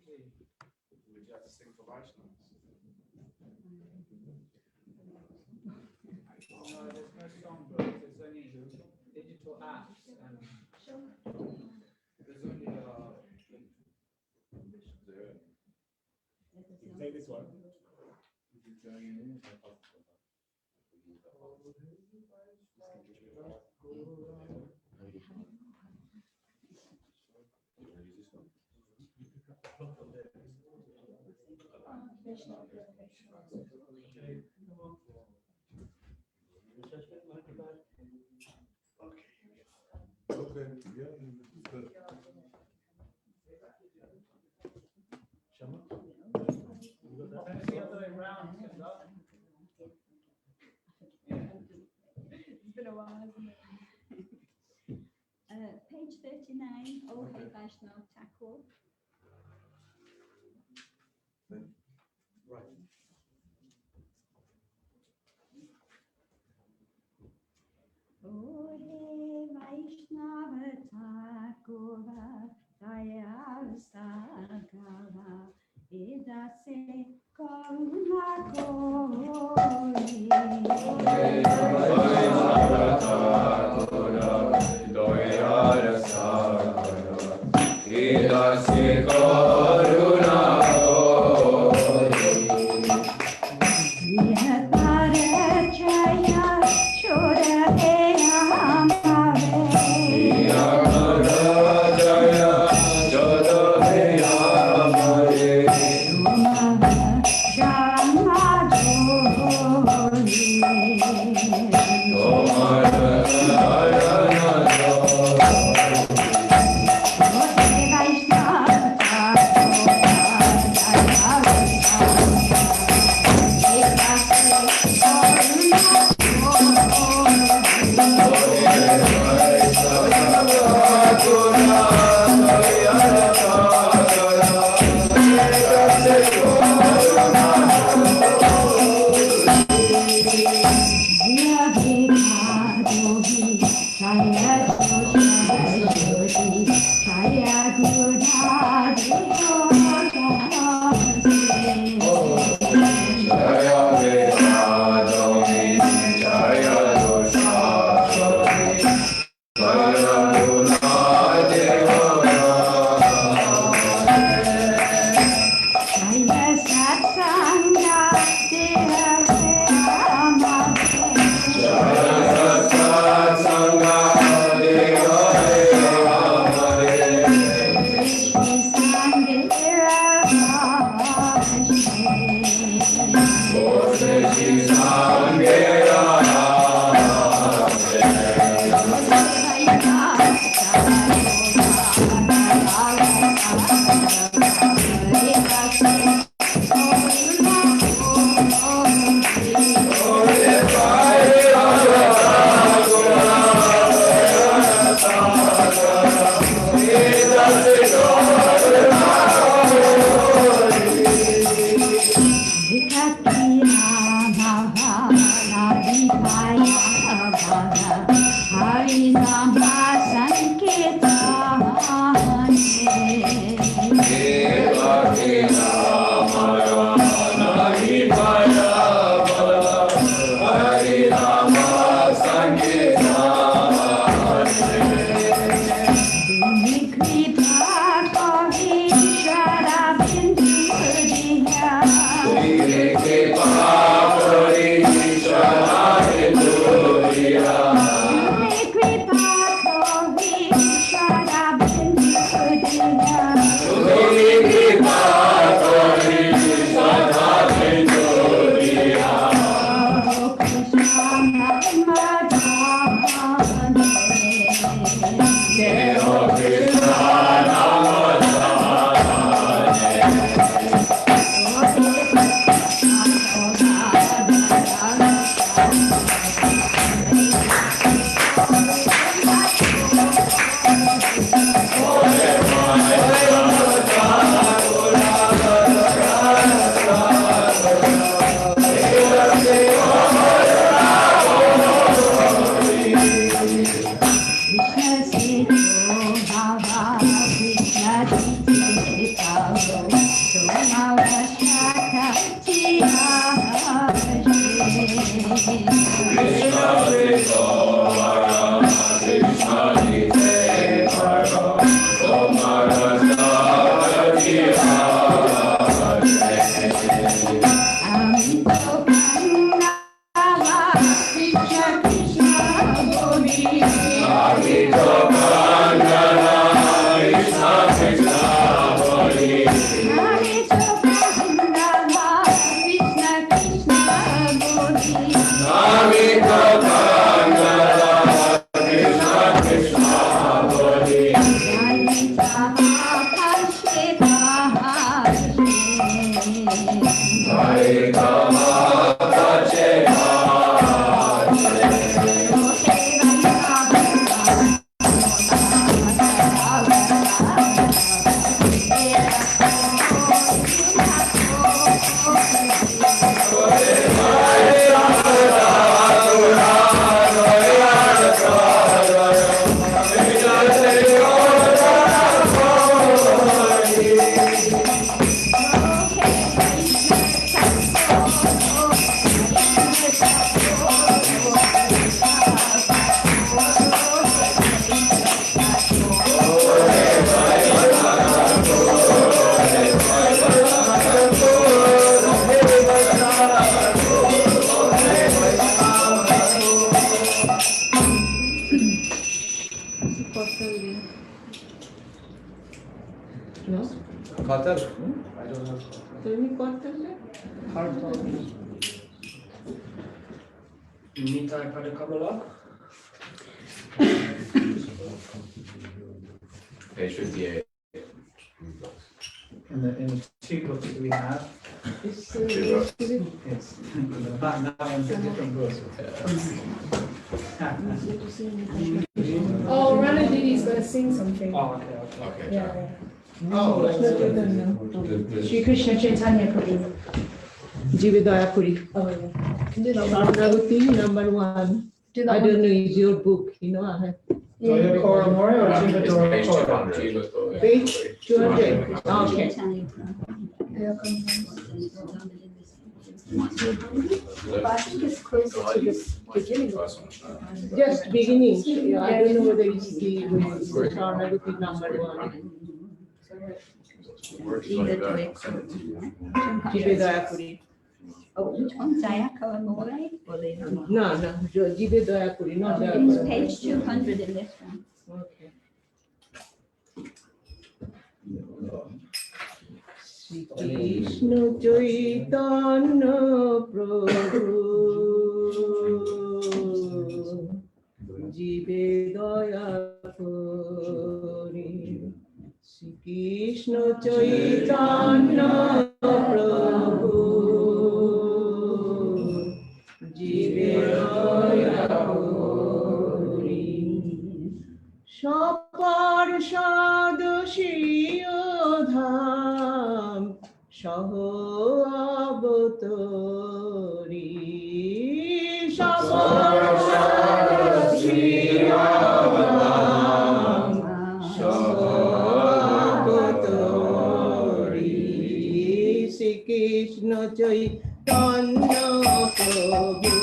Would you have to sing for Vaishnavas? No, there's no songbooks, there's only digital apps and there's only Take this one. Okay, yeah, good. Shama? the other way around. It's been a while, hasn't it? Page 39, Oh Hey Vaishnav Thakur. Right. Oh Hey Vaishnav Thakur Dayal Sagava Edase Karuna Kori. Nitai pada Kabbalah. Page 58. In the two books that we have, It's it's but that one's a different book. Oh, Rana Didi's gonna sing something. Oh, okay. Okay. Yeah. Oh, Shri Krishna Chaitanya Prabhu. Jive Daya Puri. Oh, yeah. Sharanagati number 1. I don't know, is your book, you know, I have Doya Kora Mori or Jiva It's Dora page Kora? 200. page 200. Okay. But I think it's close to the beginning. Just beginning. Yeah, I don't know whether it's the Sharanagati number 1. Jive Daya Puri. Oh, which one? Dayaka or More? Or the other one? No, Jive Daya Puri, not Daya It's Puri. page 200 in this one. Okay. Shri Krishna Chaitanya Prabhu Jive Daya Puri Shri Krishna Chaitanya Prabhu Jive Daya Puri Sapar Sadashio Dham Saho Avatori Sapar Sadashio Dham Saho Avatori Shri Krishna Chaitanya Prabhu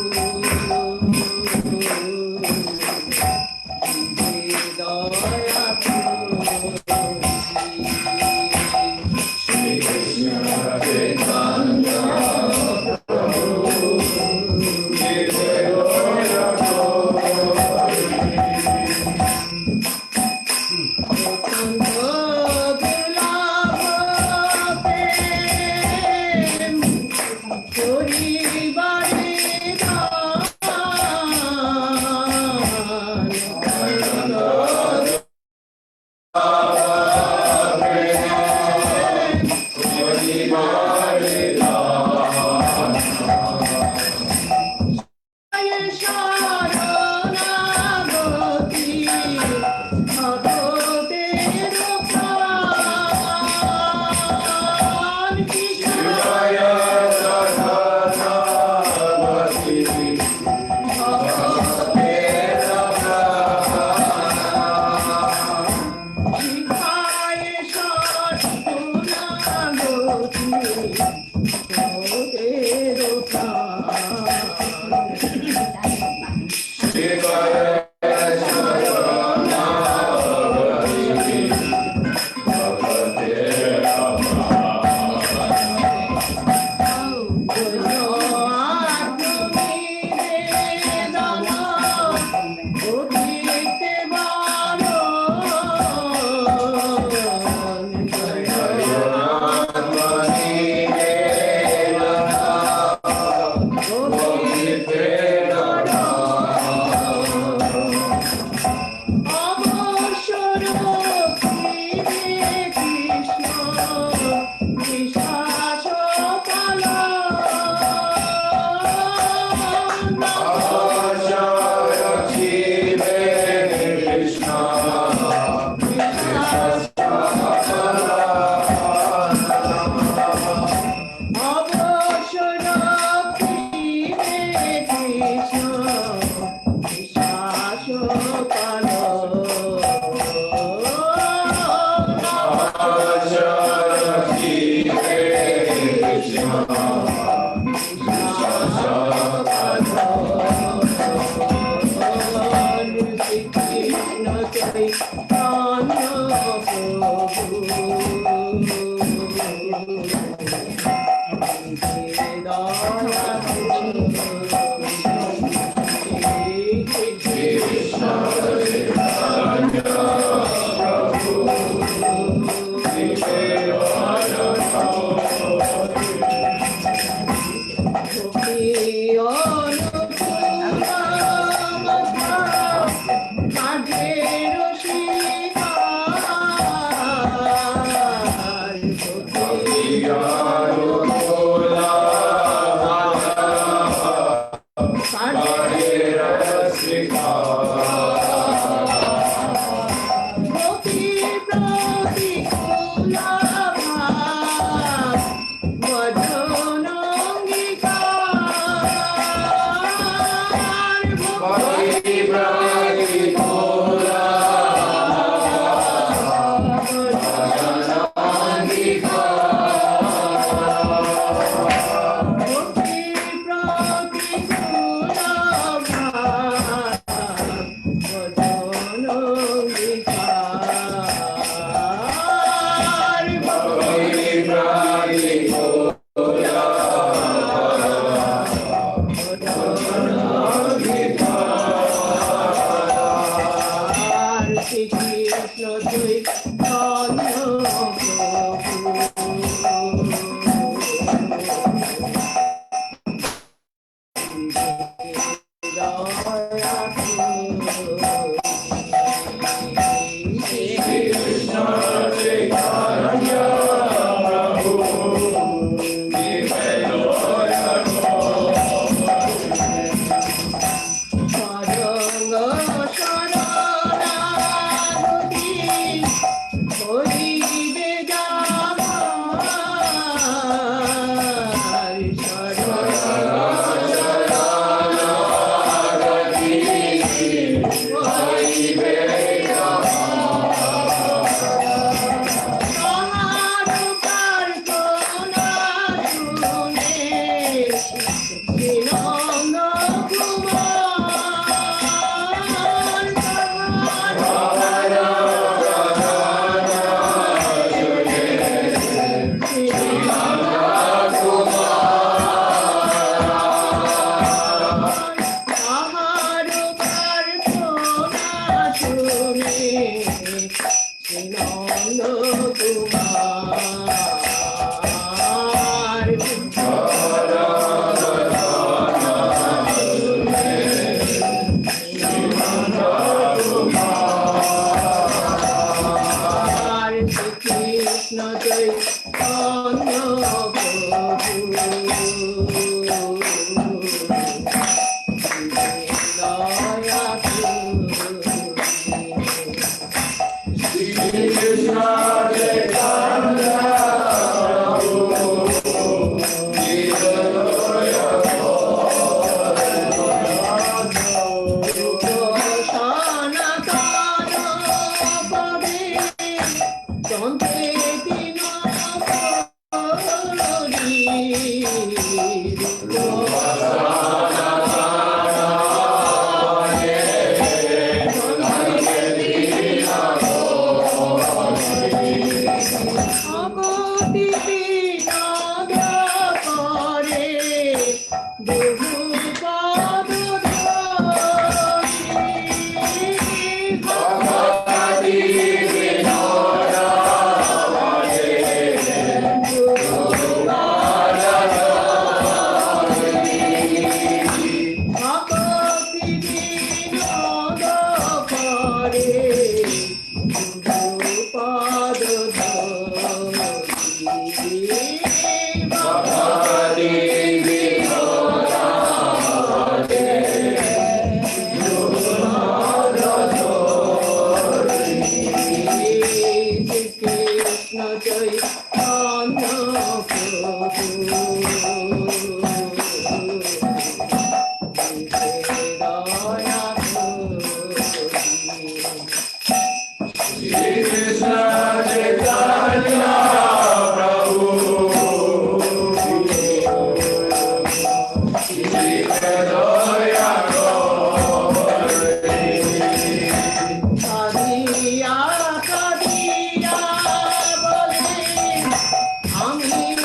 আমি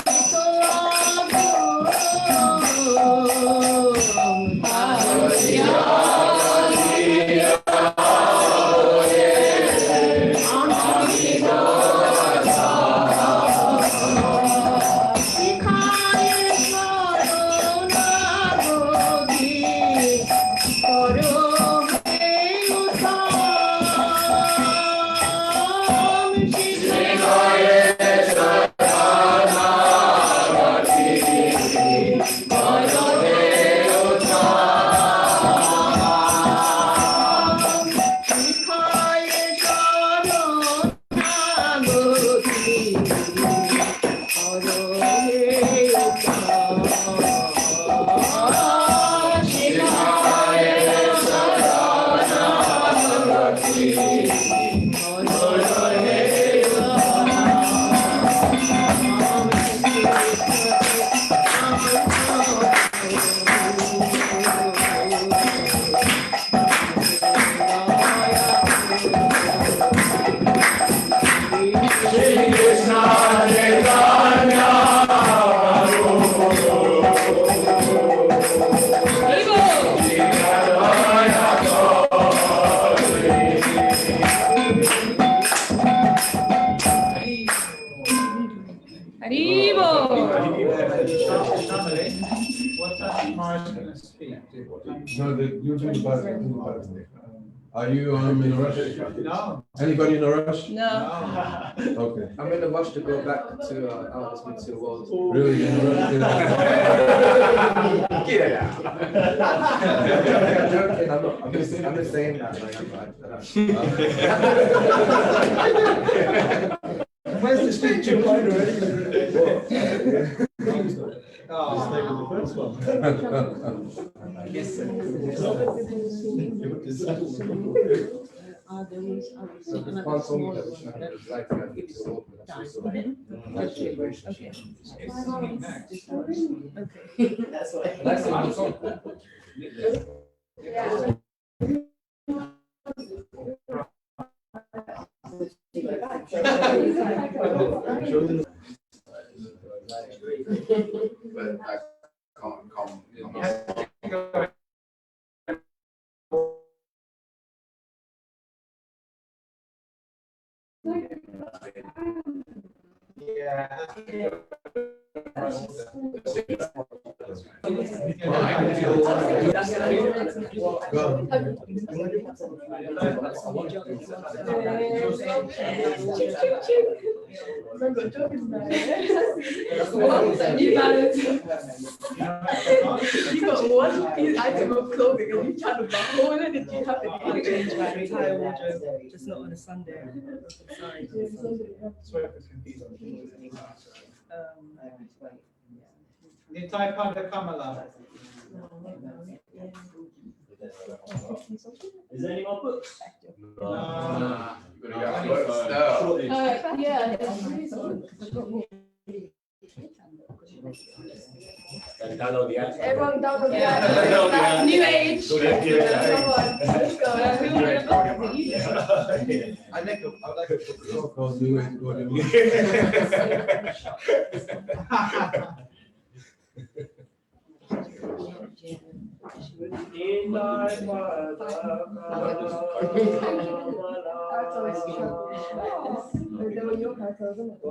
What time is Maharaj going to speak? What time? No, you do the button. Are you in a rush? No. Anybody in a rush? No. Okay. I'm in a rush to go back to outer spiritual world. Really in a rush? Yeah. I'm joking. I'm just saying that. Where's the spiritual mind already? Oh. The first one. Yes, sir. So the sponsor me that was like to get to the world. That's why. That's the song. But I can't come. You got one piece item of clothing and you try to buy all of it. You have to Change my entire wardrobe, just not on a Sunday. Sorry. The entire Pada Kamala. Is there any more books? No. Yeah. Then download the app. Everyone download the Download the app. app. New age. Go there, get it. Come on, let's go. I'd like a Go do it, go do it. They were your cartels, isn't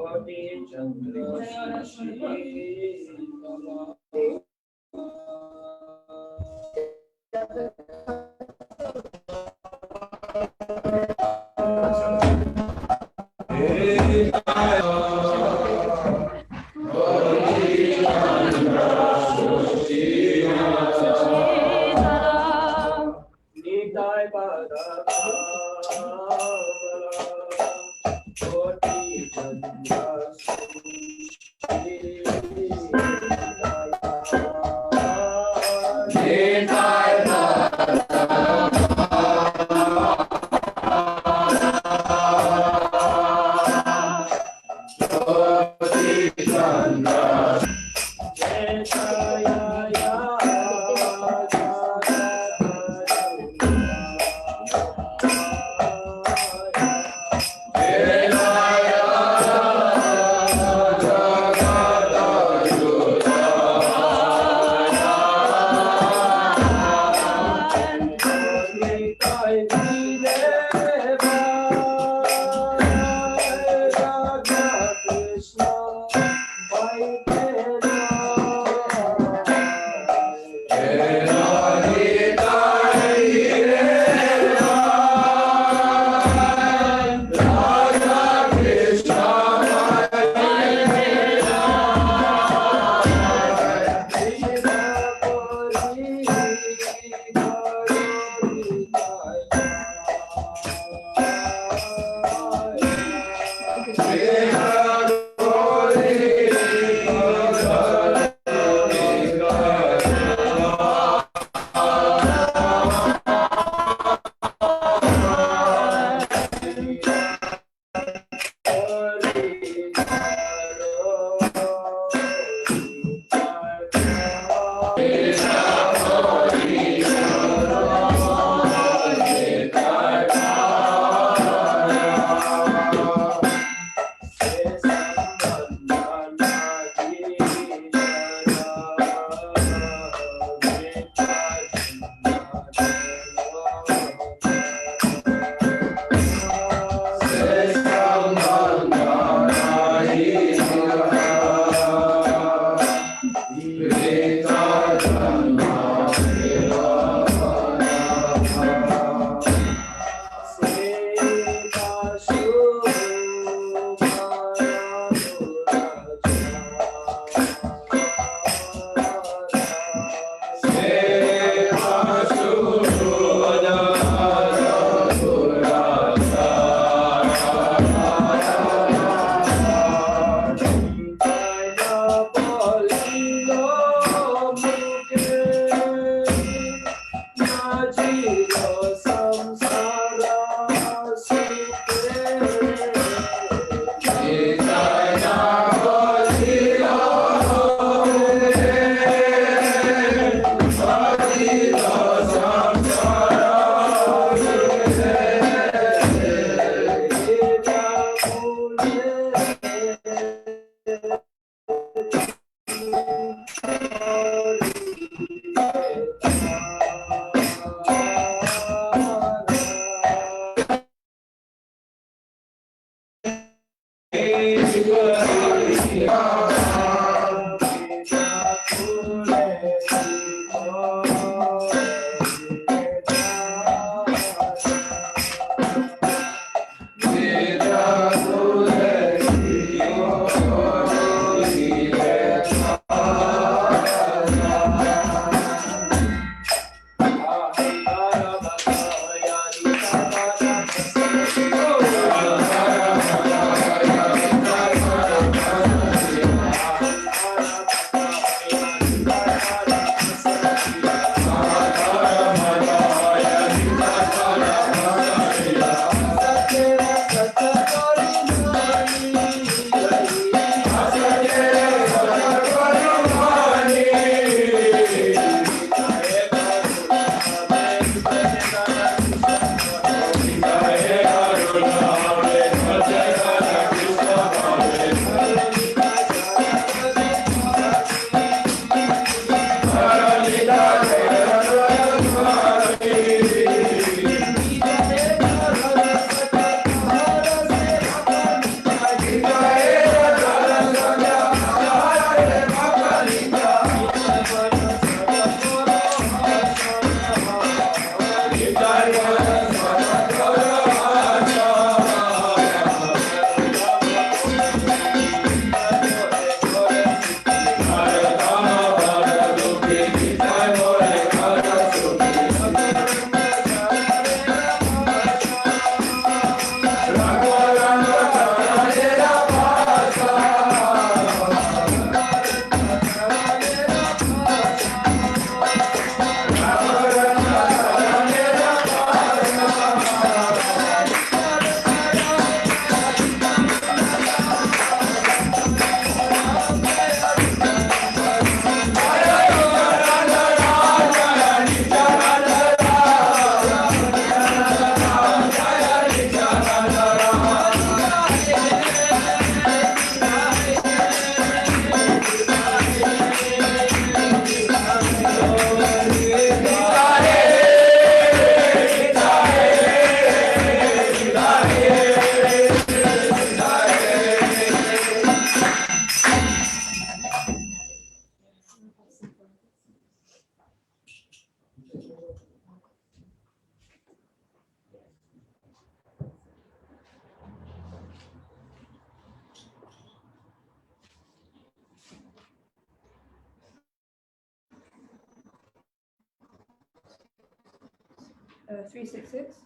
366.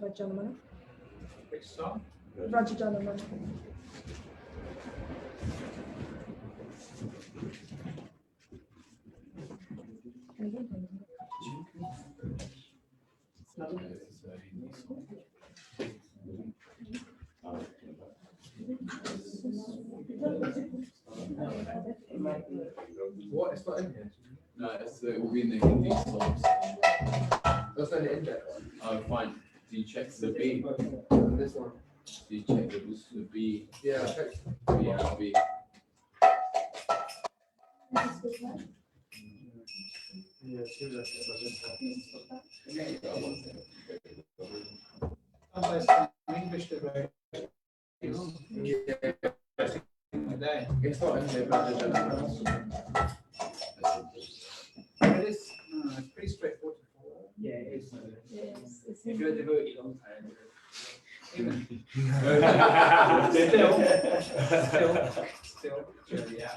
Rajanamana. Which song? Rajanamana. What? It's not in here. No, it will be in the Hindi songs. That's not in there. Oh, fine. Do you check the B? This one. Do you check the B? Yeah, check. Yeah, B. Unless in English the way. Today. It's not in there, but It is, it's pretty straightforward. Yeah, it is. Yes, it's If you're a devotee, long time. Still, yeah.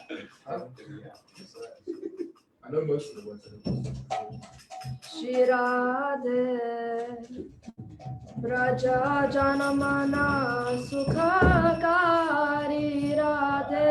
I know most of the words. Shirade Braja Janamana Sukhakari Radhe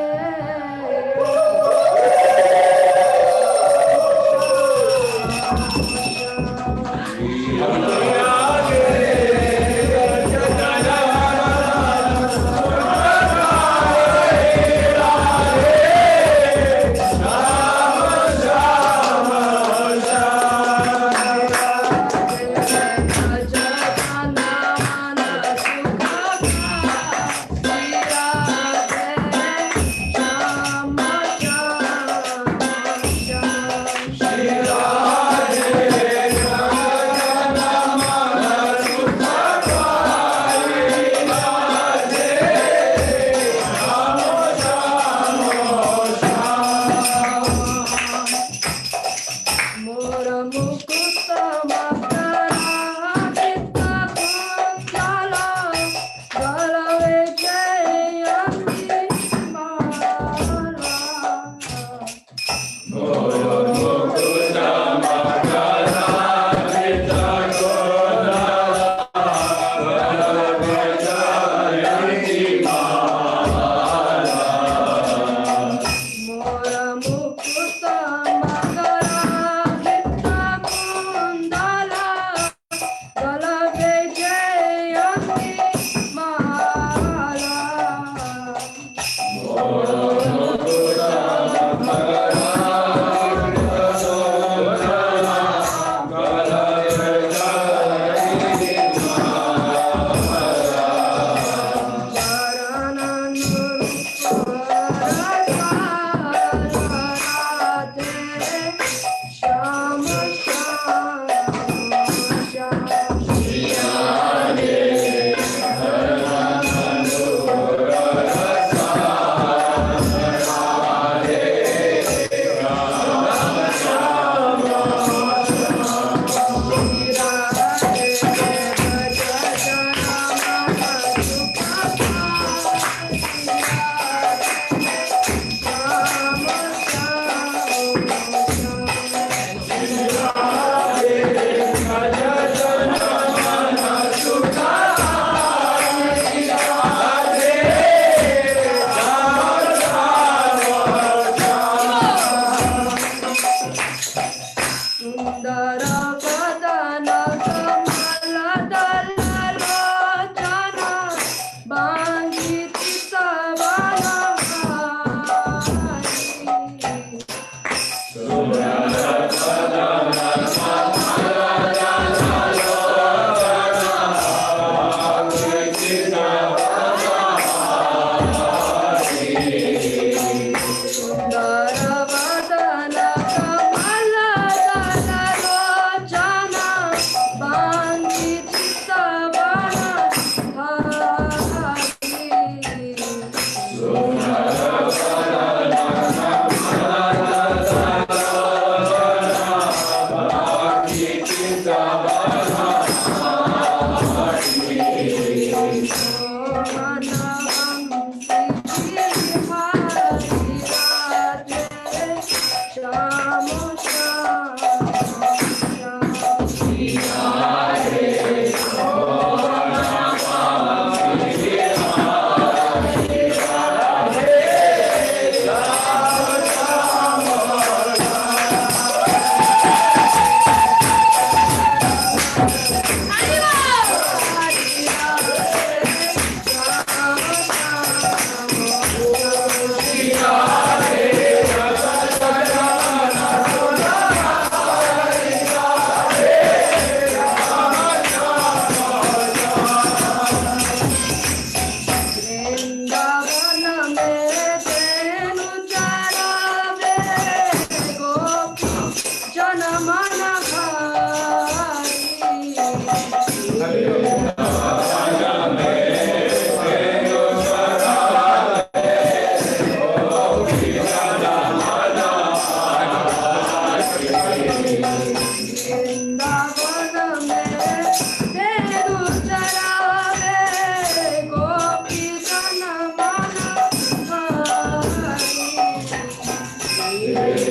Hare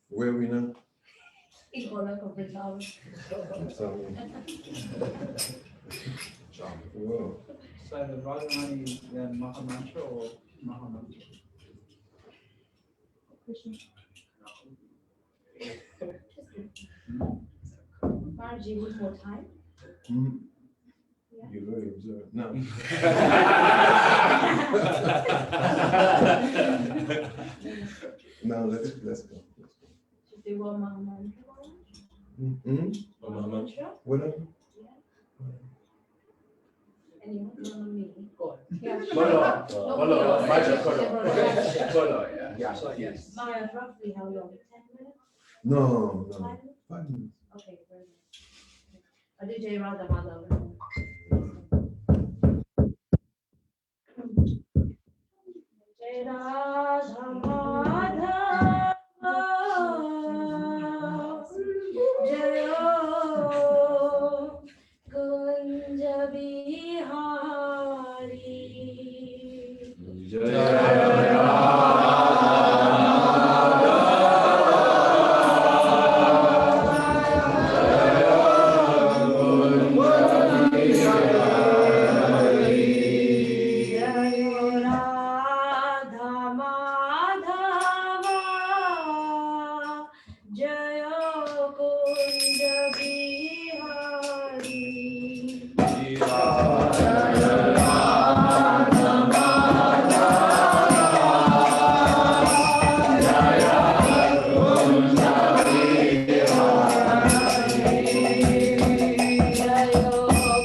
Where are we now? อีกคนละของเป็นเรา Whoa. So the Radharani is the Mahamantra or Mahamantra? Maharaji, one more time. Hmm. You're very observant. No. No, let's go. Do one Mahamantra. Mm-hmm. Mahamantra? Whatever. Anyone? No, no, me. Go Yeah. Bolo, bolo, Maharaja, bolo. Yeah. Bolo, yeah. Yes. Maharaja, roughly how long? 10 minutes? No, 5 no. minutes? 5 minutes. Okay, very nice. I do Jai Radha Madhava. Jai Radha Madhava, Jayo Kunja Bihari. Jayo Radha Madhava, Jayo Kunja Bihari. Jayo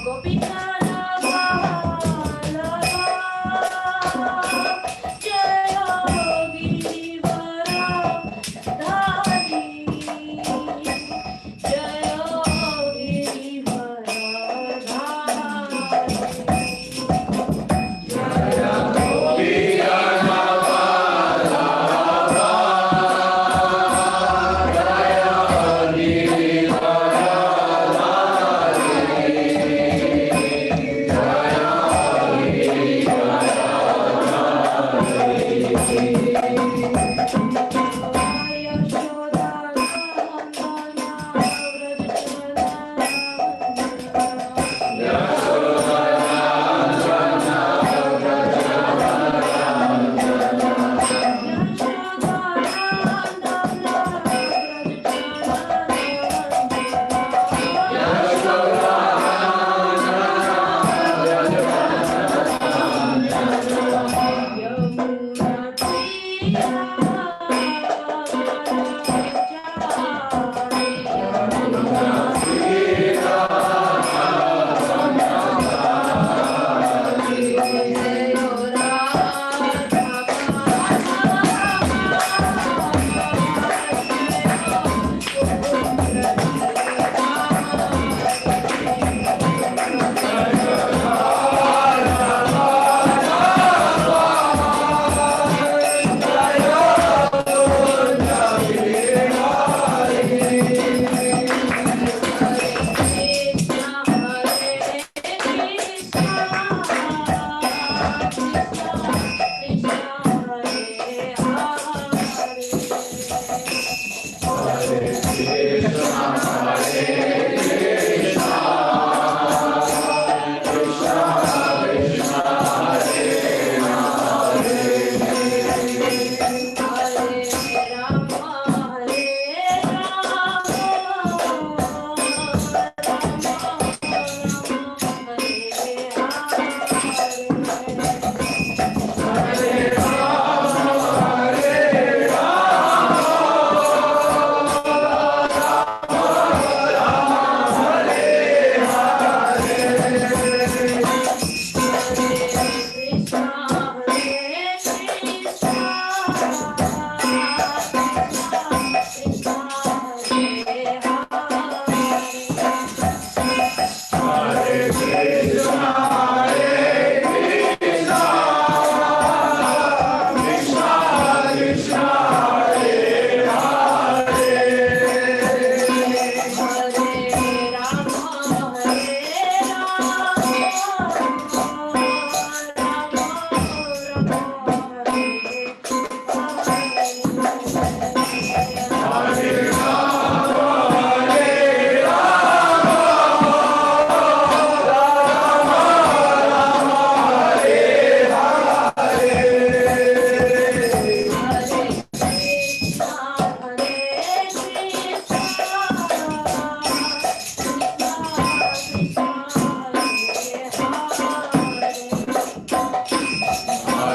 Gopika Lava,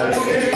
Hare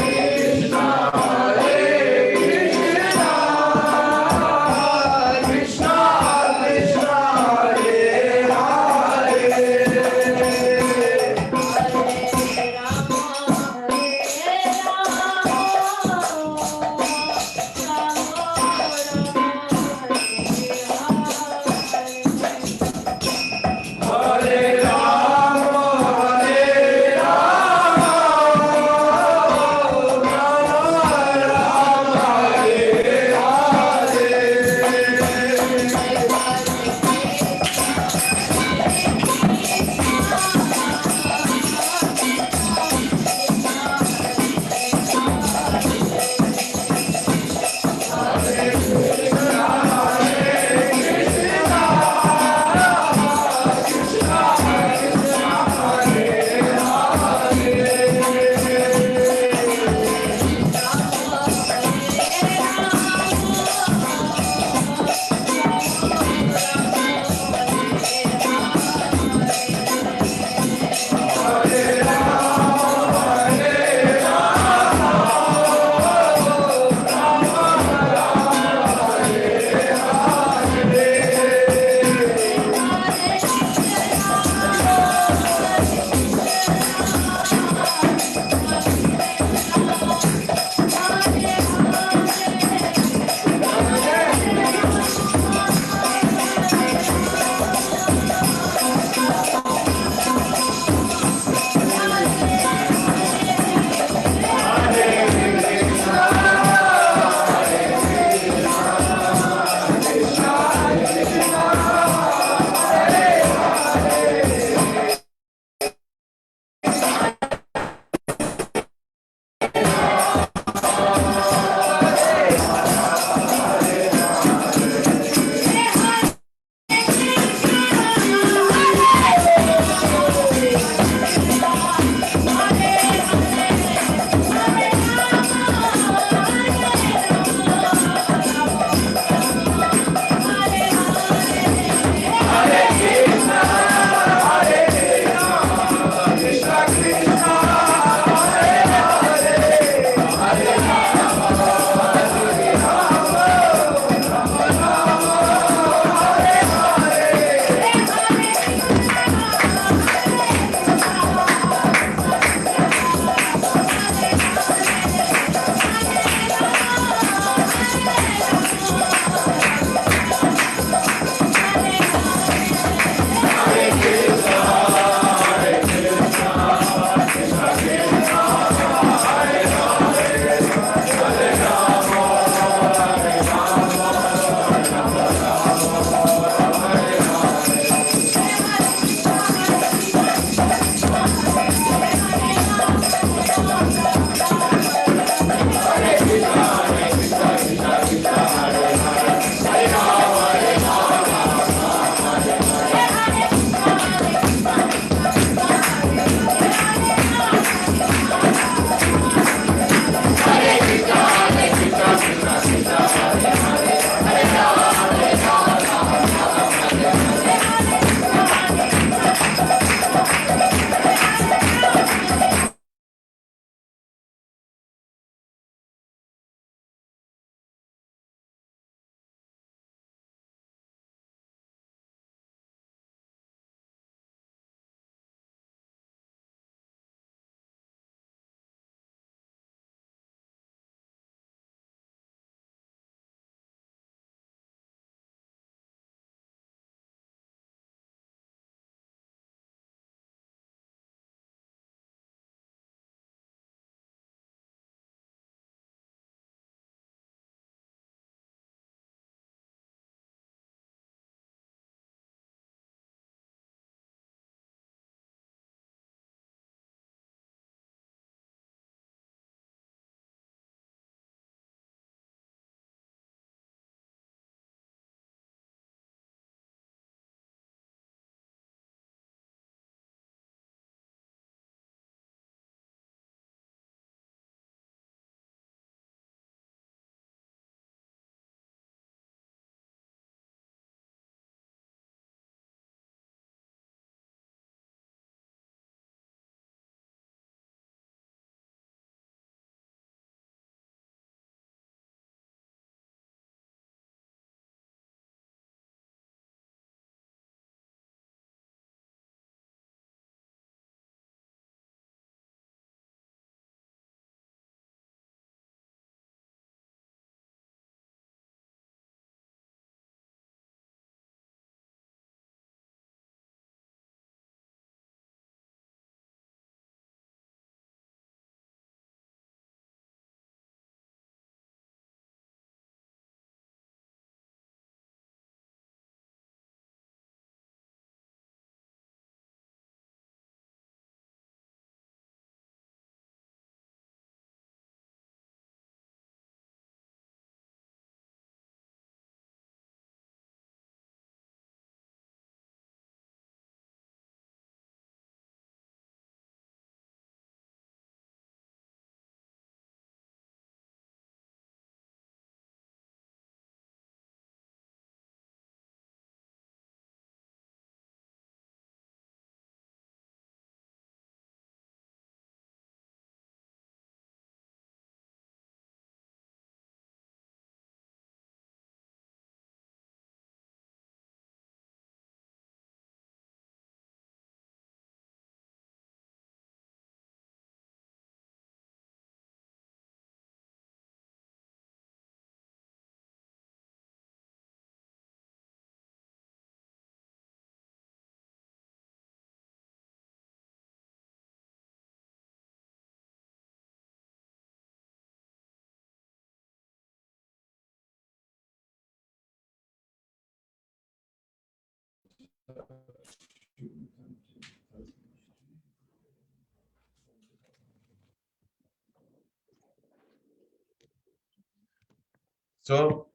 So,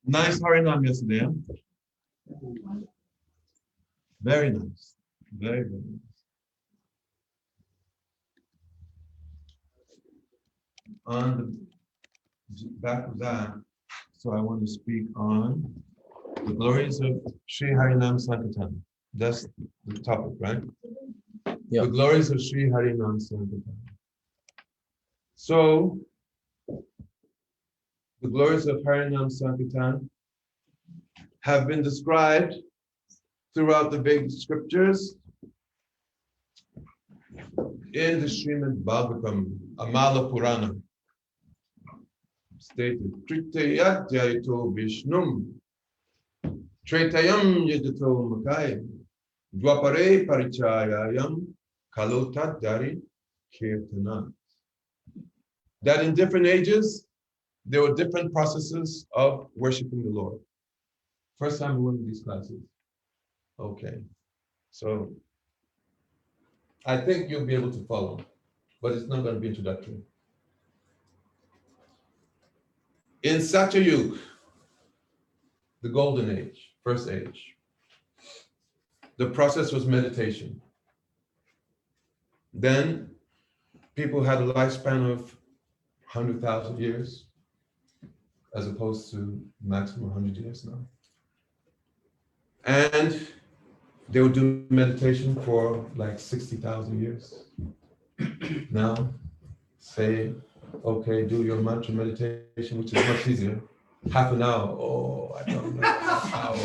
nice Harinam yesterday. Huh? Very nice. Very, very nice. On the back of that, so I want to speak on the glories of Sri Harinam Sankirtan. That's the topic, right? Yeah. The glories of Sri Harinam Sankirtan. So, the glories of Harinam Sankirtan have been described throughout the big scriptures in the Srimad Bhagavatam, Amala Purana, stated, Tritayat Jayato Vishnum, Tretayam Yadato Makai, Dwapare Parichayayam, Kalotat Dari Kirtana. That in different ages, there were different processes of worshiping the Lord. First time we went to these classes. Okay. So I think you'll be able to follow, but it's not going to be introductory. In Satyayug, the golden age, first age, the process was meditation. Then people had a lifespan of 100,000 years, as opposed to maximum 100 years now. And they would do meditation for like 60,000 years. Now, say, okay, do your mantra meditation, which is much easier. Half an hour, oh, I don't know, hour.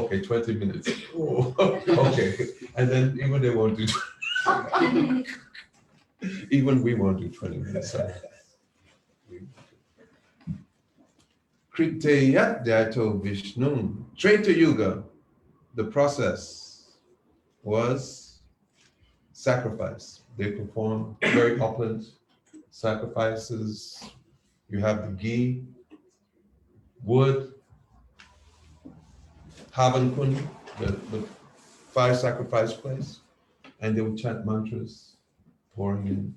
Okay, 20 minutes. Oh, okay, and then even they won't do, even we won't do 20 minutes. So. Kriteyat Dato Vishnu. Treta Yuga, the process was sacrifice. They performed very opulent sacrifices. You have the ghee, wood, Havan Kund, the fire sacrifice place, and they would chant mantras, pouring in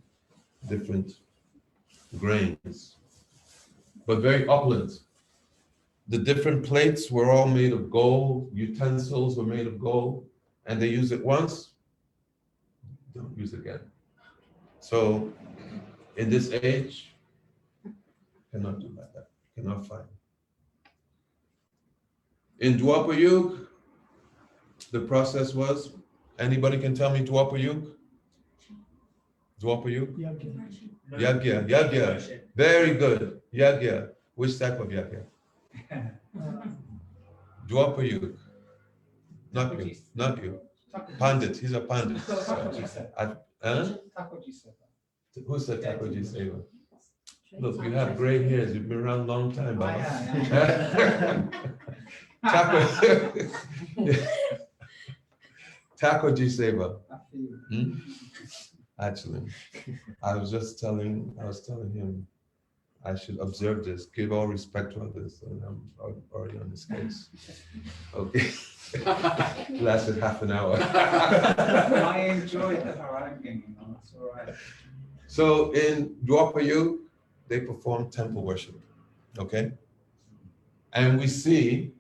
different grains, but very opulent. The different plates were all made of gold, utensils were made of gold, and they use it once, don't use it again. So in this age, cannot do like that, cannot find. In Dwapar Yuga, the process was, anybody can tell me Dwapar Yuga? Dwapar Yuga? Yagya. Very good. Yagya. Which type of yagya? Dwapar Yuga. Not you. Pandit. He's a pandit. So, who said Thakurji Seva? Look, you have gray hairs. You've been around a long time, Baba. Thakurji Seva. Actually, I was telling him I should observe this, give all respect to others, and I'm already on this case. Okay. Lasted half an hour. I enjoyed the haranguing, it's all right. So in Dwapar Yuga, they perform temple worship, okay? And we see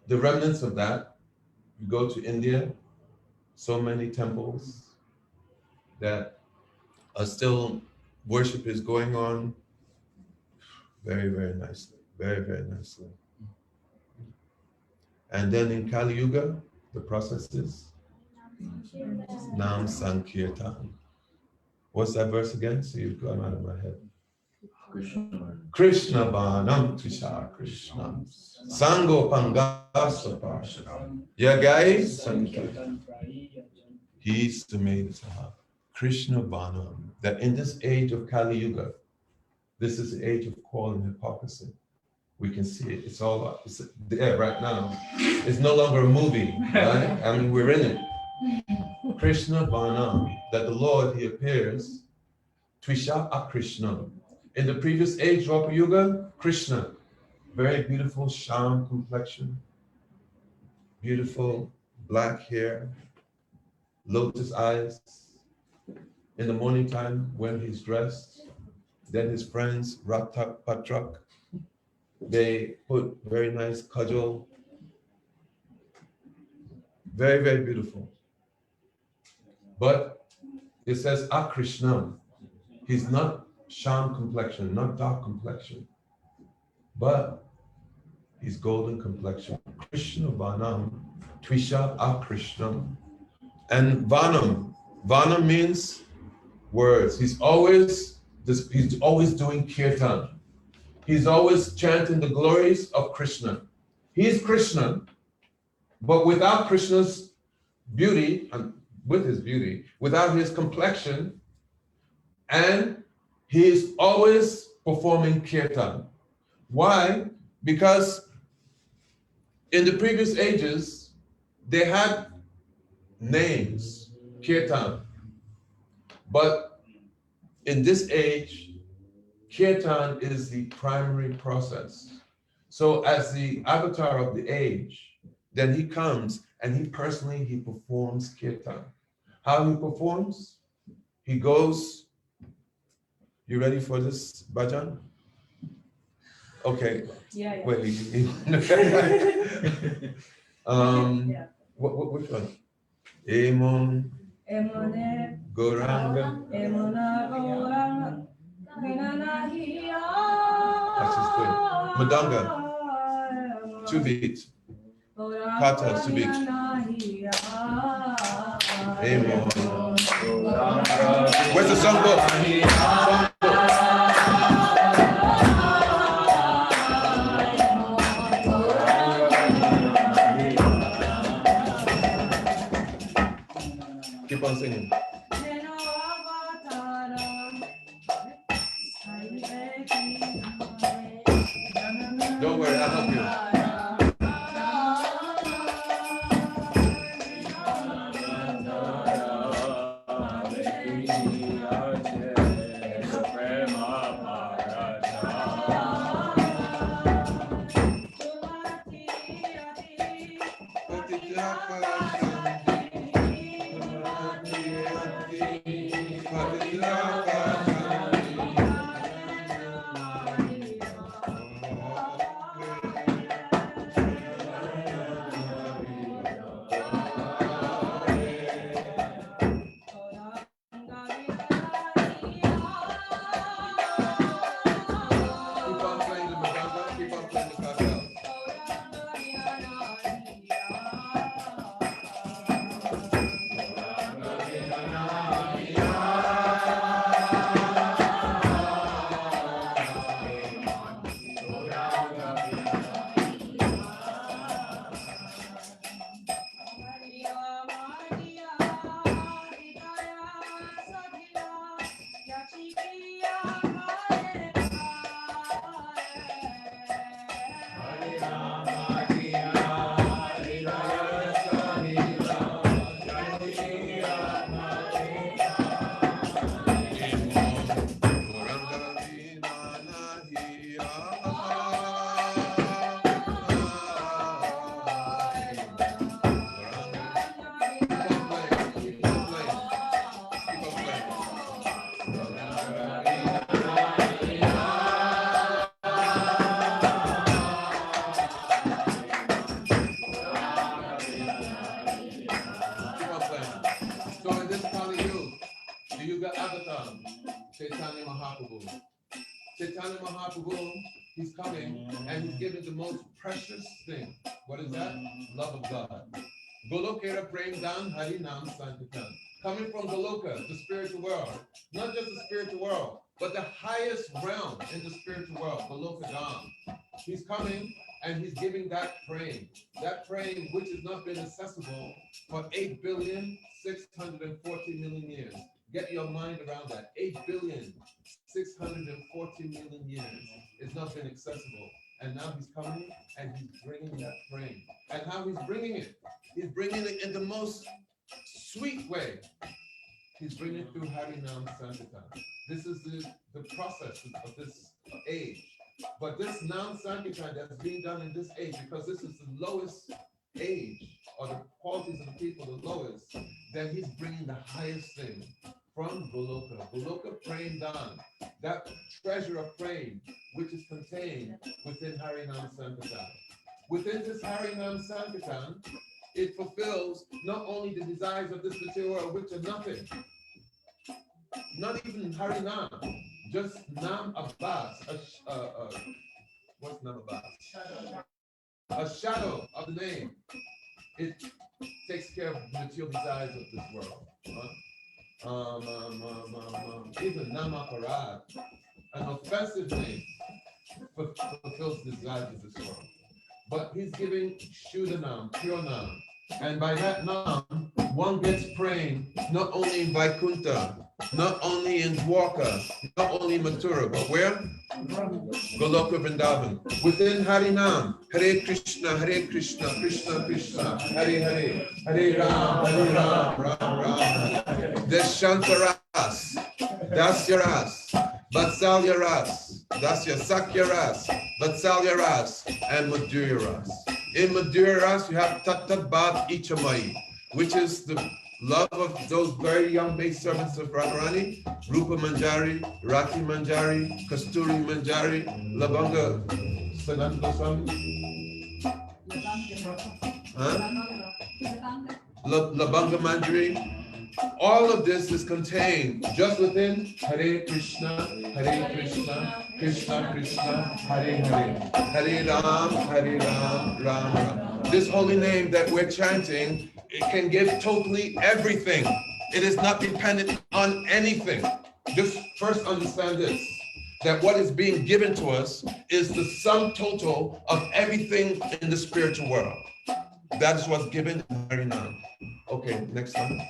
the remnants of that. You go to India, so many temples that are still, worship is going on very, very nicely, very, very nicely. And then in Kali Yuga, the process is Nam Sankirtan. What's that verse again? See, you've gone out of my head. Krishna Banam Trisha Krishna Sango Pangasapa Yagai Sankirtan. He's the maid Saha. Krishna Banam. That in this age of Kali Yuga, this is the age of quarrel and hypocrisy. We can see it. It's all it's there right now. It's no longer a movie, right? I mean, we're in it. Krishna Banam, that the Lord, he appears, Twisha Akrishna. In the previous age, Dwapar Yuga, Krishna, very beautiful Sham complexion, beautiful black hair, lotus eyes. In the morning time when he's dressed, then his friends, Ratak Patrak, they put very nice kajal. Very, very beautiful. But it says Akrishna. He's not sham complexion, not dark complexion, but he's golden complexion. Krishna Vanam, Twisha Akrishna. And Vanam. Vanam means words. He's always doing kirtan. He's always chanting the glories of Krishna. He's Krishna, but without Krishna's beauty, and with his beauty, without his complexion, and he is always performing kirtan. Why? Because in the previous ages, they had names, kirtan, but in this age, kirtan is the primary process. So as the avatar of the age, then he comes and he performs kirtan. How he performs? He goes, you ready for this bhajan? Okay. Yeah. Wait. Which one? Emon Emone, Goranga. Emona Goranga, Vinanahia. That's just good. Madanga, 2 beats. Kata, 2 beats. Emon. Where's the songbook? Keep on singing. Don't worry, I'll help you. Chaitanya Mahaprabhu. Chaitanya Mahaprabhu, he's coming and he's giving the most precious thing. What is that? Love of God. Golokera Prem Dan Hari Nam Sankirtan. Coming from Goloka, the spiritual world. Not just the spiritual world, but the highest realm in the spiritual world, Goloka Dham. He's coming and he's giving that praying which has not been accessible for 8,640,000,000 years. Get your mind around that. 8,640,000,000 years. It's not been accessible. And now he's coming and he's bringing that praying. And how he's bringing it? He's bringing it in the most sweet way. He's bringing it through Harinam Sankirtan. This is the process of this age. But this Nam Sankirtan that's being done in this age, because this is the lowest age or the qualities of the people the lowest, then he's bringing the highest thing from Goloka. Goloka praying down, that treasure of praying, which is contained within Harinam Sankirtan. Within this Harinam Sankirtan, it fulfills not only the desires of this material world, which are nothing, not even Harinam, just Nam Abbas, what's Nam Abbas? A shadow of the name. It takes care of the material desires of this world. Even Namakarad, an offensive name, fulfills the desires of this world. But he's giving Shuddhanam, pure Nam. And by that Nam, one gets praying not only in Vaikuntha, not only in Dwarka, not only in Mathura, but where? Goloka Vrindavan. Within Harinam, Hare Krishna, Krishna Krishna, Hare Hare, Hare Ram, Ram Ram. There's Shantaras, Dasya Ras, Vatsalya Ras, Dasya Sakya Ras, Vatsalya Ras, and Madhurya Ras. In Madhurya Ras, you have Tatat Bhav Ichamai, which is the love of those very young maid servants of Radharani, Rupa Manjari, Rati Manjari, Kasturi Manjari, Labanga Sanat Goswami, Labanga Manjari. All of this is contained just within Hare Krishna, Krishna Krishna, Hare Hare, Hare Ram, Ram Ram. This holy name that we're chanting, it can give totally everything. It is not dependent on anything. Just first understand this, that what is being given to us is the sum total of everything in the spiritual world. That is what's given in Harinam. Okay, next one.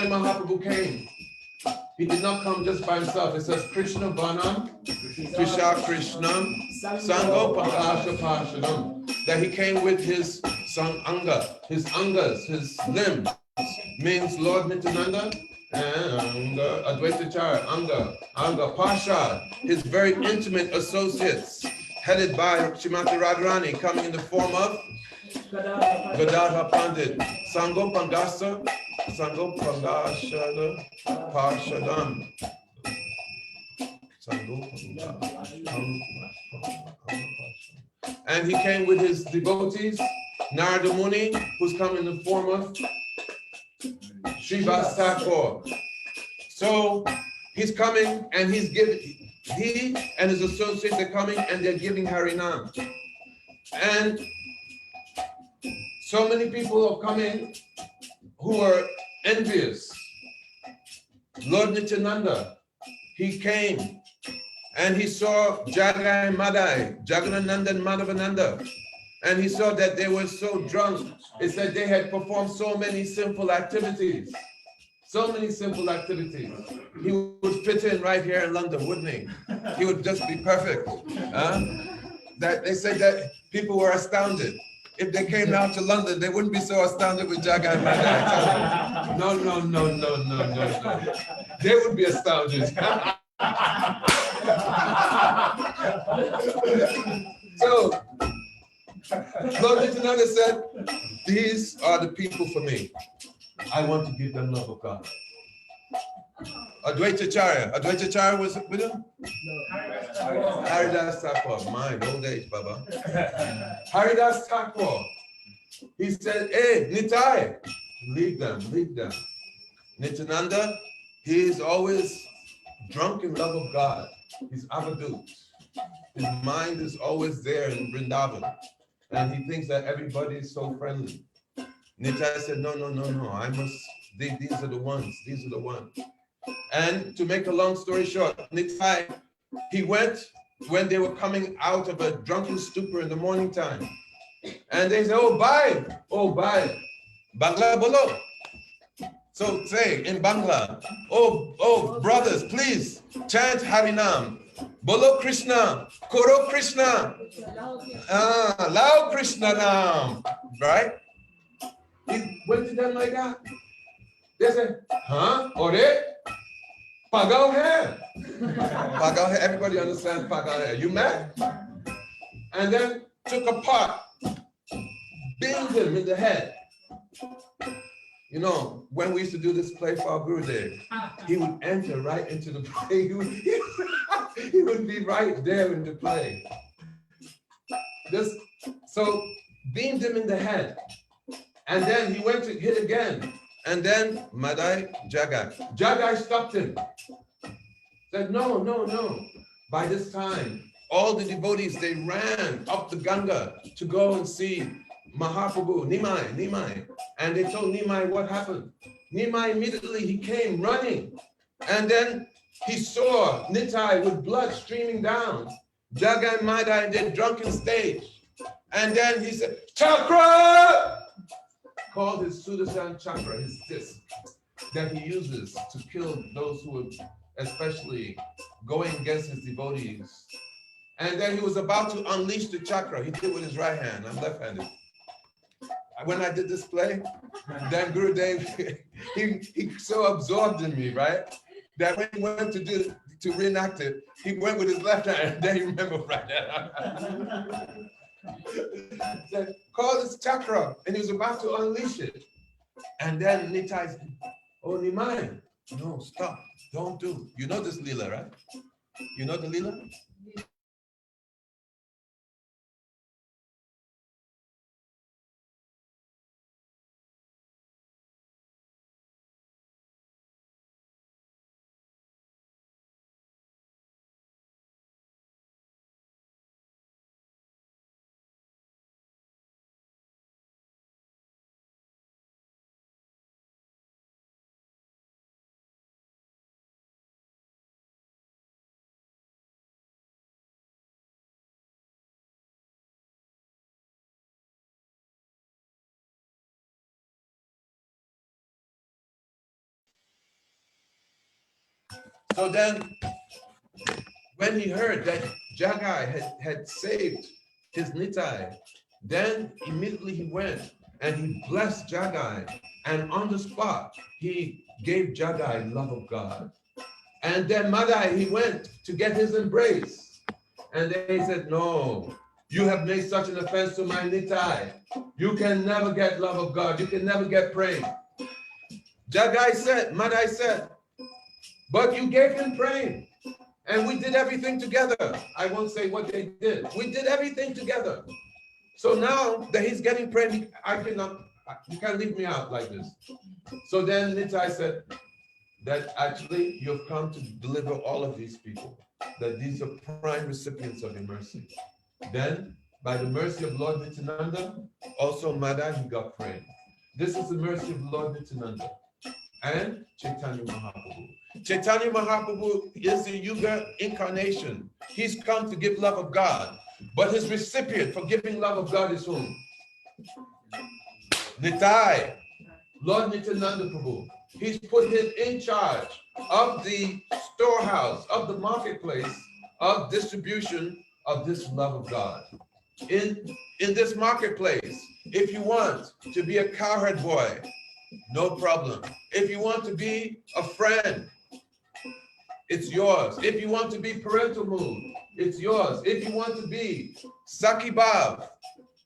Mahaprabhu came, he did not come just by himself. It says Krishna Vanam, Krisha Krishnam, Sango Pakasha Pashanam. That he came with his Anga, his Angas, his limbs, means Lord Nityananda and Advaitacharya, Anga, Pasha, his very intimate associates, headed by Srimati Radharani, coming in the form of Gadadhar Pandit, Sango Pangasa, Sango Pangashada Parshadam. And he came with his devotees, Narada Muni, who's come in the form of Srivas Thakur. So he's coming and he's giving, he and his associates are coming and they're giving Harinam. And so many people are coming who are envious. Lord Nityananda, he came and he saw Jagai and Madai, Jagannananda and Madhavananda, and he saw that they were so drunk. It said they had performed so many sinful activities. So many simple activities. He would fit in right here in London, wouldn't he? He would just be perfect. That they said that people were astounded. if they came down to London, they wouldn't be so astounded with Jagai and Madai. No. They would be astounded. So, Lord Nityananda said, these are the people for me. I want to give them love of God. Advaitacharya was with him? No. Haridas Thakur, my old age, Baba. Haridas Thakur. He said, hey, Nitai, leave them. Nityananda, he is always drunk in love of God. He's avadut. His mind is always there in Vrindavan. And he thinks that everybody is so friendly. Nitai said, no, I must, these are the ones. And to make a long story short, Nitai, he went when they were coming out of a drunken stupor in the morning time. And they said, oh, bye, Bangla bolo. So say in Bangla, oh, brothers, please chant Harinam. Bolo Krishna, Koro Krishna, Lao Krishna Nam, right? He went to them like that. They said, huh? Ore? Pagal hai. Pagal hai. Everybody understands pagal hai. You mad? And then took a pot, beamed him in the head. You know, when we used to do this play for our Gurudev, he would enter right into the play. He would be right there in the play. So beamed him in the head. And then he went to hit again. And then Madai Jagai stopped him. Said, no. By this time, all the devotees, they ran up the Ganga to go and see Mahaprabhu, Nimai. And they told Nimai what happened. Nimai immediately, he came running. And then he saw Nitai with blood streaming down. Jagai and Madai in their drunken stage. And then he said, Chakra! Called his Sudarshan Chakra, his disc, that he uses to kill those who are especially going against his devotees. And then he was about to unleash the chakra. He did it with his right hand. I'm left-handed. When I did this play, then Gurudev, he so absorbed in me, right? That when he went to reenact it, he went with his left hand, and then he remembered right there. Said, call this chakra, and he was about to unleash it. And then Nitai said, oh, Nimai, no, stop, don't do. You know this Leela, right? You know the Leela? So then, when he heard that Jagai had saved his Nitai, then immediately he went and he blessed Jagai, and on the spot, he gave Jagai love of God. And then Madai, he went to get his embrace. And then he said, no, you have made such an offense to my Nitai. You can never get love of God. You can never get praise. Madai said, but you gave him praise. And we did everything together. I won't say what they did. We did everything together. So now that he's getting praise, you can't leave me out like this. So then Nitai said that actually you've come to deliver all of these people, that these are prime recipients of your mercy. Then, by the mercy of Lord Nityananda, also Madai, he got praise. This is the mercy of Lord Nityananda and Chaitanya Mahaprabhu. Chaitanya Mahaprabhu is the Yuga incarnation. He's come to give love of God, but his recipient for giving love of God is whom? Nitai, Lord Nityananda Prabhu. He's put him in charge of the storehouse, of the marketplace, of distribution of this love of God. in this marketplace. If you want to be a cowherd boy, no problem. If you want to be a friend, it's yours. If you want to be parental mood, it's yours. If you want to be Saki Bhav,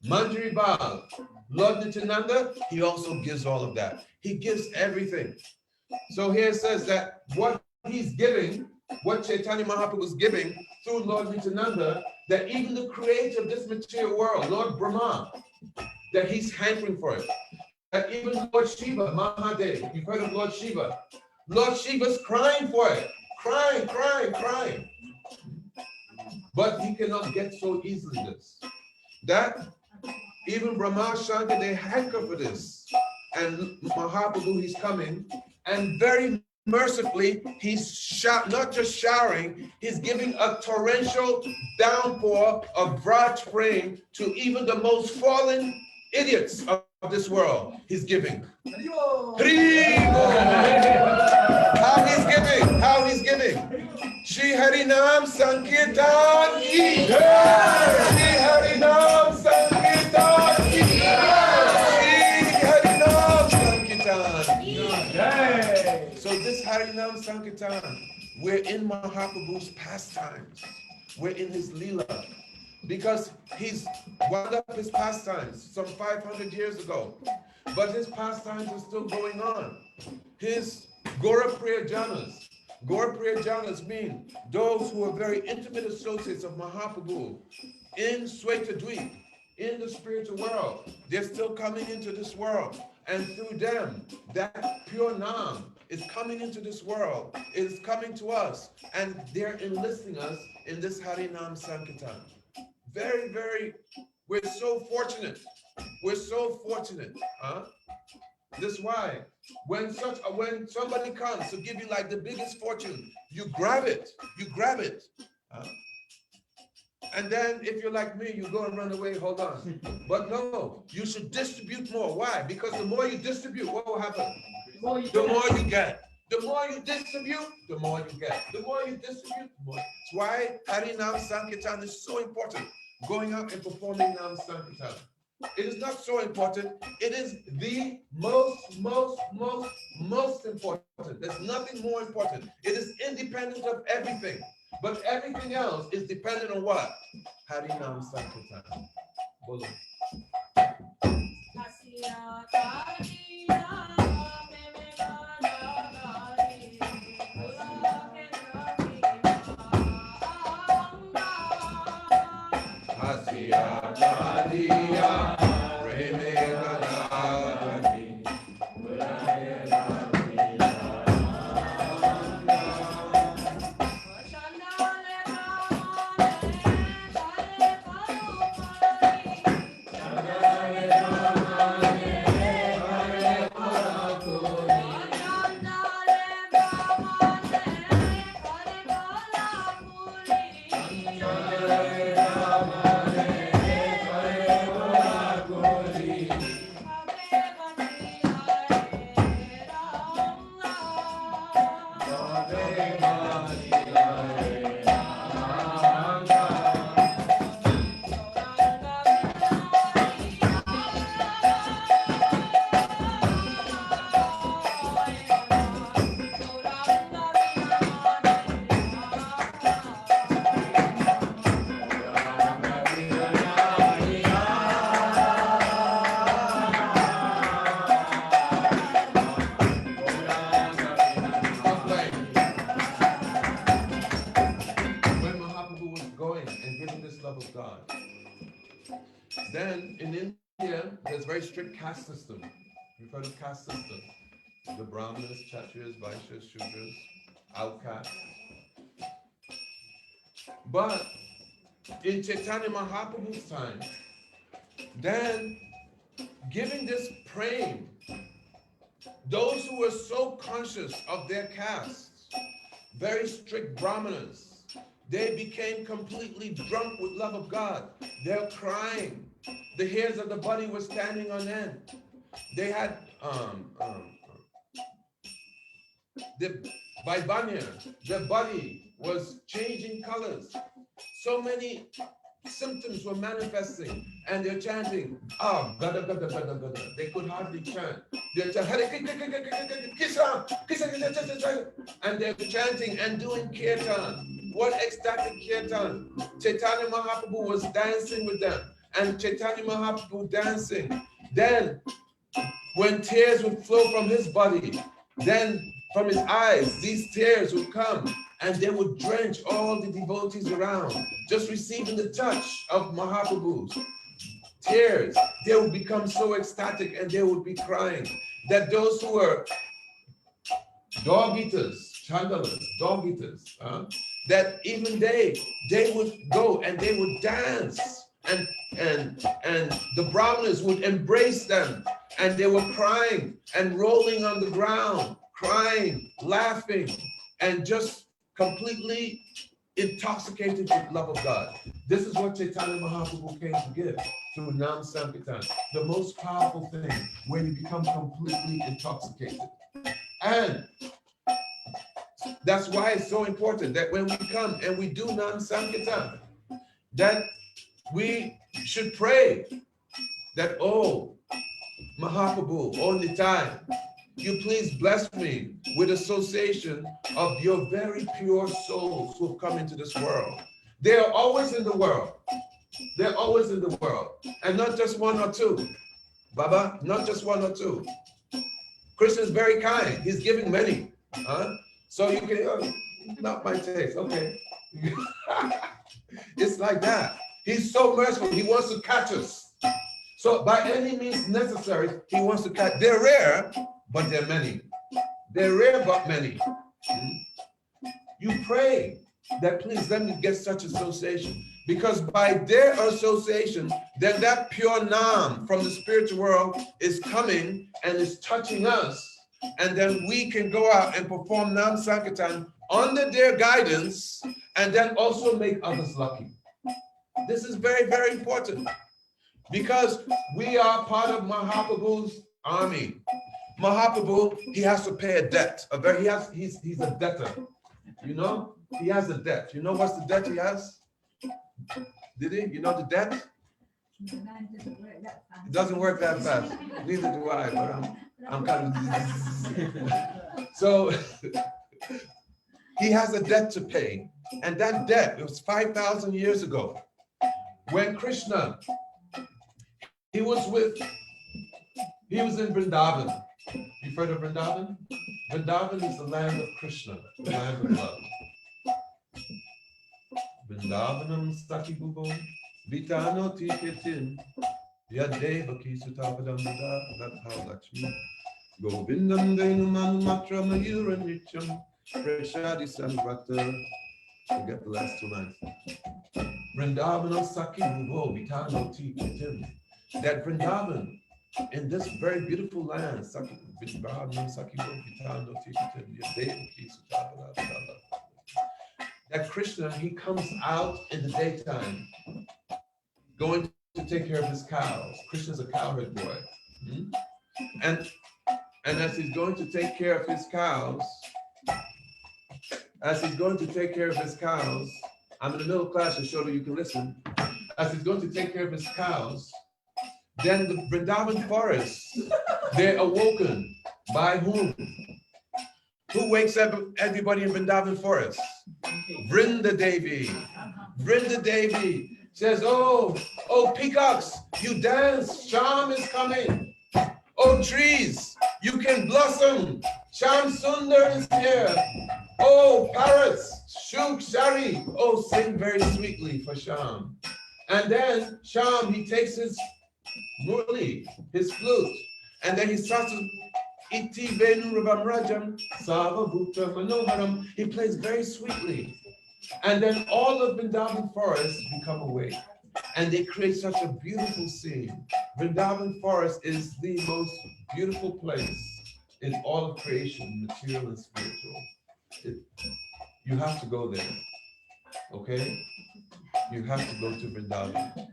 Manjari Bhav, Lord Nityananda, he also gives all of that. He gives everything. So here it says that what he's giving, what Chaitanya Mahaprabhu was giving through Lord Nityananda, that even the creator of this material world, Lord Brahma, that he's hankering for it. That even Lord Shiva, Mahadev, you've heard of Lord Shiva. Lord Shiva's crying for it. Crying, crying, crying. But he cannot get so easily this. That even Brahma Shankar, they hanker for this. And Mahaprabhu, he's coming. And very mercifully, he's not just showering, he's giving a torrential downpour of Vraj praying to even the most fallen idiots of this world. He's giving. How he's giving? How he's giving? Shri Harinam Sankirtan ki jai. Shri Harinam Sankirtan ki jai. Shri Harinam Sankirtan ki jai. So this Harinam Sankirtan, we're in Mahaprabhu's pastimes. We're in his Leela. Because he's wound up his pastimes some 500 years ago. But his pastimes are still going on. His Gora Priyajanas. Gora Priyajanas mean those who are very intimate associates of Mahaprabhu in Sweta-dweep, in the spiritual world. They're still coming into this world. And through them, that pure Nam is coming into this world, is coming to us. And they're enlisting us in this Harinam Sankirtan. Very, very, we're so fortunate. We're so fortunate. Huh? That's why when somebody comes to give you like the biggest fortune, you grab it. You grab it. And then if you're like me, you go and run away, hold on. But no, you should distribute more. Why? Because the more you distribute, what will happen? The more you get. The more you distribute, the more you get. The more you distribute, the more. That's why Harinam Sankirtan is so important. Going out and performing Nam Sankirtan. It is not so important. It is the most important. There's nothing more important. It is independent of everything. But everything else is dependent on what? Harinam Sankirtan. Bolo. Then in India, there's very strict caste system. You've heard of caste system. The Brahmanas, Kshatriyas, Vaishyas, Shudras, outcasts. But in Chaitanya Mahaprabhu's time, then giving this praying, those who were so conscious of their castes, very strict Brahmanas, they became completely drunk with love of God. They're crying. The hairs of the body were standing on end. They had the Vaibhanya, their body was changing colors. So many symptoms were manifesting, and they're chanting, ah, gada, gada, gada, gada. They could hardly chant. They're chanting, and they're chanting and doing kirtan. What ecstatic kirtan? Chaitanya Mahaprabhu was dancing with them, and Chaitanya Mahaprabhu dancing. Then, when tears would flow from his body, then from his eyes, these tears would come, and they would drench all the devotees around, just receiving the touch of Mahaprabhu's tears. They would become so ecstatic, and they would be crying, that those who were dog eaters, chandalas, dog eaters, that even they would go and they would dance, and the brahmanas would embrace them, and they were crying and rolling on the ground, crying, laughing, and just completely intoxicated with love of God. This is what Chaitanya Mahaprabhu came to give through Nam Sankirtan, the most powerful thing, when you become completely intoxicated. And that's why it's so important that when we come and we do Nam Sankirtan, that we should pray that, oh, Mahaprabhu, all the time, you please bless me with association of your very pure souls who have come into this world. They are always in the world. They're always in the world. And not just one or two. Baba, not just one or two. Krishna is very kind. He's giving many. So you can, oh, not my taste. Okay. It's like that. He's so merciful. He wants to catch us. So by any means necessary, he wants to catch. They're rare, but they're many. They're rare, but many. You pray that please let me get such association, because by their association, then that pure Nam from the spiritual world is coming and is touching us, and then we can go out and perform Nam Sankirtan under their guidance, and then also make others lucky. This is very, very important, because we are part of Mahaprabhu's army. Mahaprabhu, he has to pay a debt. He's a debtor. You know, he has a debt. You know what's the debt he has? Did he? You know the debt? It doesn't work that fast. Neither do I, but I'm kind of. So he has a debt to pay. And that debt, it was 5,000 years ago. When Krishna, he was in Vrindavan. You've heard of Vrindavan? Vrindavan is the land of Krishna, the land of love. Vrindavanam Saki Bhuvo, Vitano Tiketin, Yadevaki Sutapadam Natha Lakshmi, Govindam Venuman Matra Mayura Nityam, Prashadi Samvrata. Forget the last two lines. Vrindavanam Saki Bhuvo, Vitano Tiketin. That Vrindavan, in this very beautiful land, that Krishna, he comes out in the daytime, going to take care of his cows. Krishna's a cowherd boy. And as he's going to take care of his cows, I'm in the middle of class, so you can listen. As he's going to take care of his cows, then the Vrindavan forest, they're awoken. By whom? Who wakes up everybody in Vrindavan forest? Vrinda Devi. Vrinda Devi says, oh peacocks, you dance, Sham is coming. Oh trees, you can blossom, Sham Sundar is here. Oh parrots, Shuk Shari, oh sing very sweetly for Sham. And then Sham, he takes his murli, his flute, and then he starts to Iti Venu Ravam Rajam, Sava Bhutta Manoharam. He plays very sweetly. And then all of Vrindavan forest become awake. And they create such a beautiful scene. Vrindavan forest is the most beautiful place in all of creation, material and spiritual. You have to go there. Okay? You have to go to Vrindavan.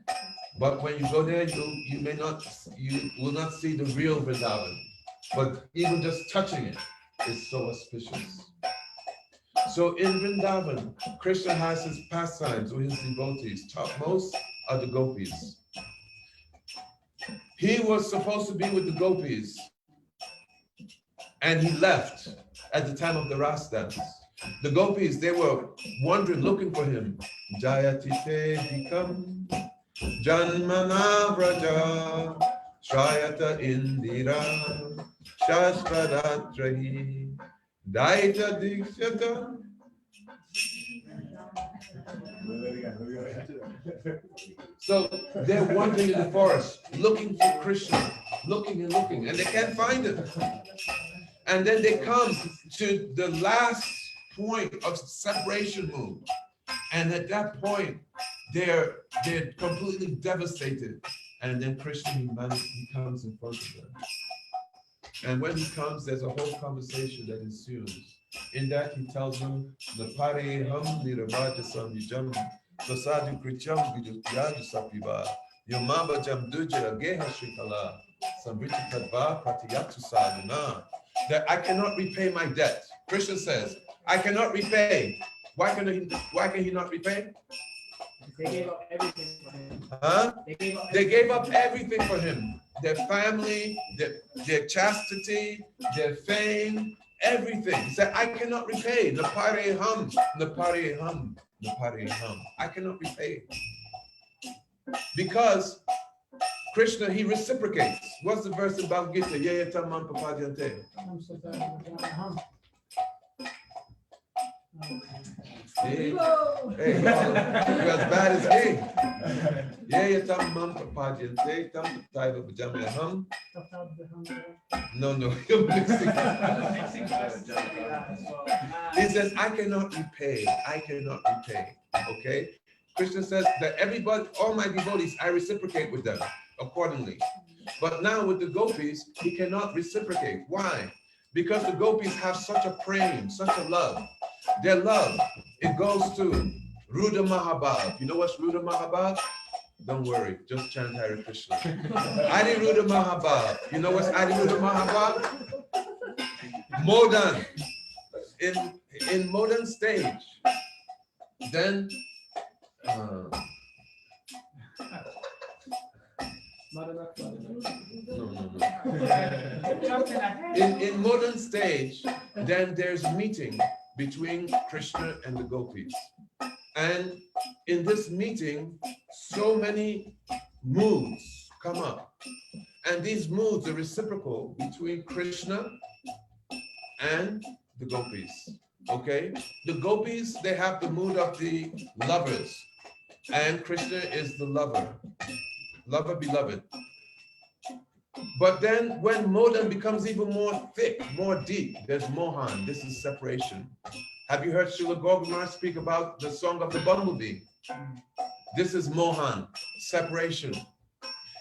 But when you go there, you will not see the real Vrindavan. But even just touching it is so auspicious. So in Vrindavan, Krishna has his pastimes with his devotees. Topmost are the gopis. He was supposed to be with the gopis, and he left at the time of the Ras dance. The gopis, they were wandering, looking for him. Jayatite Dikam Janmana Vraja Shrayata Indira Shashvadatrahi Daita Dikshata. So they're wandering in the forest, looking for Krishna, looking and looking, and they can't find him. And then they come to the last point of separation move. And at that point, they're completely devastated. And then Krishna, he comes in front of them. And when he comes, there's a whole conversation that ensues. In that, he tells them, "Napare ham niravaja samyujam, sasadu kricham vidyutyaja sapiva, yamaba jam duja ageha shrikala, samvriti kadva pratiyatu sadhana." That I cannot repay my debt. Krishna says, I cannot repay. Why can he not repay? They gave up everything for him. Huh? They gave up Everything for him. Their family, their chastity, their fame, everything. He said, I cannot repay. Napare ham, napare ham, napare ham. I cannot repay. Because Krishna, he reciprocates. What's the verse in Bhagavad Gita? Ye tamam papadyante. Hey, you're as bad as me. Ye tamam papadyante, tam taiva bhajamyaham. No, you're mixing. He says, I cannot repay. I cannot repay. Okay? Krishna says that everybody, all my devotees, I reciprocate with them accordingly. But now with the gopis, he cannot reciprocate. Why? Because the gopis have such a prem, such a love. Their love, it goes to Ruda Mahabhav. You know what's Ruda Mahabhav? Don't worry, just chant Hare Krishna. Adi Ruda Mahabhav. You know what's Adi Ruda Mahabhav? Modern. In modern stage. Then in modern stage, then there's a meeting between Krishna and the gopis. And in this meeting, so many moods come up. And these moods are reciprocal between Krishna and the gopis. Okay? The gopis, they have the mood of the lovers. And Krishna is the lover. Lover, beloved. But then when Modan becomes even more thick, more deep, there's Mohan. This is separation. Have you heard Srila Gopinath speak about the song of the bumblebee? This is Mohan, separation.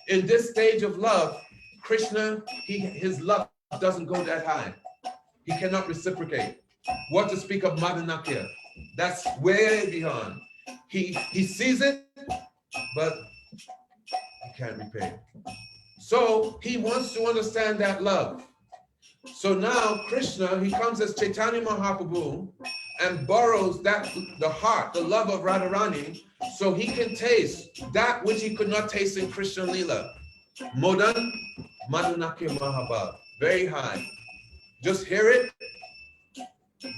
In this stage of love, Krishna, his love doesn't go that high. He cannot reciprocate. What to speak of Madhanakya? That's way beyond. He sees it, but he can't repay. So he wants to understand that love. So now Krishna, he comes as Chaitanya Mahaprabhu and borrows the heart, the love of Radharani, so he can taste that which he could not taste in Krishna Leela. Modan, Madhanakya Mahabhav, very high. Just hear it,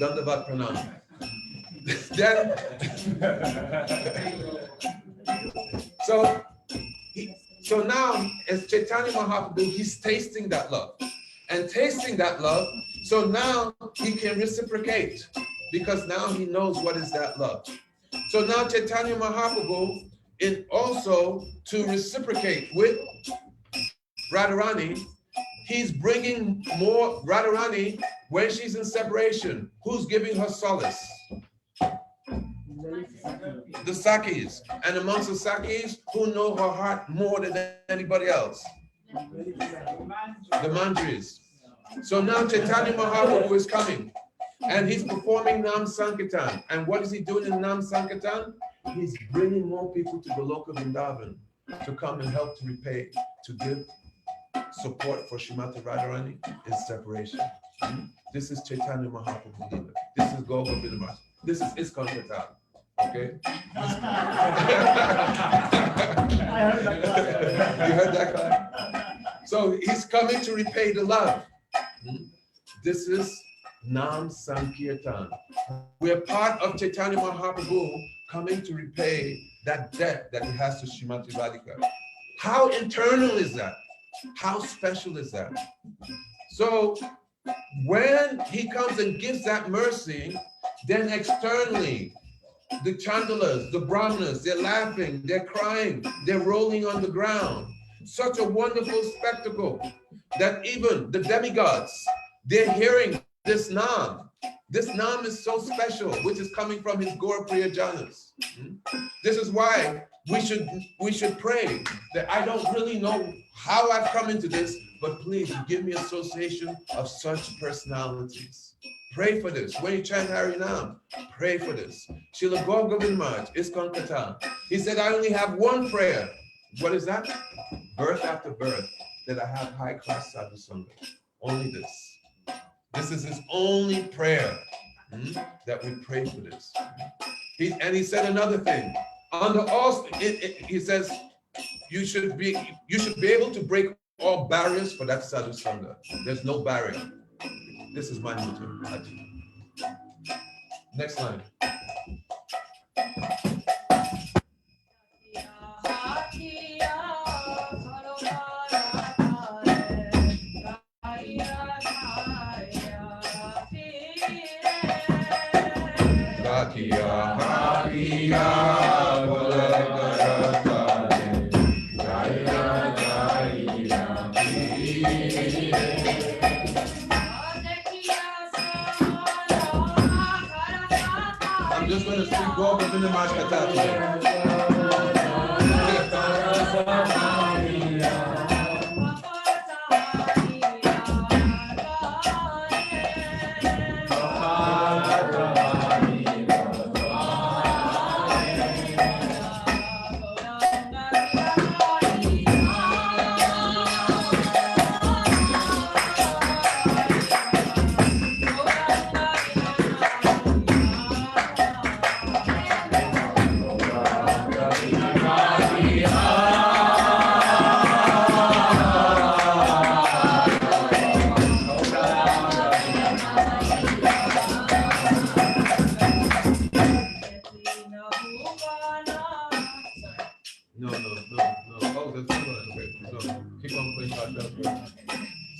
Dandavat Pranam. So now, as Chaitanya Mahaprabhu, he's tasting that love. And tasting that love, so now he can reciprocate, because now he knows what is that love. So now Chaitanya Mahaprabhu, in also to reciprocate with Radharani, he's bringing more Radharani when she's in separation. Who's giving her solace? The Sakis. And amongst the Sakis, who know her heart more than anybody else? The Manjaris. So now Chaitanya Mahaprabhu is coming and he's performing Nam Sankirtan. And what is he doing in Nam Sankirtan? He's bringing more people to the local Vrindavan to come and help to repay, to give support for Srimati Radharani in separation. This is Chaitanya Mahaprabhu Leela. This is Gaur Govinda Maharaj. This is ISKCON Kata. Okay? I heard that class. You heard that class? So he's coming to repay the love. This is Nam Sankirtan. We're part of Chaitanya Mahaprabhu coming to repay that debt that he has to Srimati Radhika. How internal is that? How special is that? So when he comes and gives that mercy, then externally, the chandalas, the brahmanas, they're laughing, they're crying, they're rolling on the ground. Such a wonderful spectacle that even the demigods, they're hearing this Nam. This Nam is so special, which is coming from his Gaur Priya Janas. This is why we should pray that I don't really know how I've come into this, but please give me association of such personalities. Pray for this. When you chant Harinam, pray for this. Srila Gaur Govinda Maharaj, ISKCON Kata. He said, I only have one prayer. What is that? Birth after birth, that I have high-class sadhu sangha. Only this. This is his only prayer, that we pray for this. And he said another thing. Under all, he says, you should be able to break all barriers for that sadhu sangha. There's no barrier. This is my motto. Next line. I'm just going to speak Gaur Govinda Maharaj Kata today.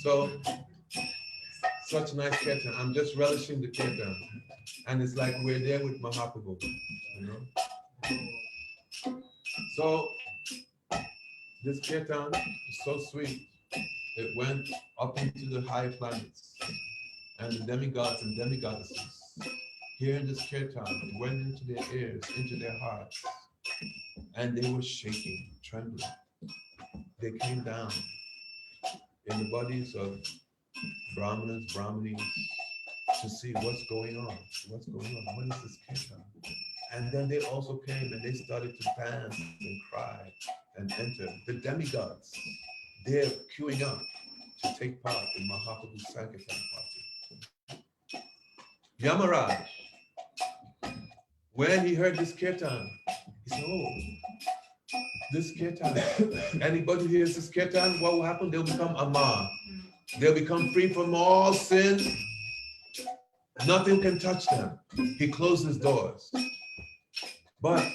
So, such nice kirtan. I'm just relishing the kirtan. And it's like we're there with Mahaprabhu, you know? So, this kirtan is so sweet. It went up into the high planets. And the demigods and demigoddesses, hearing this kirtan, it went into their ears, into their hearts. And they were shaking, trembling. They came down in the bodies of brahmanas, brahmanis, to see what's going on. What's going on? What is this kirtan? And then they also came and they started to dance and cry and enter. The demigods, they're queuing up to take part in Mahaprabhu's Sankirtan party. Yamaraj, when he heard this kirtan, he said, oh, this kirtan, anybody who hears this kirtan, what will happen? They'll become Amar. They'll become free from all sin. Nothing can touch them. He closed his doors. But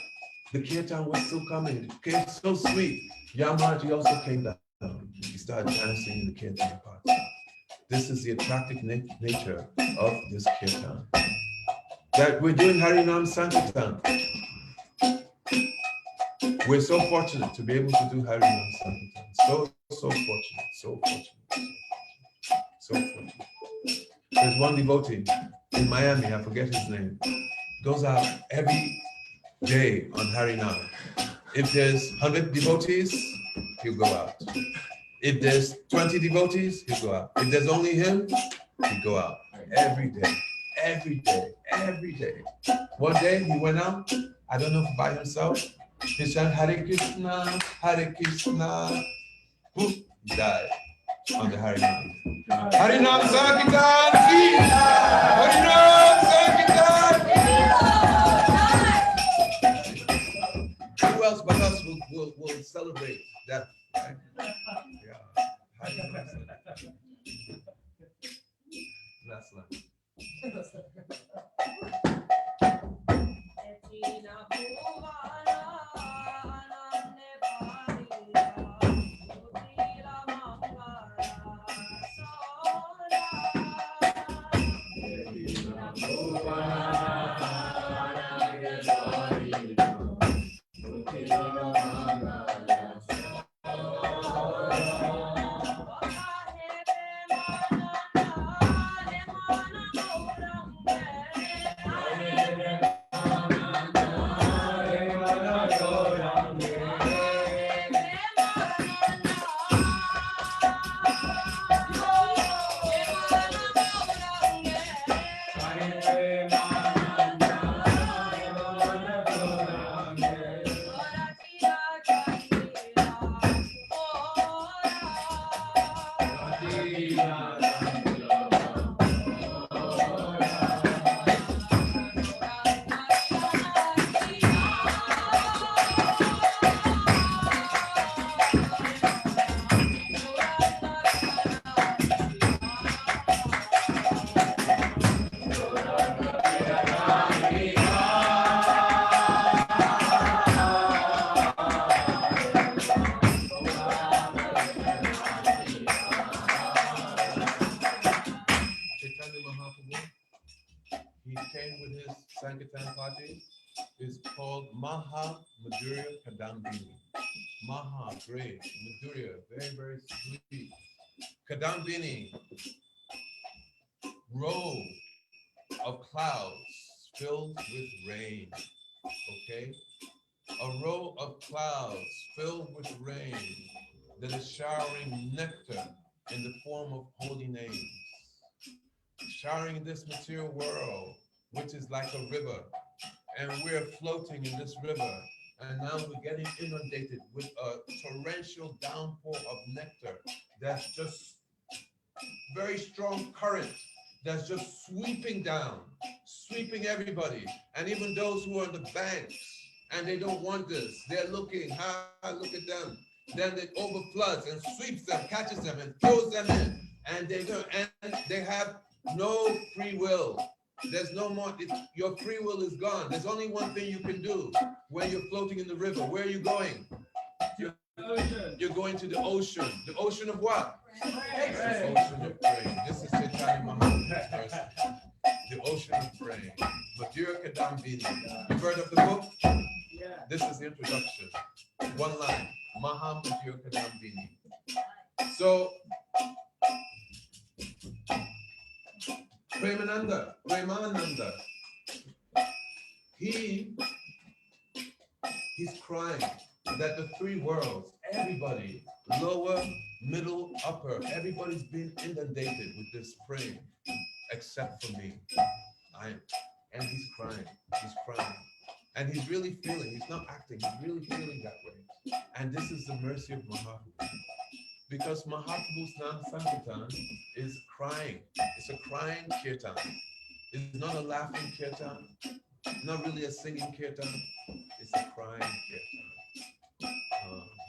the kirtan was still coming. It came so sweet. Yamaraj also came down. He started dancing in the kirtan party. This is the attractive nature of this kirtan. That we're doing Harinam Sankirtan. We're so fortunate to be able to do Harinam Sankirtan. So fortunate, so fortunate, so fortunate. There's one devotee in Miami, I forget his name, goes out every day on Harinam. If there's 100 devotees, he'll go out. If there's 20 devotees, he'll go out. If there's only him, he'll go out. Every day, every day, every day. One day he went out, I don't know if by himself, he said, Hare Krishna, Hare Krishna. Boom, he died. on the Harinam. Harinam Sankirtan ki! Harinam Sankirtan! Who else but us will celebrate that? Right? Yeah. Harinam Sankirtan. Last line. He came with his Sankirtan party. It's called Maha Madhurya Kadambini. Maha, great. Madhurya, very, very sweet. Kadambini, row of clouds filled with rain. Okay? A row of clouds filled with rain that is showering nectar in the form of holy names. Showering in this material world, which is like a river, and we're floating in this river, and now we're getting inundated with a torrential downpour of nectar that's just very strong current that's just sweeping down, sweeping everybody, and even those who are on the banks, and they don't want this. They're looking, look at them. Then it overfloods and sweeps them, catches them, and throws them in, and they have no free will. There's no more, your free will is gone. There's only one thing you can do when you're floating in the river. Where are you going? You're going to the ocean. The ocean of what? The ocean of praying. This is Chaitanya Mahaprabhu's verse. The ocean of praying. Madhurya Kadambini. You've heard of the book? This is the introduction. One line. Maha Madhurya Kadambini. So, Premananda, he's crying that the three worlds, everybody, lower, middle, upper, everybody's been inundated with this praying, except for me. And he's crying, and he's really feeling, he's not acting, he's really feeling that way. And this is the mercy of Mahaprabhu. Because Mahaprabhu's Nam Sankirtan is crying. It's a crying kirtan. It's not a laughing kirtan, not really a singing kirtan. It's a crying kirtan.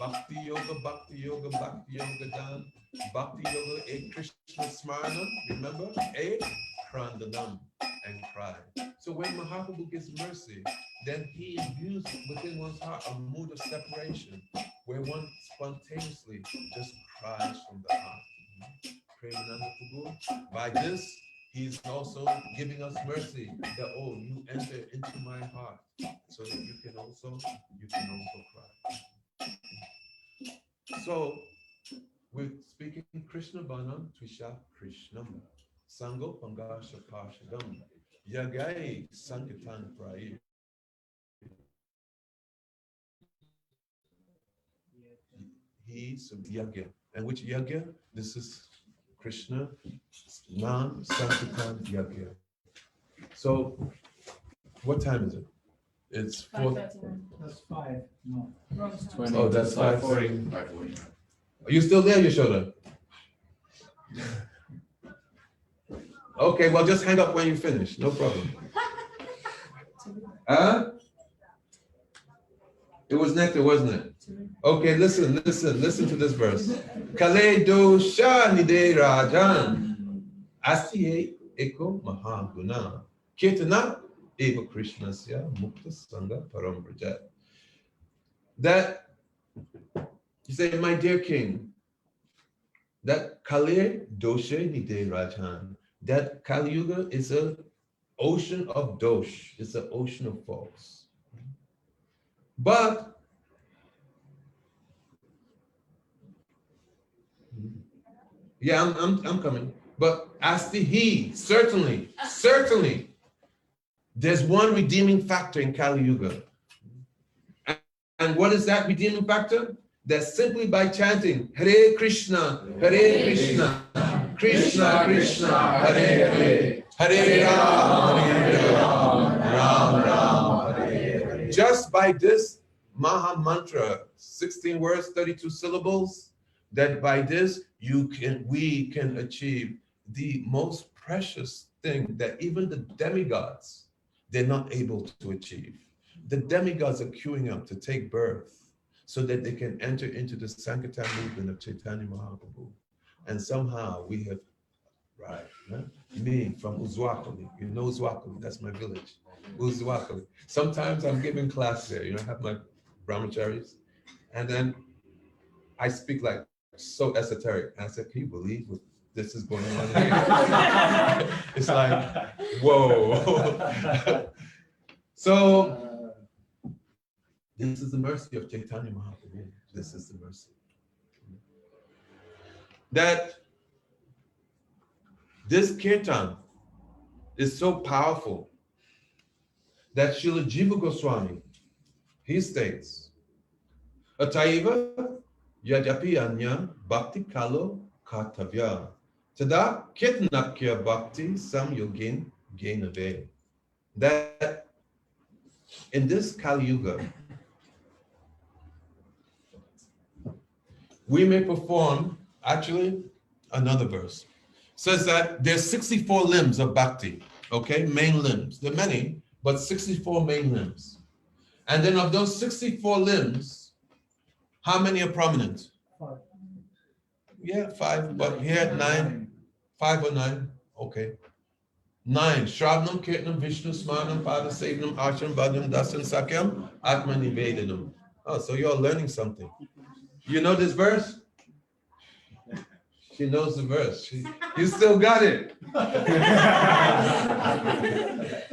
Bhakti Yoga, Bhakti Yoga, Bhakti Yoga Dan. Bhakti Yoga, a Krishna Smarana, remember? A Krandanam, and cry. So when Mahaprabhu gives mercy, then he imbues within one's heart a mood of separation, where one spontaneously just cries from the heart. Premananda Prabhu. By this, he's also giving us mercy that, oh, you enter into my heart so that you can also cry. So, we're speaking Krishna Banam Twisha Krishnam. Sango Pangasha Pashadam. Yagai Sankirtan Prai. He's a yagya. And which yagya? This is Krishna Nam Sankirtan Yagya. So, what time is it? It's 4. That's 5. No. It's 20. Oh, that's 5:40. 5:40. Are you still there, Yashoda? Okay, well, just hang up when you finish. No problem. Huh? It was nectar, wasn't it? Okay, listen to this verse. Kale do sha nide rajan. Asiye eko mahaguna. Kirtana eva Krishnasya mukta sangha parambrajat. That, you say, my dear king, that Kale doshe nide rajan. That Kali Yuga is an ocean of dosh. It's an ocean of faults. But yeah, I'm coming. But as the he, certainly, there's one redeeming factor in Kali Yuga. And what is that redeeming factor? That simply by chanting Hare Krishna, Krishna Krishna, Hare Hare, Hare Ram, Ram, Hare. Just by this Maha Mantra, 16 words, 32 syllables, that by this we can achieve the most precious thing that even the demigods, they're not able to achieve. The demigods are queuing up to take birth so that they can enter into the Sankirtan movement of Chaitanya Mahaprabhu. And somehow we have, me from Uzwakali, you know Uzwakali, that's my village, Uzwakali. Sometimes I'm giving class there, I have my brahmacharis, and then I speak like so esoteric. And I said, can you believe what this is going on here? It's like, whoa. So, this is the mercy of Chaitanya Mahaprabhu. This is the mercy. That this kirtan is so powerful that Srila Jiva Goswami, he states, Ataiva yadapi anya bhakti kalo kartavya tada kirtanakya bhakti sam yogin gainave. That in this Kali Yuga, we may perform, actually, another verse says that there's 64 limbs of bhakti, okay, main limbs. There are many, but 64 main limbs. And then of those 64 limbs, how many are prominent? 5. Yeah, 5, but here 9, 5 or 9, okay. 9, Shravnam, Kirtanam, Vishnu, Smanam, Pada, Sevanam, Ashram, Bhadram, Dasan, Sakyam, Atma Nivedanam. Oh, so you're learning something. You know this verse? She knows the verse. You still got it.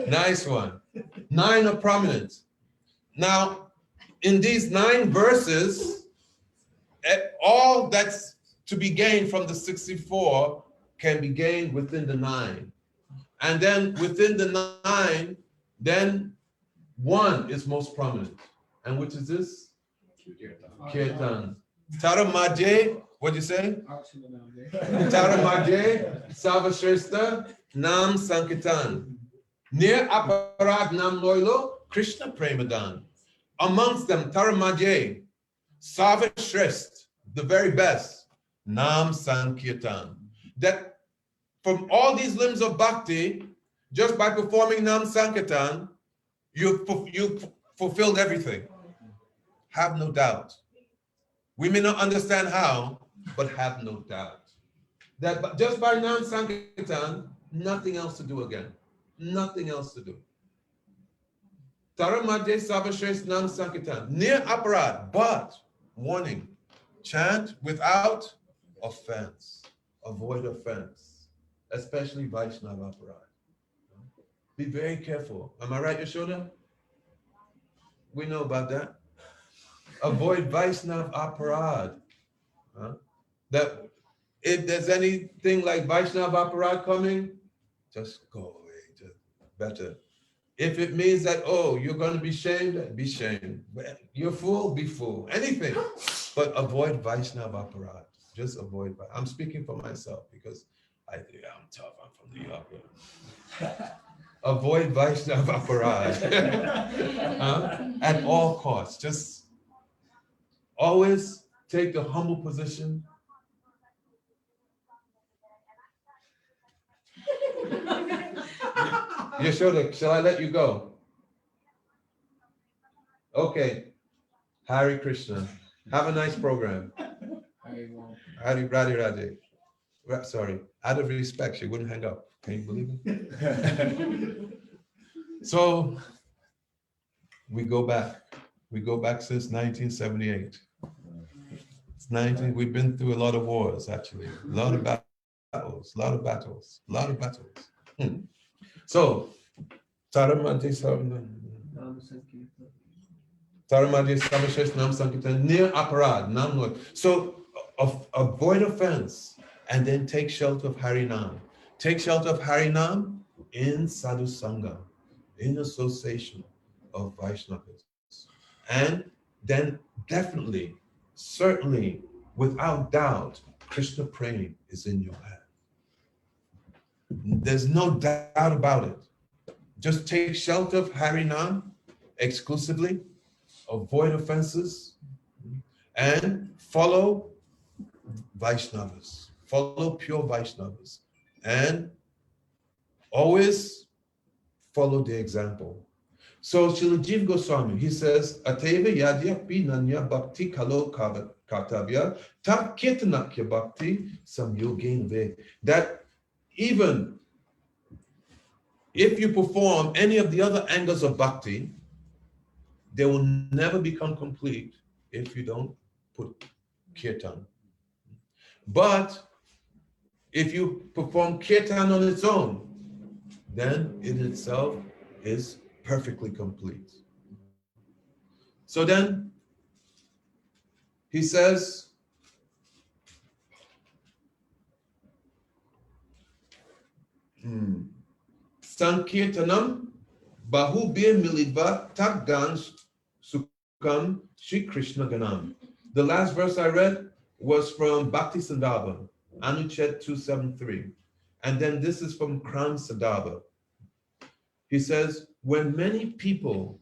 Nice one. 9 are prominent. Now, in these 9 verses, all that's to be gained from the 64 can be gained within the 9. And then within the 9, then 1 is most prominent. And which is this? Kirtan. Taramaje, what'd you say? Taramaje, Savashrestha, Nam Sankirtan. Near Aparad Nam Loilo, Krishna Premadan. Amongst them, Taramaje, Savashrest, the very best, Nam Sankirtan. That from all these limbs of bhakti, just by performing Nam Sankirtan, you fulfilled everything. Have no doubt. We may not understand how, but have no doubt. That just by Nam Sankirtan, nothing else to do again. Nothing else to do. Taramadje Savashrest Nam Sankirtan. Near aparad, but warning, chant without offense. Avoid offense, especially Vaishnava aparad. Be very careful. Am I right, Yashoda? We know about that. Avoid Vaishnava aparad. That if there's anything like Vaishnava aparad coming, just go away. Just better. If it means that, oh, you're going to be shamed, be shamed. You're fool, be fool. Anything. But avoid Vaishnava aparad. Just avoid. I'm speaking for myself because I'm tough. I'm from New York. Avoid Vaishnava aparad. At all costs. Just always take the humble position. Yashoda, shall I let you go? Okay. Hare Krishna. Have a nice program. Hare Radhe Radhe. Sorry, out of respect, she wouldn't hang up. Can you believe it? So we go back. We go back since 1978. We've been through a lot of wars, actually. A lot of battles, a lot of battles, a lot of battles. So, Taramati Samashesh Nam Sankirtan, near Aparad, Nam Lord. So, avoid offense and then take shelter of Harinam. Take shelter of Harinam in Sadhu Sangha, in association of Vaishnavas. And then definitely, certainly, without doubt, Krishna praying is in your hand. There's no doubt about it. Just take shelter of Harinam exclusively, avoid offenses, and follow Vaishnavas. Follow pure Vaishnavas. And always follow the example. So Srila Jiva Goswami, he says, Ateva yadya pinanya bhakti kalo kartavya tak kirtanakya bhakti samyogin ve. That even if you perform any of the other angles of bhakti, they will never become complete if you don't put kirtan. But if you perform kirtan on its own, then it itself is perfectly complete. So then he says, Sankirtanam bahubir milidva taggan sukam Shri Krishna ganam. The last verse I read was from Bhakti Sandarbha, Anuchet 273. And then this is from Kram Sandarbha. He says, when many people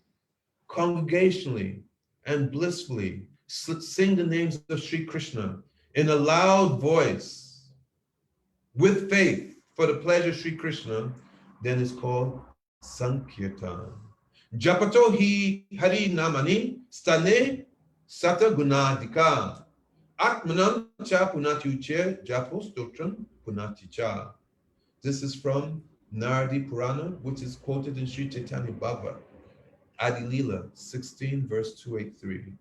congregationally and blissfully sing the names of Sri Krishna in a loud voice with faith for the pleasure of Sri Krishna, then it's called Sankirtan. Japato hi hari namani stane sata gunadika atmanam cha punatyuche japo stotram punaticha. This is from Naradi Purana, which is quoted in Sri Chaitanya Bhagavad, Adi Leela 16, verse 283.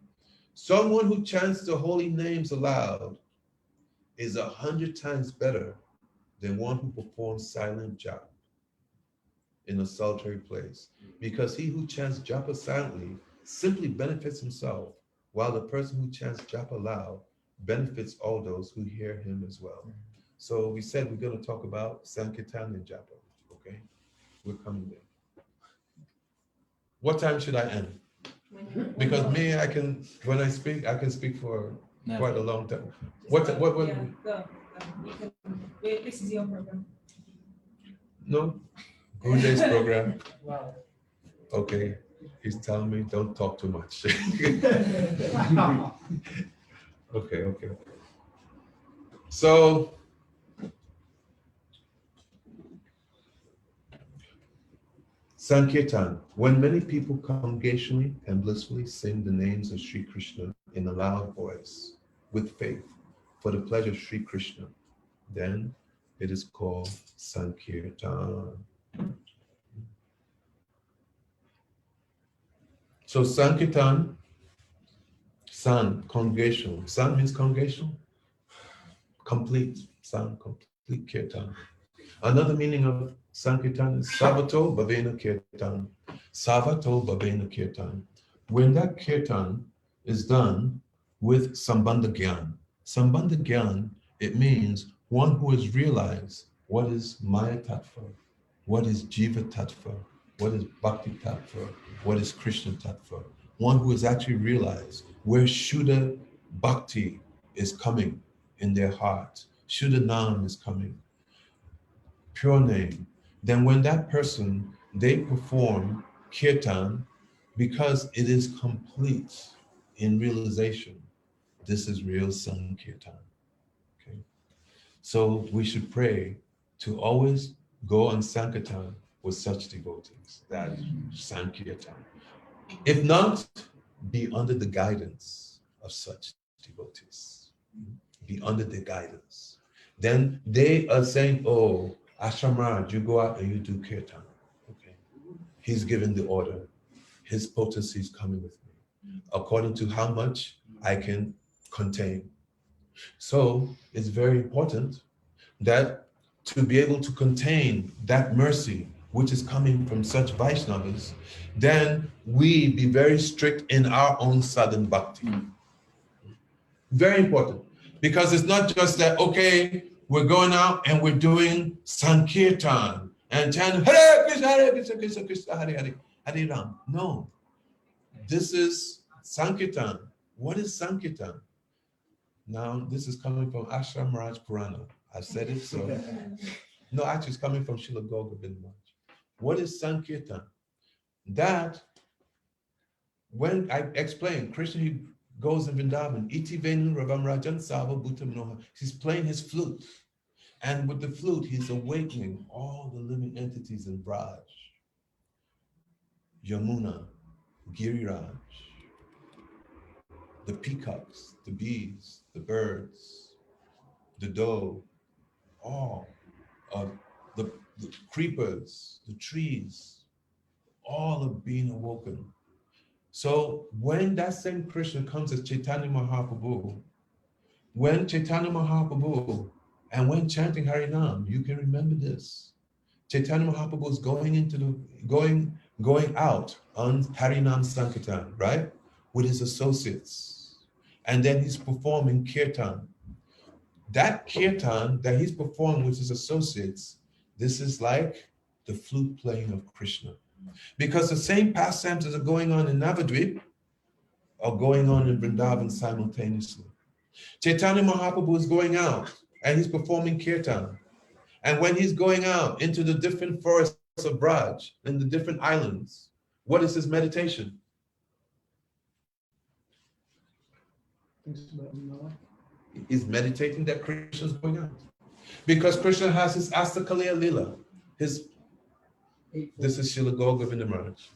Someone who chants the holy names aloud is 100 times better than one who performs silent japa in a solitary place. Because he who chants japa silently simply benefits himself, while the person who chants japa aloud benefits all those who hear him as well. So we said we're going to talk about Sankirtan and japa. Okay, we're coming there. What time should I end? Because me, when I speak, I can speak for quite a long time. Yeah, go. You can, wait, this is your program. No, Gurudev's program. Wow. Okay, he's telling me don't talk too much. Okay. So, Sankirtan, when many people congregationally and blissfully sing the names of Sri Krishna in a loud voice with faith for the pleasure of Sri Krishna, then it is called Sankirtan. So Sankirtan, San, congregational. San means congregational. Complete, San, complete Kirtan. Another meaning of Sankirtan is Savato Bhavena Kirtan. Savato Bhavena Kirtan. When that Kirtan is done with Sambandha Gyan. Sambandha Gyan, it means one who has realized what is Maya Tattva, what is Jiva Tattva, what is Bhakti Tattva, what is Krishna Tattva. One who has actually realized where Shuddha Bhakti is coming in their heart. Shuddha Nam is coming. Pure name. Then when that person, they perform Kirtan because it is complete in realization. This is real Sankirtan. Okay. So we should pray to always go on Sankirtan with such devotees. That is Sankirtan. If not, be under the guidance of such devotees. Be under their guidance. Then they are saying, oh, Ashram Raj, you go out and you do kirtan. Okay. He's given the order. His potency is coming with me, according to how much I can contain. So it's very important that to be able to contain that mercy, which is coming from such Vaishnavas, then we be very strict in our own sadhana bhakti. Very important. Because it's not just that, okay, we're going out and we're doing Sankirtan and chanting Hare Krishna, Hare Krishna, Krishna Krishna, Hare Hare, Hare Ram. No. This is Sankirtan. What is Sankirtan? Now, this is coming from Ashram Raj Purana. I said it so. No, actually, it's coming from Srila Govinda Maharaj. What is Sankirtan? That, when I explain, Krishna, he goes in Vrindavan, Iti Venu Ravam Rajan Sava Bhutam Noha. He's playing his flute. And with the flute, he's awakening all the living entities in Braj. Yamuna, Giriraj, the peacocks, the bees, the birds, the doe, all of the creepers, the trees, all are being awoken. So when that same Krishna comes as Chaitanya Mahaprabhu, when Chaitanya Mahaprabhu, and when chanting Harinam, you can remember this. Chaitanya Mahaprabhu is going out on Harinam Sankirtan, right? With his associates. And then he's performing kirtan. That kirtan that he's performing with his associates, this is like the flute playing of Krishna. Because the same pastimes that are going on in Navadvip are going on in Vrindavan simultaneously. Chaitanya Mahaprabhu is going out and he's performing kirtan. And when he's going out into the different forests of Braj, in the different islands, what is his meditation? He's meditating that Krishna is going out. Because Krishna has his Astakaliya Lila, this is Srila Govinda Maharaj.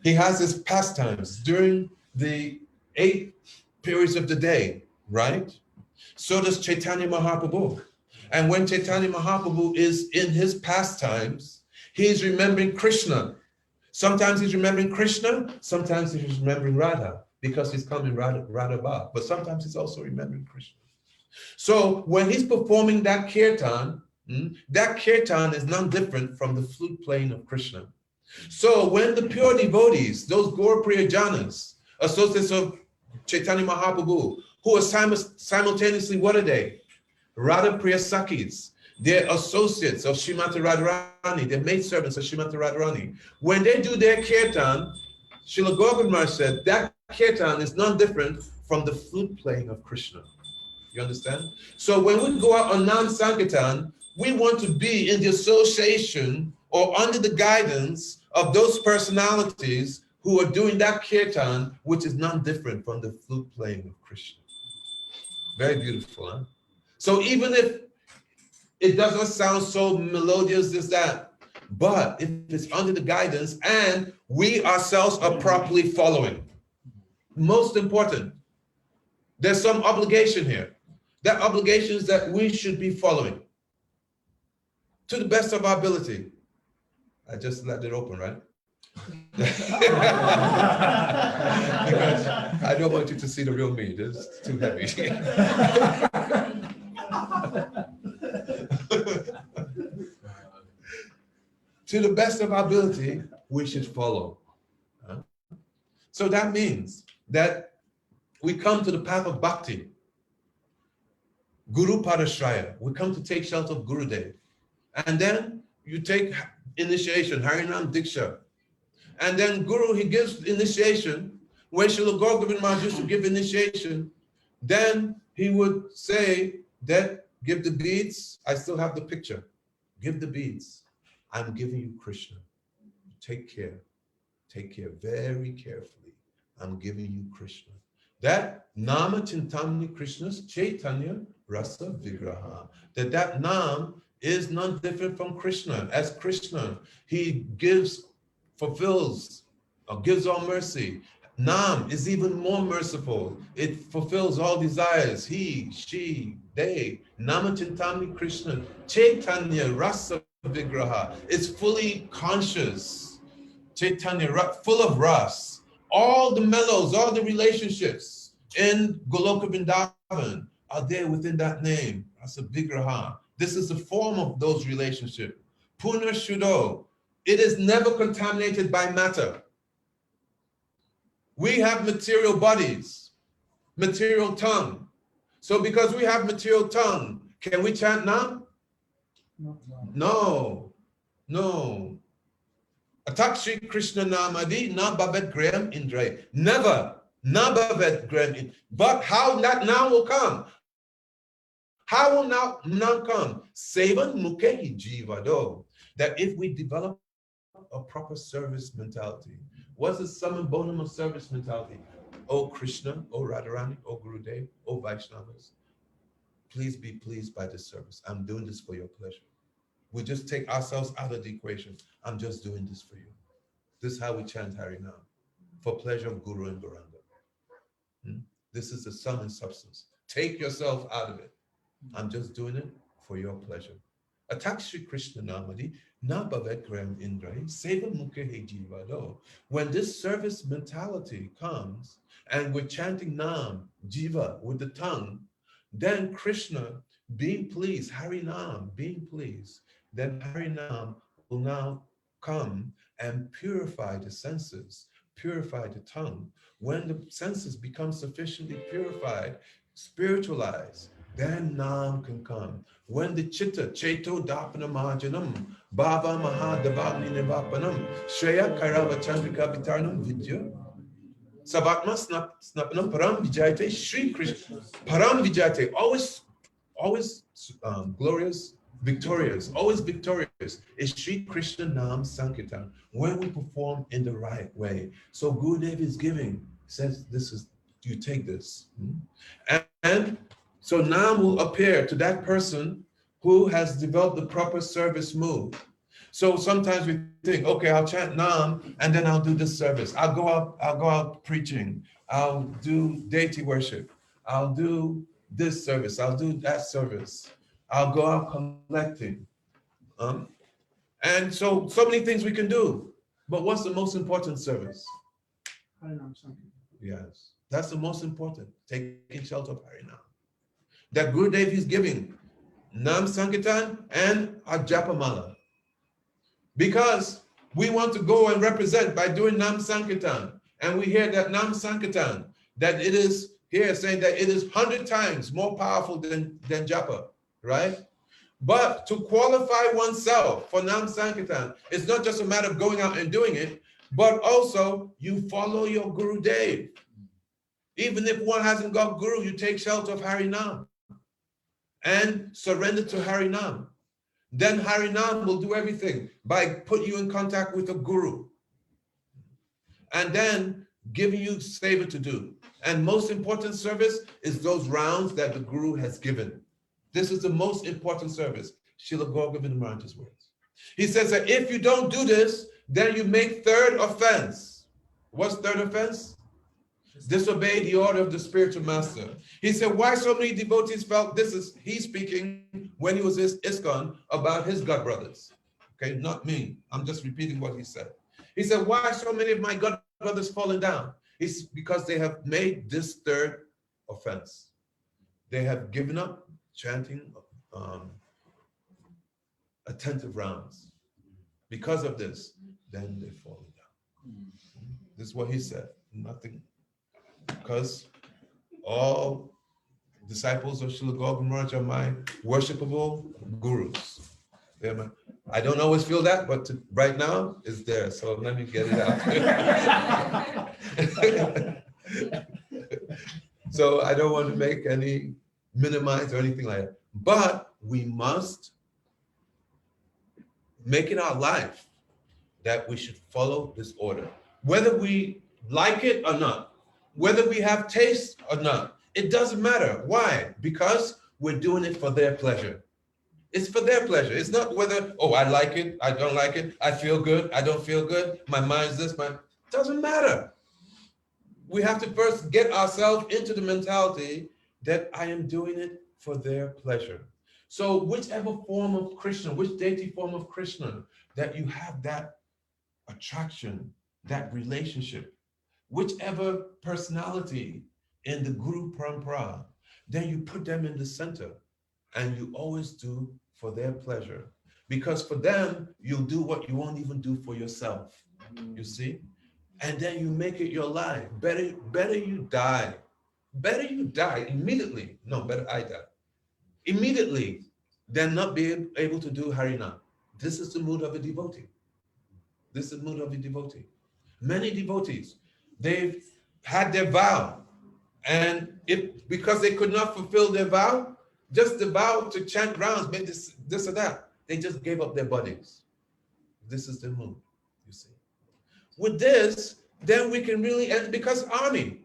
He has his pastimes during the 8 periods of the day, right? So does Chaitanya Mahaprabhu. And when Chaitanya Mahaprabhu is in his pastimes, he's remembering Krishna. Sometimes he's remembering Krishna, sometimes he's remembering Radha, because he's coming Radha Bhav. But sometimes he's also remembering Krishna. So when he's performing that kirtan is none different from the flute playing of Krishna. So when the pure devotees, those Gaur Priyajanas, associates of Chaitanya Mahaprabhu, who are simultaneously, what are they? Radha Priya Sakhis. They're associates of Srimati Radharani, they're maidservants of Srimati Radharani. When they do their kirtan, Srila Govinda Maharaj said, that kirtan is none different from the flute playing of Krishna. You understand? So when we go out on non-Sankirtan, we want to be in the association or under the guidance of those personalities who are doing that kirtan, which is none different from the flute playing of Krishna. Very beautiful, huh? So even if it doesn't sound so melodious as that, but if it's under the guidance and we ourselves are properly following, most important, there's some obligation here. That obligation is that we should be following to the best of our ability. I just left it open, right? Because I don't want you to see the real me. It's too heavy. To the best of our ability, we should follow. So that means that we come to the path of bhakti. Guru Padashraya. We come to take shelter of Gurudev. And then you take initiation, Harinam Diksha. And then Guru, he gives initiation. When Srila Govinda Maharaj used to give initiation, then he would say that, give the beads. I still have the picture. Give the beads. I'm giving you Krishna. Take care. Take care very carefully. I'm giving you Krishna. That Nama Chintamani Krishna's Chaitanya Rasa Vigraha. That Nam is none different from Krishna. As Krishna, he fulfills, or gives all mercy. Nam is even more merciful. It fulfills all desires. He, she, they. Namachintami Krishna. Chaitanya Rasa Vigraha. It's fully conscious. Chaitanya, full of ras. All the mellows, all the relationships in Goloka Vrindavan are there within that name. Rasa Vigraha. This is the form of those relationships. Puna Shuddho. It is never contaminated by matter. We have material bodies, material tongue. So because we have material tongue, can we chant Nam? No, no. Atak Shri Krishna Namadi, na bhavet graham indray. Never, na bhavet graham indray. But how that now will come? How will now come? Sevan mukhe jivado. That if we develop a proper service mentality. What's the summum bonum of service mentality? Oh Krishna, oh Radharani, oh Gurudev, oh Vaishnavas, please be pleased by this service. I'm doing this for your pleasure. We just take ourselves out of the equation. I'm just doing this for you. This is how we chant Harinam, for pleasure of Guru and Gauranga. This is the sum and substance. Take yourself out of it. I'm just doing it for your pleasure. Atak Shri Krishna Namadi, na bhavet graham indray, seva mukhe he jivado. When this service mentality comes and we're chanting Nam, Jiva, with the tongue, then Krishna, being pleased, Harinam, being pleased, then Harinam will now come and purify the senses, purify the tongue. When the senses become sufficiently purified, spiritualized, then Nam can come. When the chitta, cheto dapana majanam, bhava mahadavagni nivapanam, shreya kairava chandrika vitarnam vidya, savatma snapanam param vijayate, Shri Krishna, param vijayate, always glorious, victorious, always victorious, is Shri Krishna Nam Sankirtan, when we perform in the right way. So Gurudev is giving, says this is, you take this. And so Nam will appear to that person who has developed the proper service move. So sometimes we think, okay, I'll chant Nam and then I'll do this service. I'll go out preaching. I'll do deity worship. I'll do this service. I'll do that service. I'll go out collecting. And so many things we can do. But what's the most important service? Yes, that's the most important. Taking shelter of Harinam. That Gurudev is giving Nam Sankirtan and a Japamala. Because we want to go and represent by doing Nam Sankirtan. And we hear that Nam Sankirtan, that it is here saying that it is 100 times more powerful than Japa, right? But to qualify oneself for Nam Sankirtan, it's not just a matter of going out and doing it, but also you follow your Gurudev. Even if one hasn't got Guru, you take shelter of Harinam and surrender to Harinam. Then Harinam will do everything by putting you in contact with a Guru and then giving you seva to do. And most important service is those rounds that the Guru has given. This is the most important service. Srila Gauragovinda Maharaj's words. He says that if you don't do this, then you make third offense. What's third offense? Disobey the order of the spiritual master. He said, why so many devotees felt this is, he's speaking when he was in ISKCON about his god brothers. Okay, not me. I'm just repeating what he said. He said, why so many of my god brothers fallen down? It's because they have made this third offense. They have given up chanting attentive rounds. Because of this, then they've fallen down. This is what he said. Nothing. Because all disciples of Srila Gauragovinda Maharaj are my worshipable gurus. I don't always feel that, but right now it's there. So let me get it out. So I don't want to make any minimize or anything like that. But we must make it our life that we should follow this order. Whether we like it or not, whether we have taste or not, it doesn't matter. Why? Because we're doing it for their pleasure. It's for their pleasure. It's not whether, oh, I like it, I don't like it, I feel good, I don't feel good, my mind's this, doesn't matter. We have to first get ourselves into the mentality that I am doing it for their pleasure. So whichever form of Krishna, which deity form of Krishna, that you have that attraction, that relationship, whichever personality in the Guru Parampara, then you put them in the center and you always do for their pleasure. Because for them, you'll do what you won't even do for yourself, you see? And then you make it your life. Better you die. Better you die immediately. No, better I die. Immediately than not be able to do Harinam. This is the mood of a devotee. This is the mood of a devotee. Many devotees, they've had their vow. And because they could not fulfill their vow, just the vow to chant rounds, make this or that, they just gave up their bodies. This is the mood, you see. With this, then we can really, because army,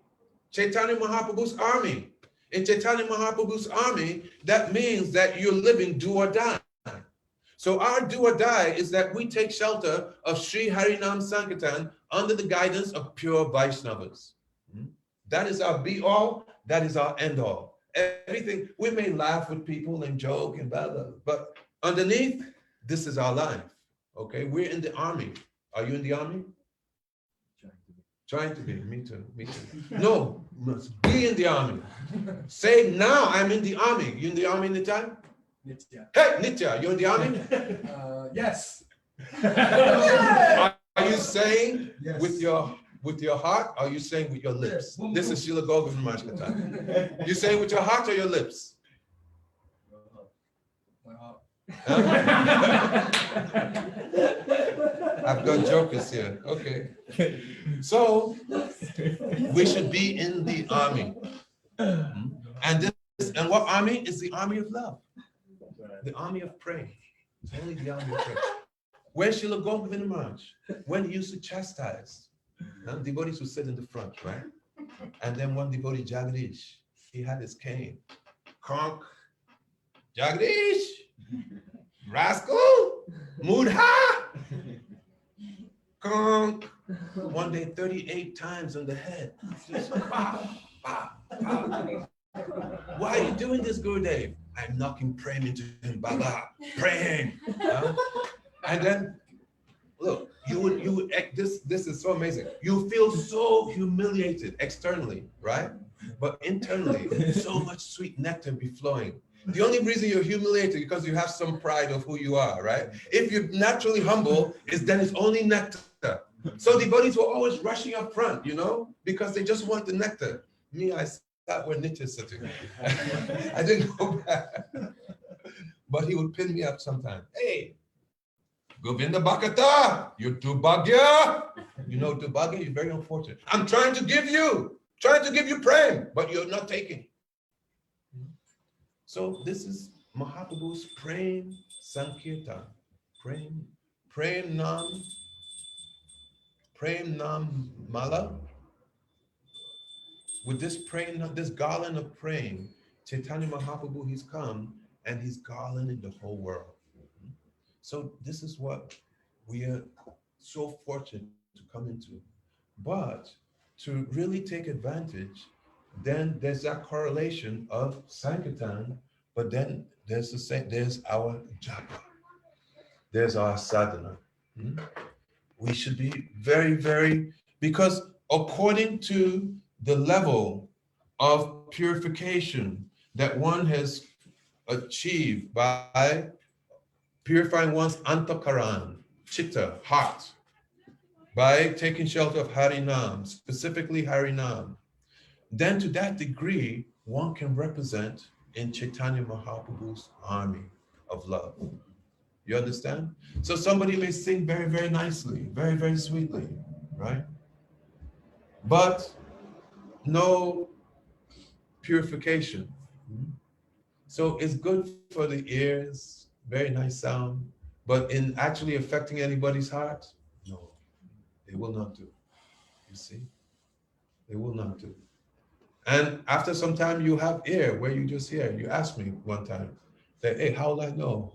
Chaitanya Mahaprabhu's army. In Chaitanya Mahaprabhu's army, that means that you're living do or die. So our do or die is that we take shelter of Sri Harinam Sankirtan under the guidance of pure Vaishnavas. That is our be all, that is our end all. Everything, we may laugh with people and joke and blah, blah, but underneath, this is our life, okay? We're in the army. Are you in the army? Trying to be, me too. No, must be in the army. Say now, I'm in the army. You in the army, Nitya? Nitya. Hey, Nitya, you in the army? Yes. Are you saying Yes. with your heart, or are you saying with your lips? Yes. This is Srila Govind Maharaj Katha. You saying with your heart or your lips? My heart. I've got jokers here. Okay. So we should be in the army. And what army? Is the army of love. The army of prayer. It's only the army of prayer. Where Srila Govind Maharaj, when he used to chastise, devotees would sit in the front, right? And then one devotee, Jagdish, he had his cane. Conk, Jagdish, rascal, Mudha, conk. One day, 38 times on the head. Just bah, bah, bah. Why are you doing this, Gurudev? I'm knocking praying into him, Baba, praying. And then, look, you would this is so amazing. You feel so humiliated externally, right? But internally, so much sweet nectar be flowing. The only reason you're humiliated is because you have some pride of who you are, right? If you're naturally humble, then it's only nectar. So devotees were always rushing up front, because they just want the nectar. Me, I sat where Nitya is sitting. I didn't go back. But he would pin me up sometime. Hey, Govinda Bhakata, you're Dubhagya. You know Dubhagya, you're very unfortunate. I'm trying to give you prem, but you're not taking. So this is Mahaprabhu's Prem Sankirtan. Prem Nam Mala. With this this garland of praying, Chaitanya Mahaprabhu, he's come and he's garlanded the whole world. So this is what we are so fortunate to come into. But to really take advantage, then there's that correlation of Sankirtan, but then there's our japa, there's our sadhana. We should be very, very, because according to the level of purification that one has achieved by purifying one's antakaran, chitta, heart, by taking shelter of Harinam, specifically Harinam, then to that degree, one can represent in Chaitanya Mahaprabhu's army of love. You understand? So somebody may sing very, very nicely, very, very sweetly, right? But no purification. So it's good for the ears, very nice sound, but in actually affecting anybody's heart, no, it will not do. You see? It will not do. And after some time, you have ear where you just hear. You asked me one time Say, hey, how will I know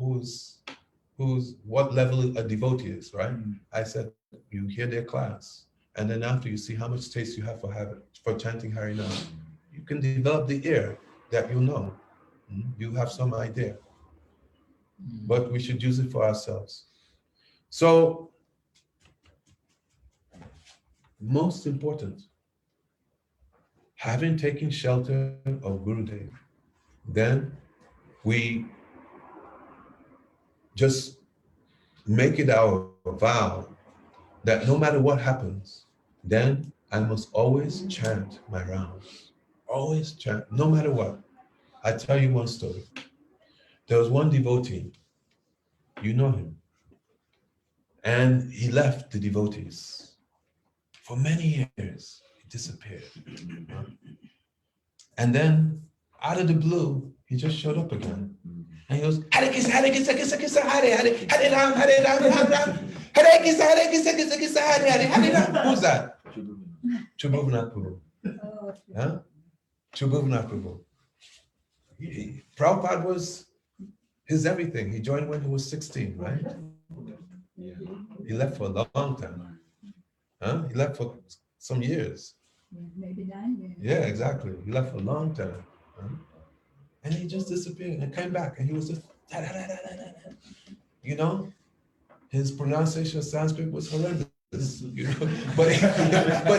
what level a devotee is, right? I said, you hear their class, and then after you see how much taste you have for chanting Harinam, you can develop the ear that you know. You have some idea, but we should use it for ourselves. So, most important, having taken shelter of Gurudev, then we just make it our vow that no matter what happens, then I must always chant my rounds. Always chant, no matter what. I tell you one story. There was one devotee, you know him, and he left the devotees for many years. He disappeared. And then, out of the blue, he just showed up again. And he goes, Hare Krishna, Hare Krishna, Krishna Krishna, Hare Hare, Hare Ram, Hare Ram, Ram Ram, Hare Krishna, Krishna, Hare Hare, Hare Ram. Who's that? Chubuvnath Prabhu. Huh? Chubuvnath Prabhu. Prabhupada was his everything. He joined when he was 16, right? He left for a long time. Huh? He left for some years. Maybe 9 years. Yeah, exactly. He left for a long time. Huh? And he just disappeared and came back, and he was just, you know, his pronunciation of Sanskrit was horrendous, you know, but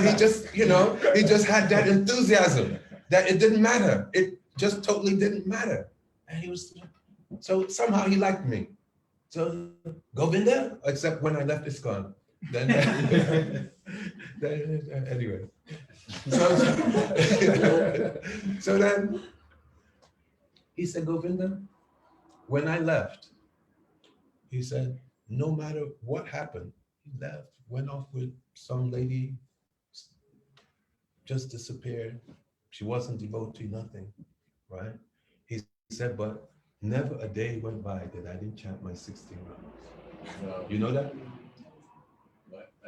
he just, you know, he just had that enthusiasm that it didn't matter. It just totally didn't matter. And he was, so somehow he liked me. So Govinda, except when I left ISKCON. Then anyway. So then he said, Govinda, when I left, he said, no matter what happened, he left, went off with some lady, just disappeared. She wasn't devotee, nothing, right? He said, but never a day went by that I didn't chant my 16 rounds. You know that?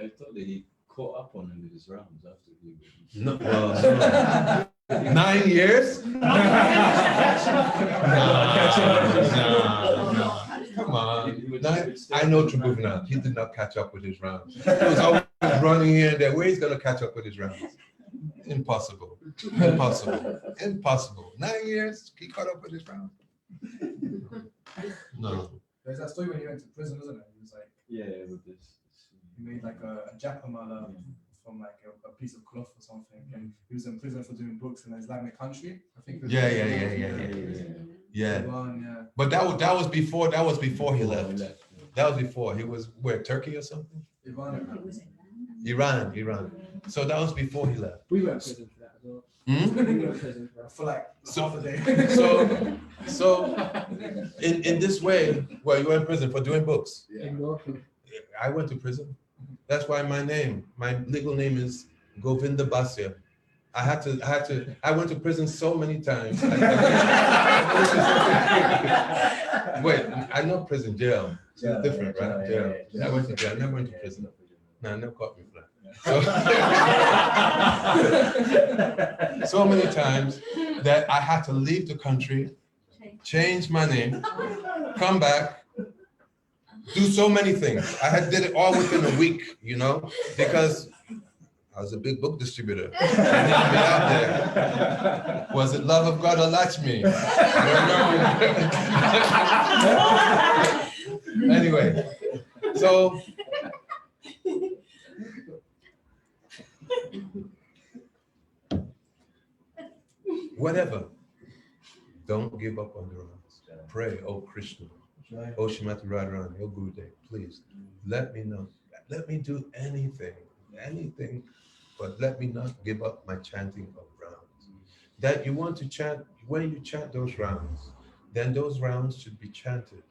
I thought that he caught up on him with his rounds after he was. No, 9 years? No. Come on. I know Tribhuvan. He did not catch up with his rounds. He was always running here and there. Where he's going to catch up with his rounds? Impossible. Impossible. Impossible. 9 years, he caught up with his rounds. No. There's that story when he went to prison, isn't it? He was like, Yeah, with this. he made like a japamala from like a piece of cloth or something, and he was in prison for doing books in an Islamic country. I think. It was Yeah. Yeah. But that was before he left. That was before. He was where, Turkey or something? Iran. So that was before he left. We were in prison for that as well. We were in prison for that. For like half a day. So in this way, well, you were in prison for doing books. In Norfolk. I went to prison. That's why my legal name is Govinda Basya. I went to prison so many times. Wait, I know prison, jail. It's different, right? Jail. I went to jail. I never went to prison. No, never caught me for that. So many times that I had to leave the country, change my name, come back, do so many things. I did it all within a week, you know, because I was a big book distributor. I needed to be out there. Was it love of God or Lakshmi? I don't know. Anyway, so whatever. Don't give up on the rounds. Pray, oh Krishna, oh Shrimati Radharani, oh Gurudev, please let me know. Let me do anything, but let me not give up my chanting of rounds. That you want to chant, when you chant those rounds, then those rounds should be chanted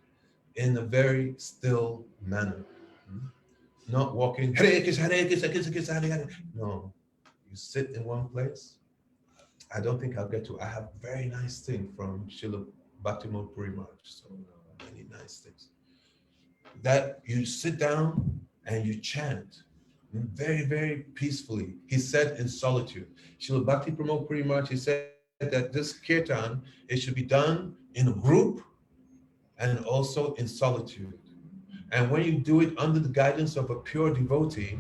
in a very still manner. Not walking, Hare Krishna, Hare Krishna, Krishna Krishna, Hare Hare. No, you sit in one place. I don't think I'll get to. I have very nice thing from Srila Bhaktivinoda Puri Maharaj. So many nice things. That you sit down and you chant very, very peacefully. He said in solitude. Srila Bhaktivinoda Puri Maharaj, he said that this kirtan, it should be done in a group and also in solitude. And when you do it under the guidance of a pure devotee,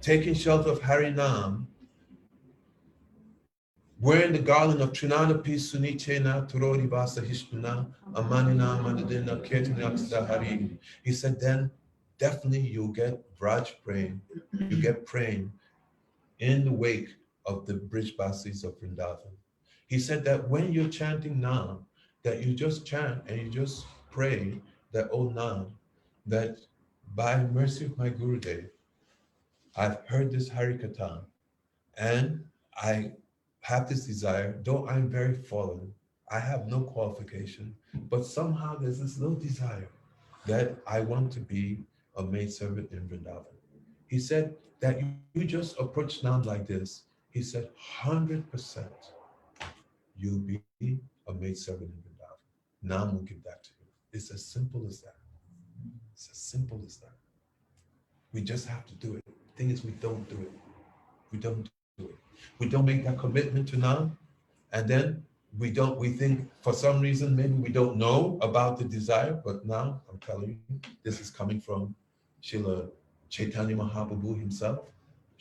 taking shelter of Harinam, wearing the garland of Trinada Pi Sunichena Turodi Vasa Hishpuna Amanina Manadina Kirtanaksda Hari. He said, then definitely you'll get Vraj praying. You get praying in the wake of the Brij Basis of Vrindavan. He said that when you're chanting Nam, that you just chant and you just pray that, oh Nam, that by mercy of my Gurudev, I've heard this Harikatha and I have this desire, though I'm very fallen, I have no qualification, but somehow there's this little desire that I want to be a maidservant in Vrindavan. He said that you just approach Nam like this. He said, 100% you'll be a maidservant in Vrindavan. Nam will give that to you. It's as simple as that. It's as simple as that. We just have to do it. The thing is, we don't do it. We don't do it. We don't make that commitment to Nam, and then we think for some reason, maybe we don't know about the desire, but now I'm telling you, this is coming from Srila Chaitanya Mahaprabhu himself,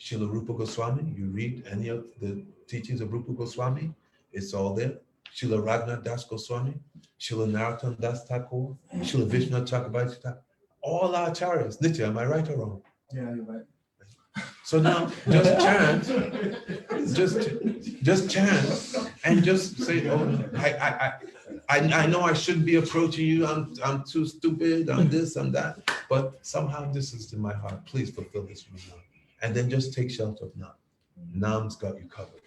Srila Rupa Goswami. You read any of the teachings of Rupa Goswami, it's all there. Srila Raghunath Das Goswami, Srila Narottam Das Thakur, Srila Vishnu Chakravarti Thakur, all our acharyas. Nitya, am I right or wrong? Yeah, you're right. So now just chant, just chant, and just say, oh, I know I shouldn't be approaching you. I'm too stupid. I'm this, I'm that. But somehow this is in my heart. Please fulfill this for me now. And then just take shelter of Nam. Nam's got you covered.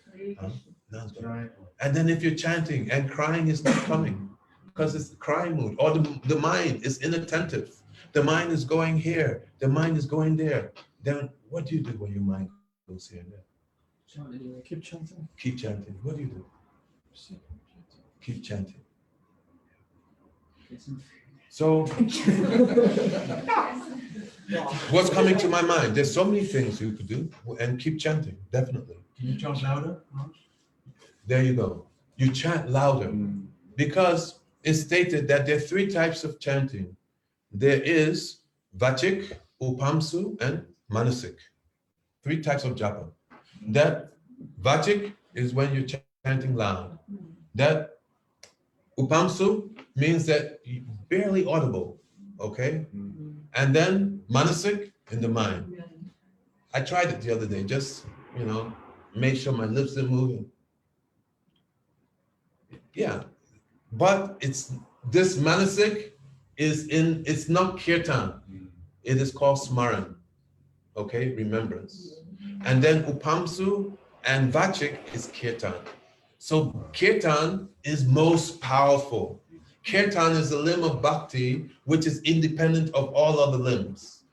Nam's got you. And then if you're chanting and crying is not coming, because it's the crying mood, or the mind is inattentive. The mind is going here. The mind is going there. Then what do you do when your mind goes here and there? Keep chanting. Keep chanting. What do you do? Keep chanting. So, what's coming to my mind? There's so many things you could do, and keep chanting, definitely. Can you chant louder? There you go. You chant louder, because it's stated that there are 3 types of chanting. There is Vachik, Upamsu, and Manasik. 3 types of japa. That Vachik is when you're chanting loud. That Upamsu means that you're barely audible, okay? And then Manasik in the mind. I tried it the other day, just, make sure my lips are moving. Yeah, but it's this Manasik it's not kirtan. It is called smaran, okay, remembrance. And then upamsu and vachik is kirtan. So kirtan is most powerful. Kirtan is a limb of bhakti, which is independent of all other limbs.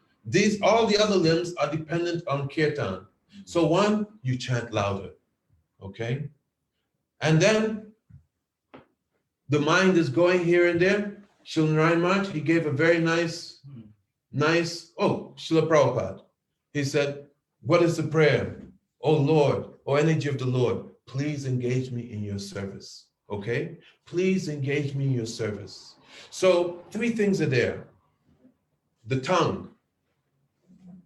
All the other limbs are dependent on kirtan. So one, you chant louder, okay? And then the mind is going here and there. Srila Narayan Maharaj, he gave a very nice, Srila Prabhupada. He said, what is the prayer? Oh Lord, oh energy of the Lord, please engage me in your service, okay? Please engage me in your service. So 3 things are there. The tongue,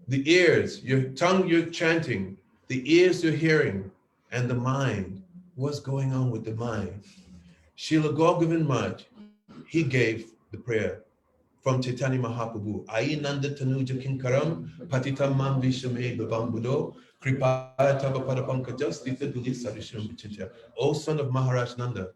the ears, your tongue you're chanting, the ears you're hearing, and the mind. What's going on with the mind? Srila Gaur Maharaj, he gave the prayer from Chaitanya Mahaprabhu. Ainanda tanuja kinkaram patitam mam vishame bhavam buddho kripaya tava padapankaja stita duli sarishram vichitya. O son of Maharaj Nanda,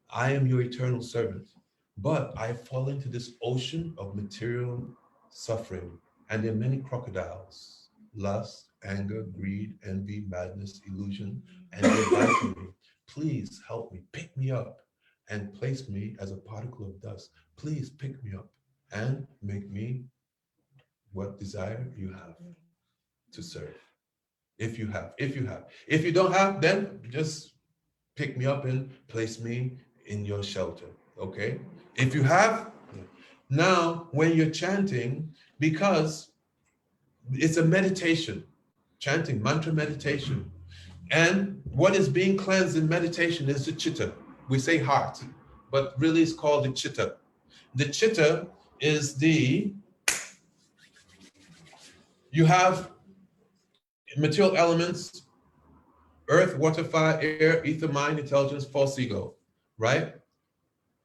I am your eternal servant, but I have fallen into this ocean of material suffering, and there are many crocodiles: lust, anger, greed, envy, madness, illusion, and they bite me. Please help me, pick me up, and place me as a particle of dust. Please pick me up and make me what desire you have to serve. If you have. If you don't have, then just pick me up and place me in your shelter, okay? If you have, now when you're chanting, because it's a meditation, chanting, mantra meditation, and what is being cleansed in meditation is the chitta. We say heart, but really it's called the chitta. The chitta is you have material elements, earth, water, fire, air, ether, mind, intelligence, false ego, right?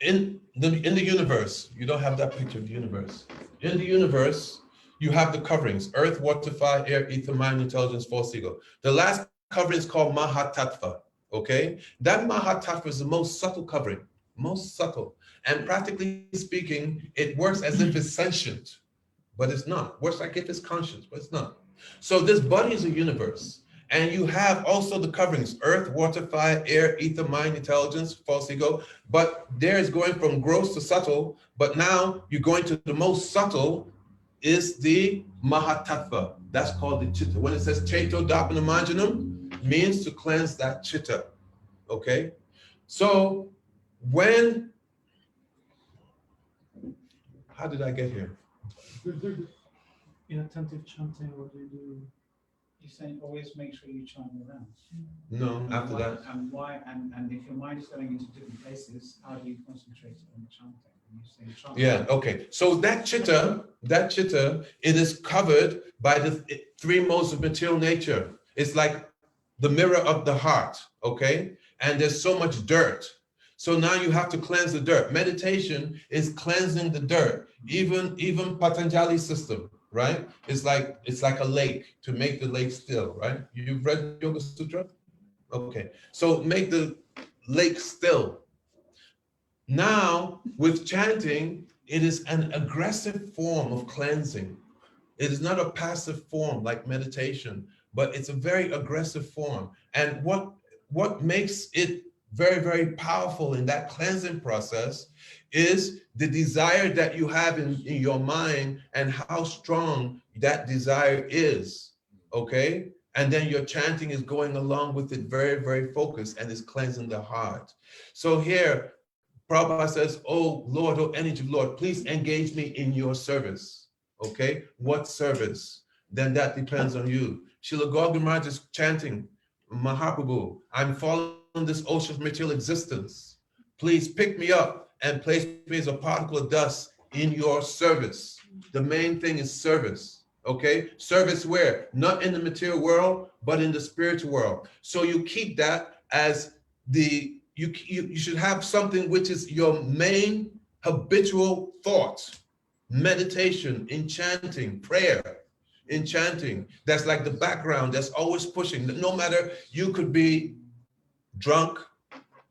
In the universe, you don't have that picture of the universe. In the universe, you have the coverings, earth, water, fire, air, ether, mind, intelligence, false ego. The last covering is called Mahatattva, okay? That Mahatattva is the most subtle covering, most subtle. And practically speaking, it works as if it's sentient, but it's not. Works like if it's conscious, but it's not. So this body is a universe. And you have also the coverings, earth, water, fire, air, ether, mind, intelligence, false ego. But there is going from gross to subtle, but now you're going to the most subtle is the Mahatattva. That's called the chitta. When it says Cheto Dapanamanjanam, means to cleanse that chitta, okay? So how did I get here? Inattentive chanting, what do you do? You're saying always make sure you chant your rounds. No, after that. And why? And if your mind is going into different places, how do you concentrate on the chanting? When you say chant. Yeah, okay. So that chitta, it is covered by the three modes of material nature. It's like the mirror of the heart, okay? And there's so much dirt. So now you have to cleanse the dirt. Meditation is cleansing the dirt. Even Patanjali's system, right? It's like a lake, to make the lake still, right? You've read Yoga Sutra? Okay. So make the lake still. Now, with chanting, it is an aggressive form of cleansing. It is not a passive form like meditation, but it's a very aggressive form. And what makes it very, very powerful in that cleansing process is the desire that you have in your mind and how strong that desire is, okay? And then your chanting is going along with it very, very focused and is cleansing the heart. So here, Prabhupada says, oh Lord, oh energy Lord, please engage me in your service, okay? What service? Then that depends on you. Srila Gaura Maharaj is chanting, Mahaprabhu, I'm falling in this ocean of material existence. Please pick me up and place me as a particle of dust in your service. The main thing is service, okay? Service where? Not in the material world, but in the spiritual world. So you keep that as you should have something which is your main habitual thought, meditation, enchanting, prayer, enchanting. That's like the background that's always pushing. No matter, you could be drunk,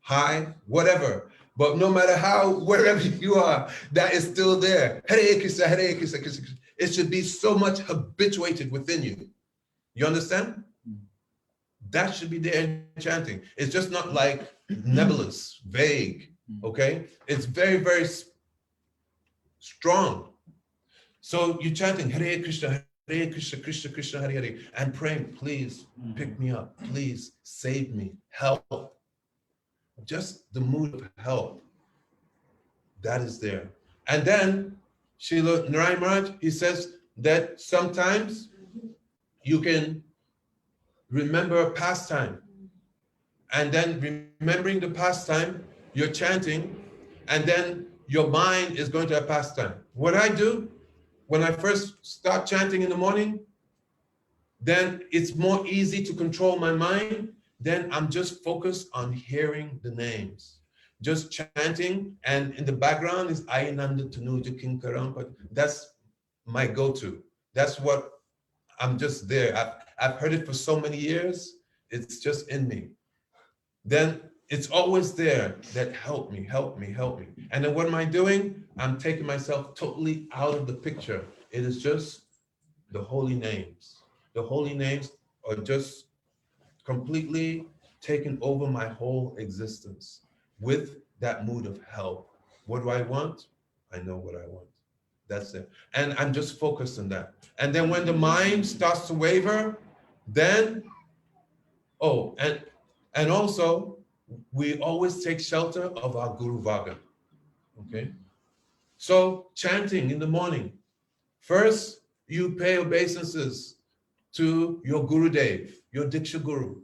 high, whatever. But no matter wherever you are, that is still there. Hare Krishna, Hare Krishna, Krishna Krishna. It should be so much habituated within you. You understand? That should be there in chanting. It's just not like nebulous, vague, okay? It's very, very strong. So you're chanting Hare Krishna, Hare Krishna, Krishna Krishna, Hare Hare, and praying, please pick me up, please save me, help. Just the mood of help, that is there. And then Srila Narayan Maharaj, he says that sometimes you can remember a pastime, and then remembering the pastime, you're chanting, and then your mind is going to a pastime. What I do when I first start chanting in the morning, then it's more easy to control my mind. Then I'm just focused on hearing the names, just chanting, and in the background is Ayananda Tanuja Kinkaram, but that's my go-to. That's what I'm just there. I've heard it for so many years, it's just in me. Then it's always there that help me, help me, help me. And then what am I doing? I'm taking myself totally out of the picture. It is just the holy names. The holy names are just completely taken over my whole existence with that mood of help. What do I want? I know what I want. That's it. And I'm just focused on that. And then when the mind starts to waver, then, and also, we always take shelter of our Guru Vaga, okay? So chanting in the morning, first you pay obeisances to your Guru Dev, your Diksha Guru,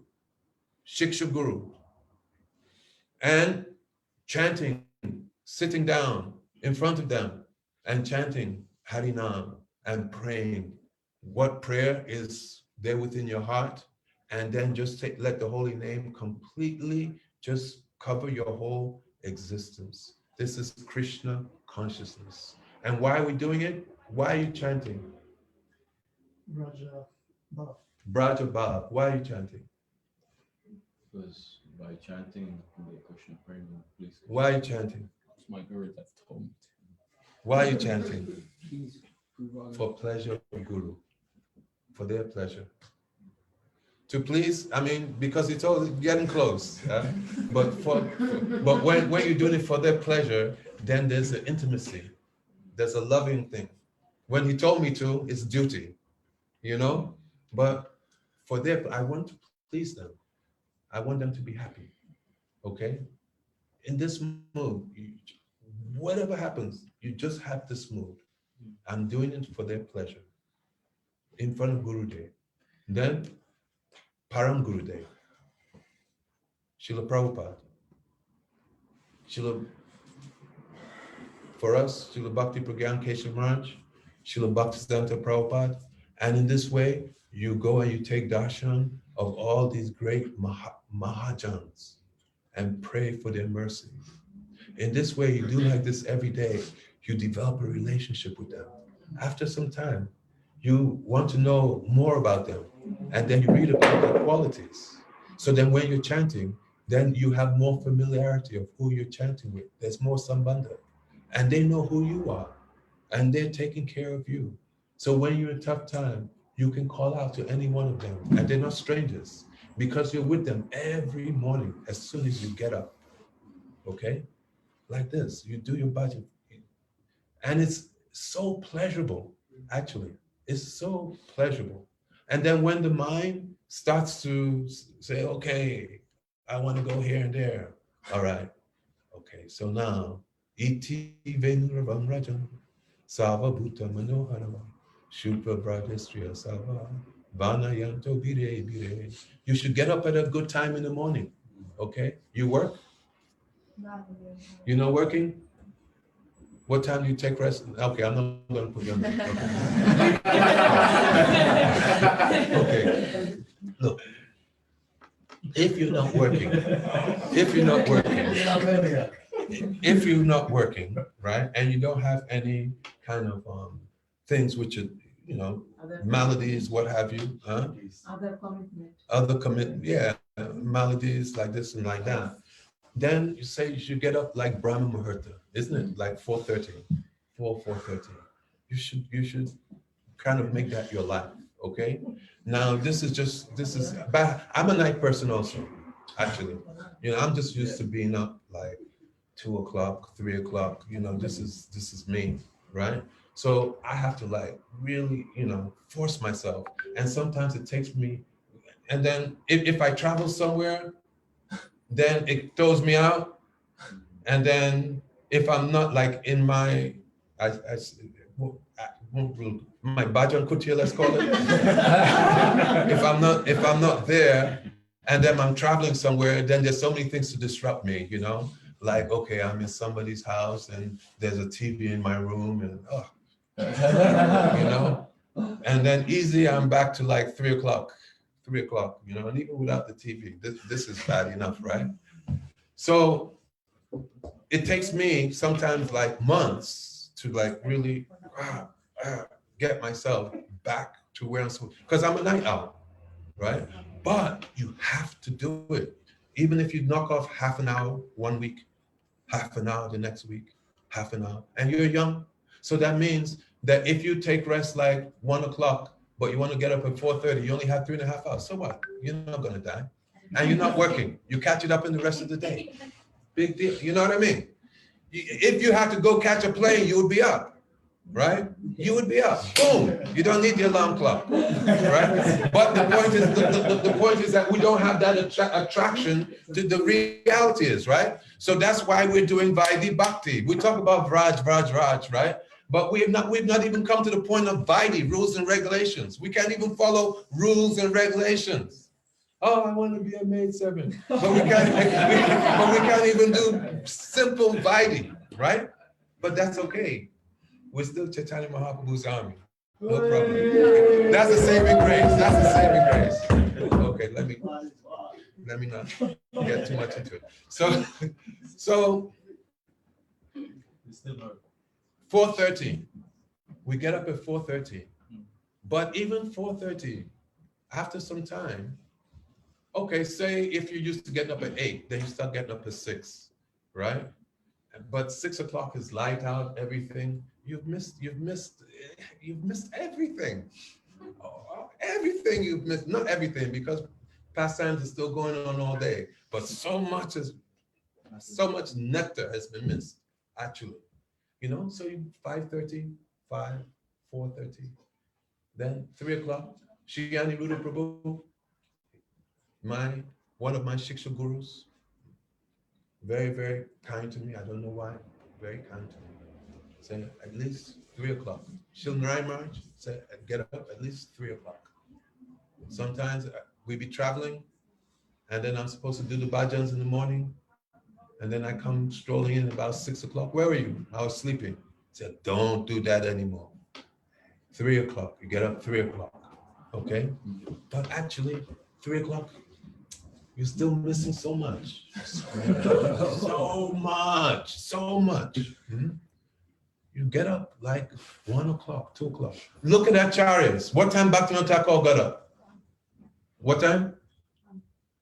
Shiksha Guru, and chanting, sitting down, in front of them and chanting Harinam and praying what prayer is there within your heart, and then just let the holy name completely just cover your whole existence. This is Krishna consciousness. And why are we doing it? Why are you chanting? Raja Bhav. Braja Bhav, why are you chanting? Because by chanting the Krishna praying, please. Why are you chanting? It's my guru that told me. Why are you chanting? For pleasure of Guru, for their pleasure. To please, I mean, because it's all getting close. But when you're doing it for their pleasure, then there's an intimacy. There's a loving thing. When he told me to, it's duty, you know? But for their, I want to please them. I want them to be happy, okay? In this mood, whatever happens, you just have this mood. I'm doing it for their pleasure. In front of Gurudev. Then, Param Gurudev. Srila Prabhupada. For us, Srila Bhakti Pragyan Keshav Maharaj, Srila Bhaktisiddhanta Prabhupada. And in this way, you go and you take darshan of all these great Mahajans and pray for their mercy. In this way, you do like this every day. You develop a relationship with them. After some time, you want to know more about them. And then you read about their qualities. So then when you're chanting, then you have more familiarity of who you're chanting with. There's more sambandha. And they know who you are. And they're taking care of you. So when you're in tough time, you can call out to any one of them. And they're not strangers. Because you're with them every morning as soon as you get up. Okay? Like this. You do your bhajan. And it's so pleasurable, actually. It's so pleasurable. And then when the mind starts to say, okay, I want to go here and there. All right. Okay, so now, iti venravam rajan, sava bhuta manoharava, shupra brajastriya sava, vanayanto bire bire. You should get up at a good time in the morning. Okay? You work? You're not working? What time do you take rest? Okay, I'm not going to put you on the okay. Look, if you're not working, right, and you don't have any kind of things which are, you know, maladies, what have you, other commitment, yeah, maladies like this and like that. Then you say you should get up like Brahma Muhurta, isn't it? Like 4:30, 4:30. You should kind of make that your life, okay? Now this is bad. I'm a night person also, actually. You know, I'm just used to being up like 2 o'clock, 3 o'clock. You know, this is me, right? So I have to like really, you know, force myself. And sometimes it takes me, and then if I travel somewhere, then it throws me out. And then if I'm not like in my bhajan kutia, let's call it. if I'm not there, and then I'm traveling somewhere, then there's so many things to disrupt me, you know? Like, okay, I'm in somebody's house and there's a TV in my room and you know? And then easy, I'm back to like 3 o'clock, you know, and even without the TV, this is bad enough, right? So it takes me sometimes like months to like really get myself back to where I'm supposed, because I'm a night owl, right? But you have to do it. Even if you knock off half an hour 1 week, half an hour the next week, half an hour, and you're young. So that means that if you take rest like 1 o'clock, but you want to get up at 4:30, you only have 3.5 hours. So what? You're not going to die. And you're not working. You catch it up in the rest of the day. Big deal. You know what I mean? If you had to go catch a plane, you would be up, right? You would be up. Boom. You don't need the alarm clock, right? But the point is that we don't have that attraction to the reality is, right? So that's why we're doing Vaidhi Bhakti. We talk about Vraj, right? But we have not even come to the point of Vaidhi, rules and regulations. We can't even follow rules and regulations. Oh, I want to be a maidservant. But we can't even do simple Vaidhi, right? But that's okay. We're still Chaitanya Mahaprabhu's army. No problem. That's the saving grace. That's the saving grace. Okay, let me not get too much into it. So 4:30. We get up at 4:30. But even 4:30, after some time, okay, say if you're used to getting up at 8, then you start getting up at 6, right? But 6 o'clock is light out, everything. You've missed everything. Everything you've missed, not everything, because pastimes is still going on all day, but so much nectar has been missed, actually. You know, so you 5:30, 5, 4:30, then 3 o'clock, Shriyani Ruda Prabhu, one of my Shiksha gurus, very, very kind to me. I don't know why, very kind to me. Say at least 3 o'clock. Shil Narayan Maharaj said, get up at least 3 o'clock. Sometimes we be traveling, and then I'm supposed to do the bhajans in the morning, and then I come strolling in about 6 o'clock. Where were you? I was sleeping. I said, don't do that anymore. 3 o'clock, you get up 3 o'clock, okay? But actually, 3 o'clock, you're still missing so much. So much. You get up like 1 o'clock, 2 o'clock. Look at Acharyas. What time Bhaktivinoda Thakur got up? What time?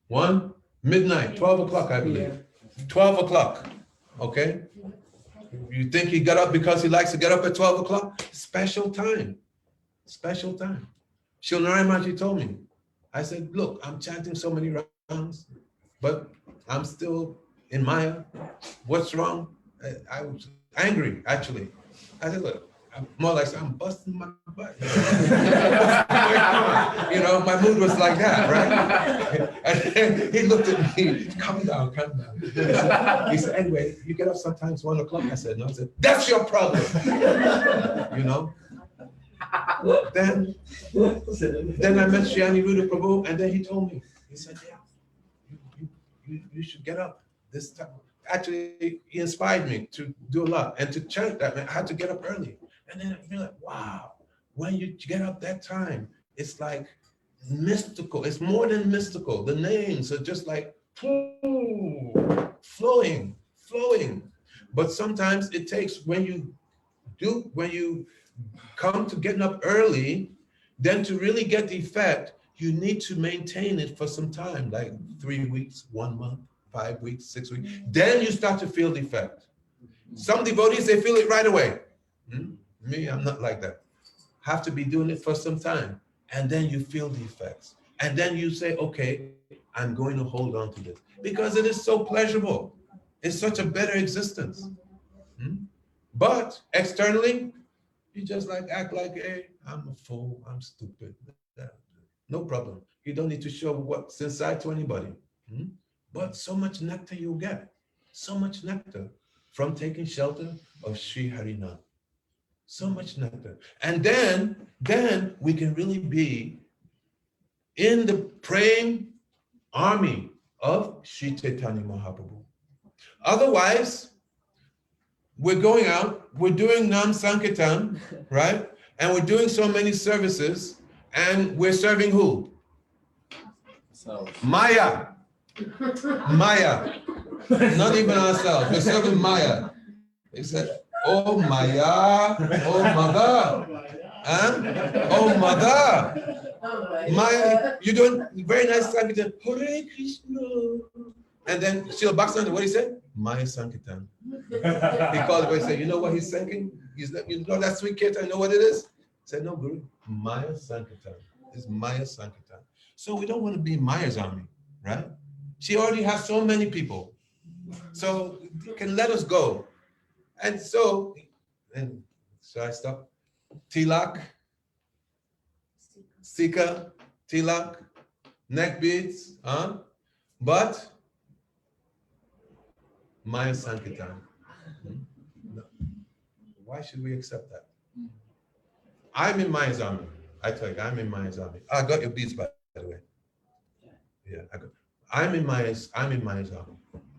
1? Midnight, 12 o'clock, I believe. 12 o'clock, okay? You think he got up because he likes to get up at 12 o'clock? Special time. Shil Narayan Maharaj told me. I said, look, I'm chanting so many rounds, but I'm still in Maya. What's wrong? I was angry, actually. I said, look, I'm more like I'm busting my butt. You know, my mood was like that, right? And then he looked at me, calm down. He said, anyway, you get up sometimes 1 o'clock. I said, no. I said, that's your problem. You know? Then I met Shriyani Ruda Prabhu, and then he told me, he said, yeah, you should get up this time. Actually, he inspired me to do a lot and to chant that. I had to get up early. And then I feel like, wow, when you get up that time, it's like mystical. It's more than mystical. The names are just like flowing. But sometimes it takes when you come to getting up early, then to really get the effect, you need to maintain it for some time, like 3 weeks, 1 month, 5 weeks, 6 weeks. Then you start to feel the effect. Some devotees, they feel it right away. Me, I'm not like that. Have to be doing it for some time. And then you feel the effects. And then you say, okay, I'm going to hold on to this. Because it is so pleasurable. It's such a better existence. But externally, you just like act like, hey, I'm a fool, I'm stupid. No problem. You don't need to show what's inside to anybody. But so much nectar you'll get. So much nectar from taking shelter of Sri Harinath. So much nectar. And then we can really be in the praying army of Sri Chaitanya Mahaprabhu. Otherwise, we're going out, we're doing Nam Sankirtan, right? And we're doing so many services, and we're serving who? Maya. Not even ourselves. We're serving Maya. He said, oh Maya, oh mother. Huh? Oh mother. Maya, you're doing very nice Sankirtan. Hare Krishna. And then Srila Bhaktivinoda, what he said? Maya Sankirtan. He called it, he said, you know what he's singing? You know that sweet kirtan, you know what it is? He said, no, Guru, Maya Sankirtan. It's Maya Sankirtan. So we don't want to be Maya's army, right? She already has so many people. So you can let us go. And so I stop? Tilak, Sika, Tilak, neck beads, but Maya Sankirtan. No. Why should we accept that? I'm in Maya's army. I tell you, I'm in Maya's army. I got your beads, by the way. Yeah, I'm in Maya's army.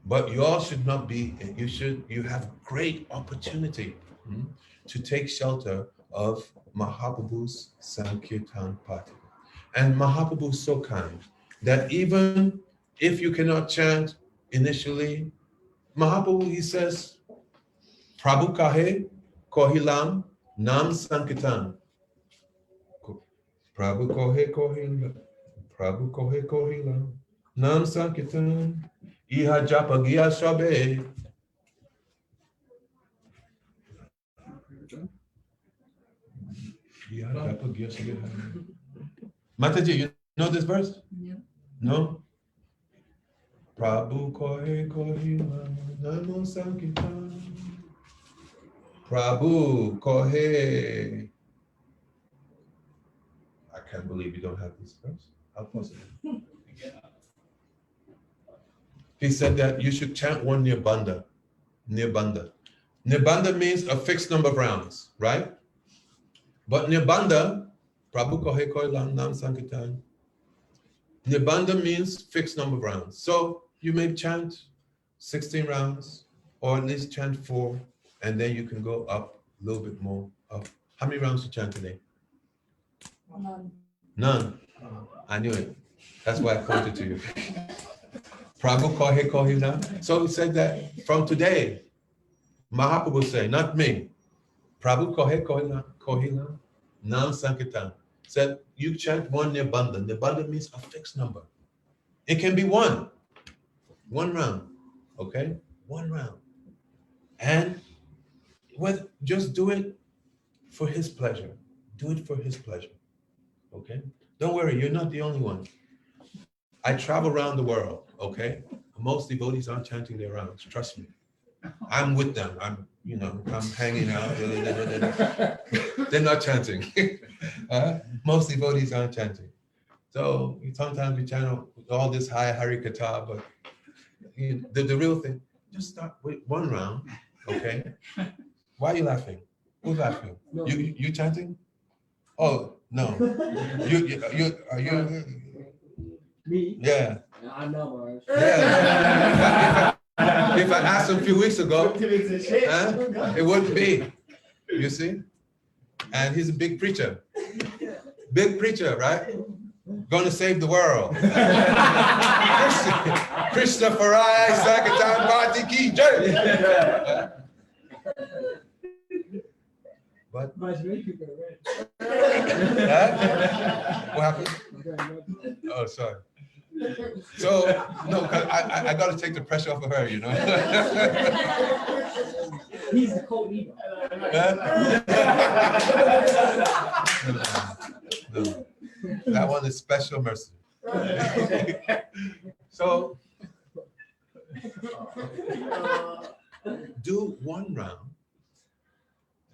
But you all should not be, you have great opportunity to take shelter of Mahaprabhu's Sankirtan party. And Mahaprabhu is so kind that even if you cannot chant initially, Mahaprabhu, he says, Prabhu kahe kohilam nam Sankirtan. Prabhu kohe kohilam. Prabhu kohe kohilam nam Sankirtan. Iha japa giya shabe. Iha japa giya shabe. Mataji, you know this verse? No? Prabhu kohe kohilam nam Sankirtan. Prabhu kohe. I can't believe you don't have this verse. How possible? He said that you should chant one nirbanda. Nirbanda. Nirbanda means a fixed number of rounds, right? But nirbanda, Prabhu kohe kohilam nam Sankirtan. Nirbanda means fixed number of rounds. So you may chant 16 rounds, or at least chant 4, and then you can go up a little bit more. Up. How many rounds you chant today? None. None. I knew it. That's why I pointed to you. Prabhu kohe kohilam. So he said that from today, Mahaprabhu said, not me. Prabhu kohe kohilam nam Sankirtan. Said you chant one nirbanda. Nirbanda means a fixed number. It can be one round. Okay, 1 round. And just do it for his pleasure. Do it for his pleasure. Okay? Don't worry, you're not the only one. I travel around the world, okay? Most devotees aren't chanting their rounds, trust me. I'm with them. I'm hanging out. They're not chanting. Most devotees aren't chanting. So sometimes we chant all this high Hari Katha, but the real thing, just start with 1 round, okay? Why are you laughing? Who's laughing? No. You chanting? Oh, no. Are you? Me? Yeah. I'm not Maharaj. Yeah. If I asked him a few weeks ago, it wouldn't be. You see? And he's a big preacher. Big preacher, right? Going to save the world. Krishna Farai Sankirtan Bhati Ki Jai. But what happened? Oh, sorry. So no, because I got to take the pressure off of her, you know. He's the co-leader. No. That one is special mercy. So do 1 round.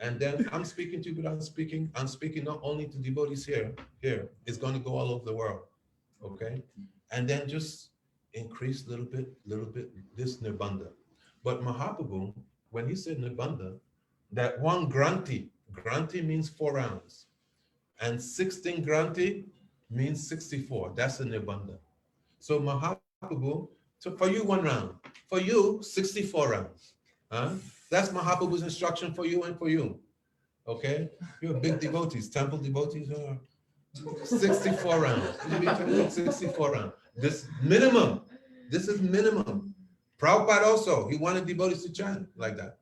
And then I'm speaking to you, but I'm speaking not only to devotees here. It's going to go all over the world. Okay? And then just increase little bit, this nirbanda. But Mahaprabhu, when he said nirbanda, that 1 granti means 4 rounds. And 16 granti means 64. That's a nirbanda. So Mahaprabhu, for you 1 round. For you, 64 rounds. That's Mahaprabhu's instruction for you and for you. Okay? You're big devotees, temple devotees. 64 rounds. 64 rounds. This is minimum. Prabhupada also, he wanted devotees to chant like that.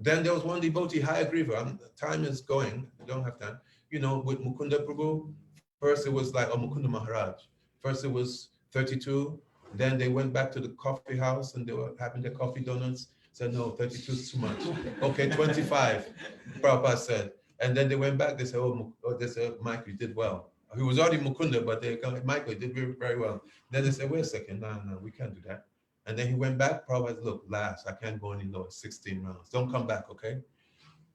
Then there was one devotee, Hayagriva. Time is going, I don't have time. With Mukunda Prabhu, first it was like, Mukunda Maharaj. First it was 32. Then they went back to the coffee house and they were having their coffee donuts. Said, no, 32 is too much. Okay, 25, Prabhupada said. And then they went back, they said, they said, Michael, you did well. He was already Mukunda, but they come, Michael, you did very, very well. Then they said, wait a second, no, we can't do that. And then he went back, Prabhupada said, look, last, I can't go any lower, 16 rounds. Don't come back, okay?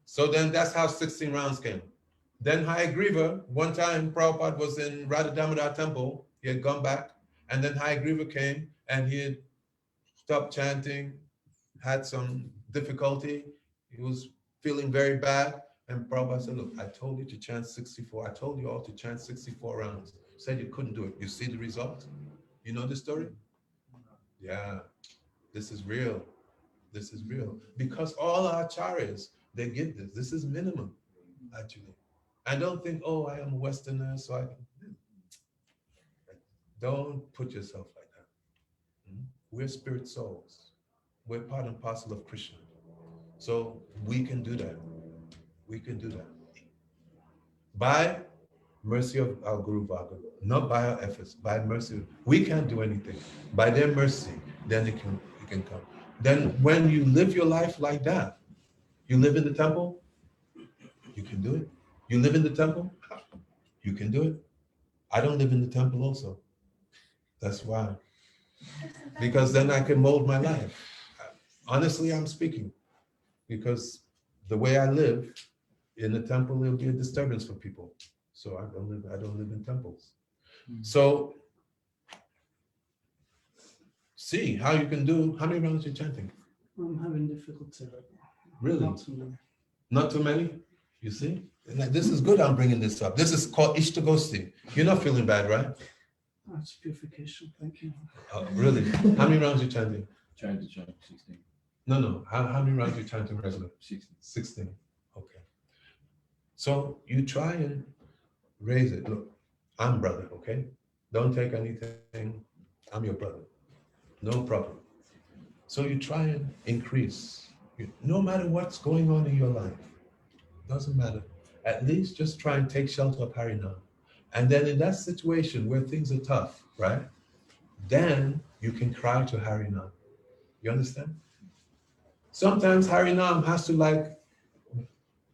So then that's how 16 rounds came. Then Hayagriva, one time Prabhupada was in Radha Damodar temple, he had gone back, and then Hayagriva came and he had stopped chanting, had some difficulty, he was feeling very bad, and Prabhupada said, look, I told you to chant 64, I told you all to chant 64 rounds. Said you couldn't do it. You see the result? You know the story? Yeah. This is real. This is real. Because all our acharyas, they give this. This is minimum, actually. I don't think, oh, I am a Westerner, so I can. Don't put yourself like that. We're spirit souls. We're part and parcel of Krishna. So we can do that. We can do that. By mercy of our Guru Bhaga, not by our efforts, by mercy. We can't do anything. By their mercy, then it can come. Then when you live your life like that, you live in the temple, you can do it. You live in the temple, you can do it. I don't live in the temple also. That's why. Because then I can mold my life. Honestly, I'm speaking. Because the way I live in the temple, it'll be a disturbance for people. So I don't live in temples. So see how you can do. How many rounds are you chanting? I'm having difficulty right now. Really? Not too many. Not too many? You see? And this is good I'm bringing this up. This is called Ishtagosti. You're not feeling bad, right? That's purification. Thank you. Really? How many rounds are you chanting? Trying to chant 16. No. How many rounds are you chanting regular? 16. 16. Okay. So you try and raise it. Look, I'm brother, okay? Don't take anything. I'm your brother. No problem. So you try and increase. No matter what's going on in your life, doesn't matter. At least just try and take shelter of Harinam. And then in that situation where things are tough, right? Then you can cry to Harinam. You understand? Sometimes Harinam has to like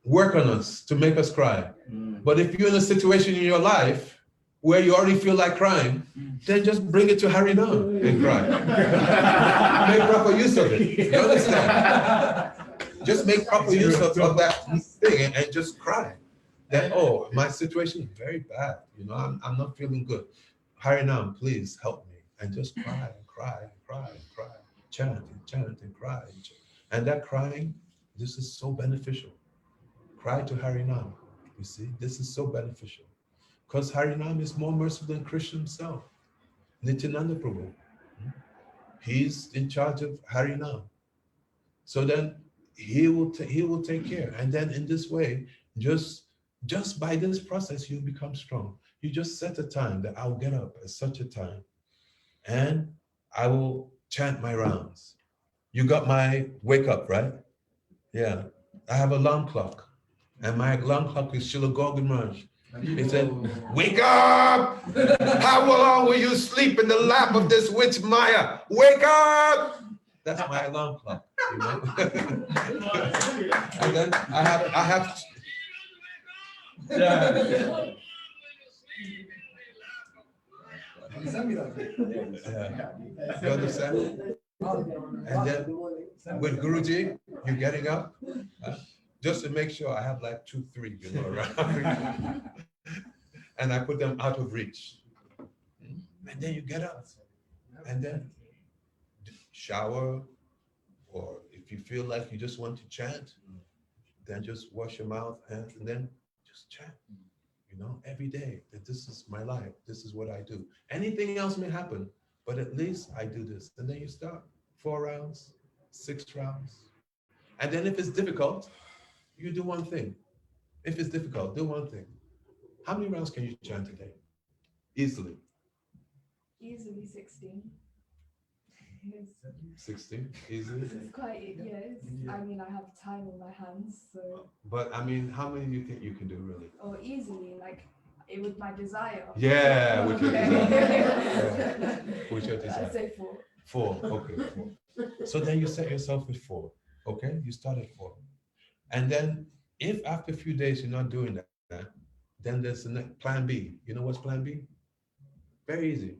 work on us to make us cry. But if you're in a situation in your life where you already feel like crying, then just bring it to Harinam and cry. Make proper use of it. You understand? Just make proper use of that thing and just cry. That, oh, my situation is very bad. You know, I'm not feeling good. Harinam, please help me. And just cry and cry and cry and cry. Chant and cry. And that crying, this is so beneficial. Cry to Harinam. You see, this is so beneficial. Because Harinam is more merciful than Krishna himself. Nityananda Prabhu. He's in charge of Harinam. So then he will take care. And then in this way, just by this process, you become strong. You just set a time that I'll get up at such a time and I will chant my rounds. You got my wake up, right? Yeah. I have an alarm clock. And my alarm clock is Srila Gorgon Maharaj. He said, wake up! How long will you sleep in the lap of this witch Maya? Wake up! That's my alarm clock, you know? And then I have yeah. You understand? And then with Guruji, you're getting up, just to make sure I have like 2, 3, you know, around. And I put them out of reach. And then you get up and then shower, or if you feel like you just want to chant, then just wash your mouth, hands, and then just chant, you know, every day, that this is my life, this is what I do. Anything else may happen, but at least I do this. And then you start 4 rounds, 6 rounds. And then if it's difficult, you do one thing. If it's difficult, do one thing. How many rounds can you chant a day? Easily. Easily 16. 16, easily. It's quite, yes. I mean, I have time on my hands, so. But I mean, how many do you think you can do really? Or easily, like, it with my desire. Yeah, with your desire. Yeah. With your desire. I'd say 4. 4, okay, 4. So then you set yourself with 4, okay? You start at 4. And then if after a few days you're not doing that, then there's the next plan B. You know what's plan B? Very easy.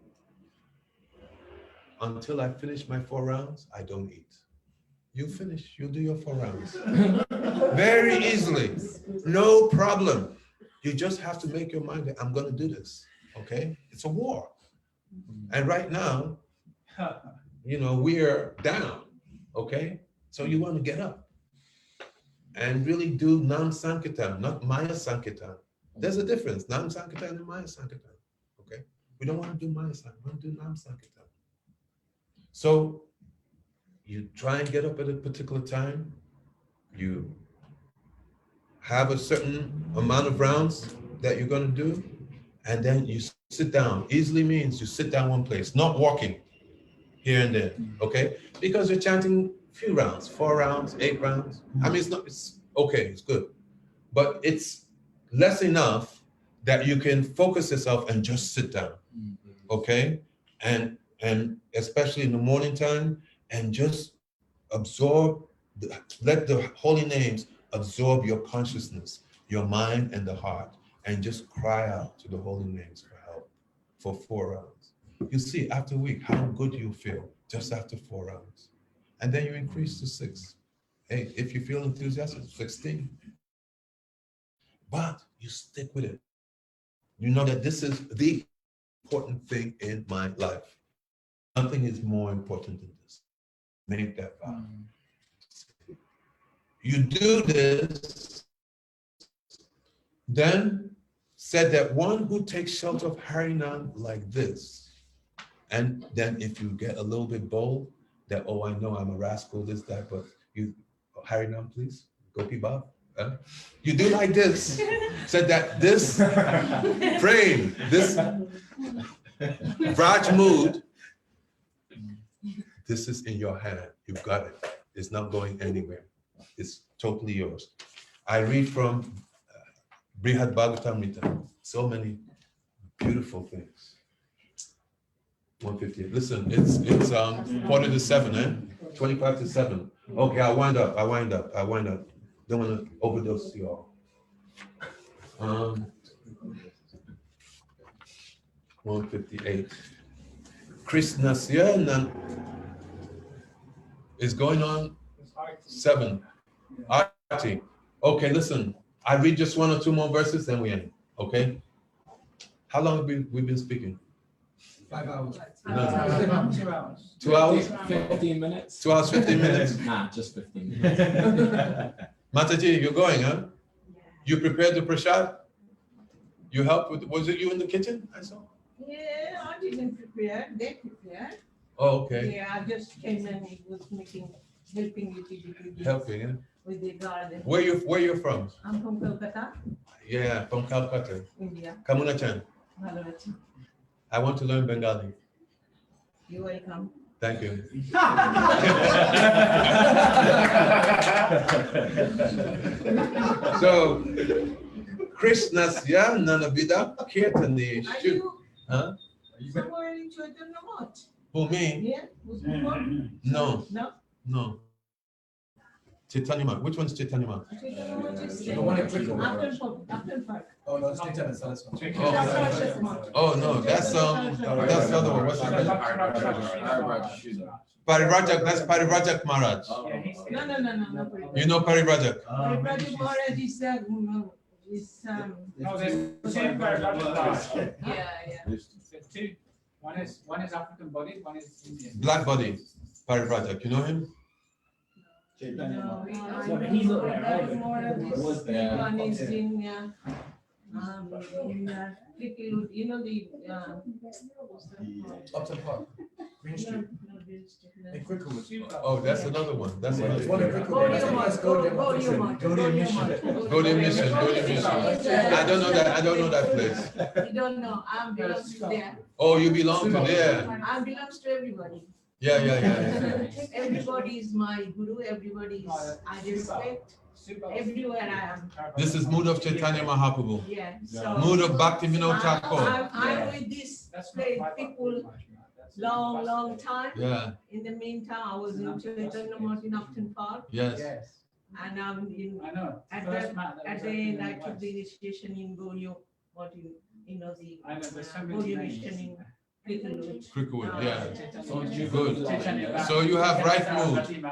Until I finish my 4 rounds, I don't eat. You finish, you do your 4 rounds. Very easily, no problem. You just have to make your mind that I'm gonna do this, okay? It's a war. And right now, you know, we're down, okay? So you wanna get up and really do Nam Sankirtan, not Maya Sankirtan. There's a difference, Nam Sankirtan and Maya Sankirtan, okay? We don't wanna do Maya Sankirtan, we wanna do Nam Sankirtan. So you try and get up at a particular time. You have a certain amount of rounds that you're going to do, and then you sit down. Easily means you sit down one place, not walking here and there, okay? Because you're chanting few rounds, 4 rounds, 8 rounds. I mean, it's okay, it's good. But it's less enough that you can focus yourself and just sit down, okay? And especially in the morning time, and just absorb, let the holy names absorb your consciousness, your mind and the heart, and just cry out to the holy names for help for 4 rounds. You see, after a week, how good you feel just after 4 rounds. And then you increase to 6, 8. If you feel enthusiastic, 16. But you stick with it. You know that this is the important thing in my life. Nothing is more important than this. Make that vow. You do this, then said that one who takes shelter of Harinam like this, and then if you get a little bit bold, that, oh, I know I'm a rascal, this, that, but you, Harinam, please, Gopi Bab. You do like this, said that this frame, this Raj mood, this is in your hand. You've got it. It's not going anywhere. It's totally yours. I read from Brihad Bhagavatamrita. So many beautiful things. 158. Listen, it's 4:45, eh? 25 to 7. Okay, I wind up. Don't want to overdose y'all. 158. Krishnasya is going on 7. Arti. Okay, listen. I read just 1 or 2 more verses, then we end. Okay? How long have we been speaking? 5 hours. No. 2 hours. 2 hours? 15 minutes. 2 hours, 15 minutes? Nah, just 15 minutes. Mataji, you're going, huh? You prepared the prasad? You helped with, was it you in the kitchen? I saw. Yeah, I didn't prepare, they prepared. Oh, okay. Yeah, I just came and it was helping with Helping, yeah? with the garden. Where you from? I'm from Kolkata, Yeah, from Calcutta. India. Kamuna Chan. Maharaja. I want to learn Bengali. You're welcome. Thank you. So, Krishnasya Nanavida Kirtani. Are you Huh? somewhere in Chaitanya Math? Who, me? Yeah? Was it one? No, No? no. Chaitanya Math. Which one's Chaitanya Math? Chaitanya Math is The one in Brickell. after park. Oh, no, it's Chaitanya, that's one. Oh no, that's the other one. What's the other? Parirajak, that's Parirajak Maharaj. No. You know Parirajak? Parirajak Maharaj is No, there's 2 Parivajak. yeah. There's 2. One is African body, one is Indian. Black body, Parirajak. You know him? No, He's not there, Parirajak Maharaj Was is there. one is in Little, you know the Upton Park, Green Street. In Cricklewood. Oh, that's another one. That's another One in one. Cricklewood. That's Gaudium Mission. Gaudium Mission. I don't know that place. You don't know, I belong to there. Oh, you belong to there. I belongs to everybody. Yeah. Everybody is my guru, everybody is, I respect everywhere I am. This is mood of Chaitanya Mahaprabhu. Yeah, so. Mood of Bhakti Vinod Thakur. I'm with this people long time. Yeah. In the meantime, I was in Chaitanya Math in Upton Park. Yes. And I'm in, I know. at the end, I took the initiation in Gaudium, the I know, there's so many Gaudium names. mission in Cricklewood. Cricklewood, yeah. Good. So you have right mood.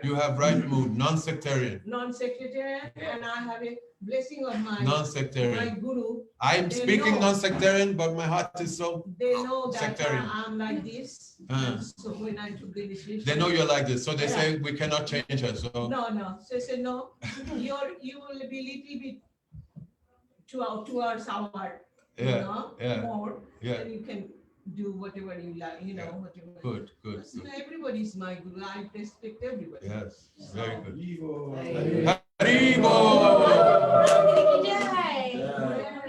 You have right mood, non-sectarian. Non-sectarian, and I have a blessing of my Non-sectarian. guru. I'm They speaking know. non-sectarian, but my heart is so. They know that Sectarian. I'm like this. So when I took the initiation. They know you're like this, so they say we cannot change her. So No. So I said, no, you will be little bit 2 hours, hour, Yeah, yeah, more. yeah. Then you can do whatever you like, Yeah. whatever. Good, good, So good. everybody is my guru. I respect everybody. Yes, very good. Hey. Haribo!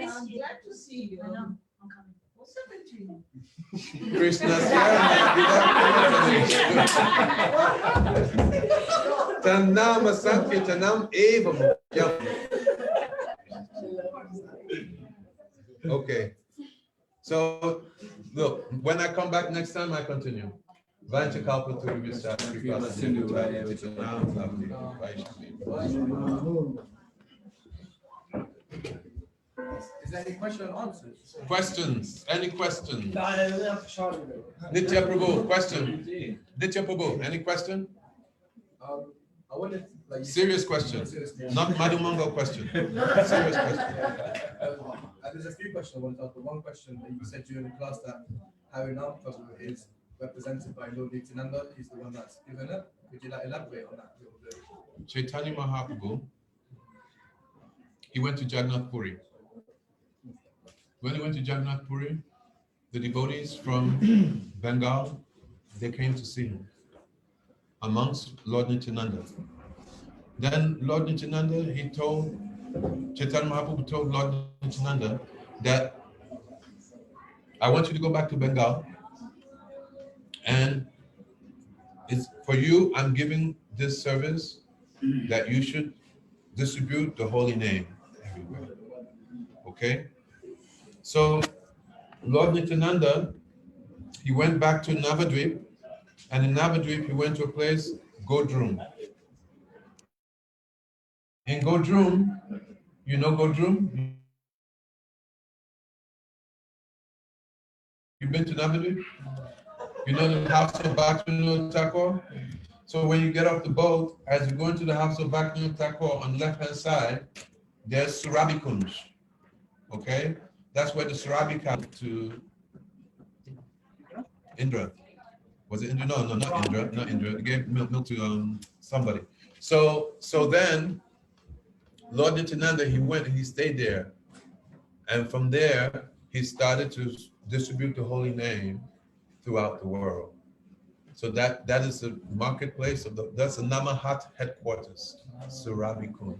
I'm glad to see you. What's happened to you? Krishna Tanama Sankirtanam Eva Mukyam. Okay. So look, when I come back next time, I continue. Vancha Kalpa to Vista Sripad. Is there any question and answers? Questions? Any questions? Nitya Prabhu, question. Nitya Prabhu, any question? I wanted like Serious question, not Madhumangal question. Serious question. There's a few questions I wanted to ask, but one question that you said during the class that Harry Prabhu is represented by Lord Nityananda. He's the one that's given it. Could you like elaborate on that a little bit? Chaitanya Mahaprabhu, he went to Jagannath Puri. When he went to Jagannath Puri, the devotees from Bengal, they came to see him amongst Lord Nityananda. Then Lord Nityananda, he told, Chaitanya Mahaprabhu told Lord Nityananda that I want you to go back to Bengal, and it's for you, I'm giving this service that you should distribute the holy name everywhere. Okay? So Lord Nityananda, he went back to Navadvip, and in Navadvip he went to a place, Godrum. In Godrum, you know Godrum? You've been to Navadvip? You know the house of Bhaktivinoda Thakur? So when you get off the boat, as you go into the house of Bhaktivinoda Thakur, on the left-hand side, there's Surabi Kunj. Okay? That's where the Surabi came to Indra. Was it Indra? No, not Indra. Not Indra. They gave milk to somebody. So then Lord Nityananda, he went and he stayed there. And from there, he started to distribute the holy name throughout the world. So that is the marketplace of that's the Namahat headquarters, Surabi Kunj.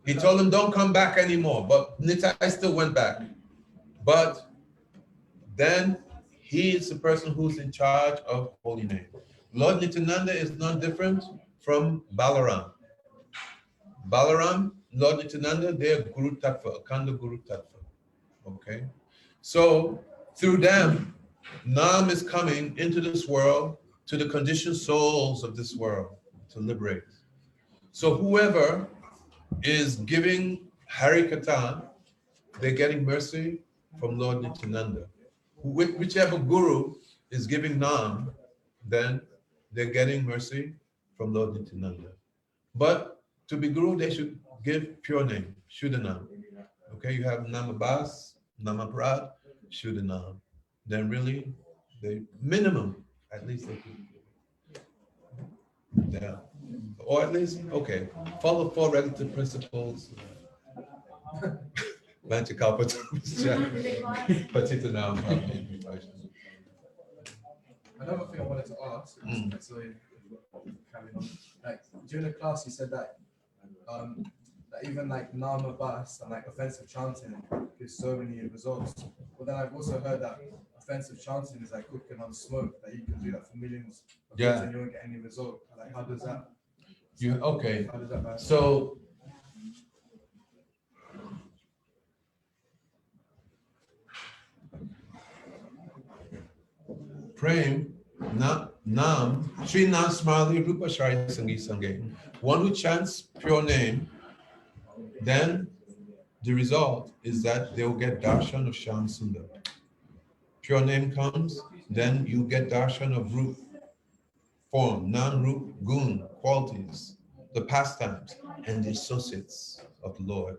He told him, don't come back anymore, but Nitai still went back. But then he is the person who's in charge of holy name. Lord Nityananda is not different from Balaram. Balaram, Lord Nityananda, they're Guru Tattva, Akanda Guru Tattva. Okay? So through them, Nam is coming into this world to the conditioned souls of this world to liberate. So whoever is giving Harikatha, they're getting mercy from Lord Nityananda. Whichever guru is giving Nam, then they're getting mercy from Lord Nityananda. But to be guru, they should give pure name, Shuddhanam. Okay, you have Namabas, Namaprad, Shuddhanam. Then really, the minimum, at least they could. Yeah. Or at least, okay, follow 4 relative principles. Vanchakalpa Patitanam. Another thing I wanted to ask, actually, carrying on, like during the class, you said that that even like Nama Bas and like offensive chanting gives so many results. But then I've also heard that offensive chanting is like cooking on smoke, that you can do that for millions of years and you won't get any result. Like how does that? Okay. How does that matter? So Prem, Nam, Sri Nam Smali Rupa Shari Sangi Sange. One who chants pure name, then the result is that they will get darshan of Shyam Sundar. Pure name comes, then you get darshan of root, form, non-root, gun, qualities, the pastimes, and the associates of the Lord.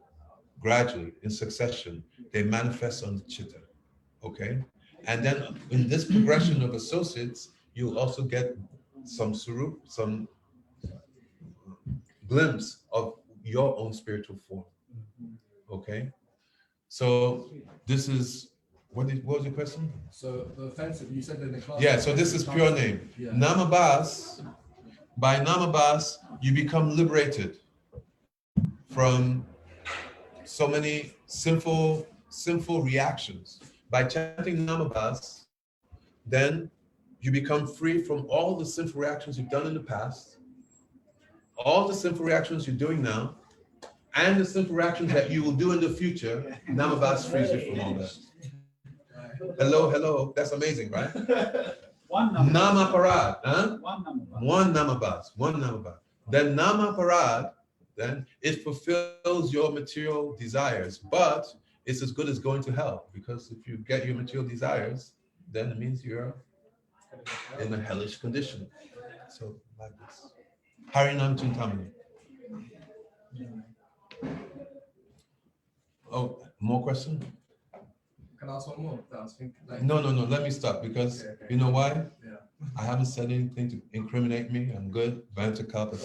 Gradually, in succession, they manifest on the chitta. Okay? And then in this progression of associates, you also get some surup, some glimpse of your own spiritual form. Okay? So this is What was your question? So the offensive, you said in the class. Yeah, so this is pure name. Yeah. Namabas, by Namabas, you become liberated from so many sinful reactions. By chanting Namabas, then you become free from all the sinful reactions you've done in the past, all the sinful reactions you're doing now, and the sinful reactions that you will do in the future. Namabas frees you from all that. Hello, that's amazing, right? One number. Namaparad, huh? One number. One Namabas. Then Namaparad, then it fulfills your material desires, but it's as good as going to hell, because if you get your material desires, then it means you're in a hellish condition. So like this. Harinam Chintamani. Oh, more question? Can I ask one more? I was thinking, like, No. Let me stop, because you know why? Yeah. I haven't said anything to incriminate me. I'm good. Vanta Kalpa.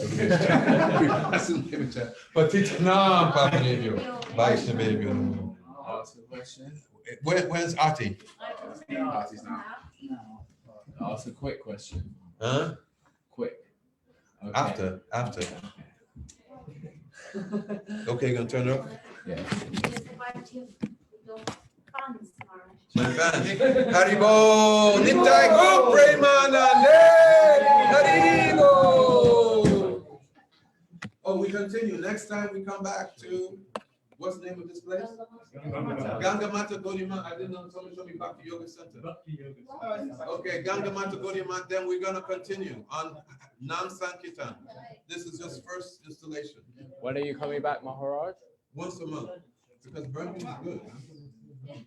Patitanam Papanebhyo. Vaishnavebhyo. I'll ask a question. Where's Ati? Artie's not. I'll ask a quick question. Huh? Quick. Okay. After. Okay, gonna turn it up? Yeah. My fans. Haribo! Nitai Go Premanande! Haribo! Oh, we continue. Next time we come back to, what's the name of this place? Gangamata Godima. I didn't know, somebody showed me Bhakti Yoga Center. Okay, Gangamata Godima. Then we're gonna continue on Nam Sankirtan. This is just first installation. When are you coming back, Maharaj? Once a month. Because Birmingham is good. Huh?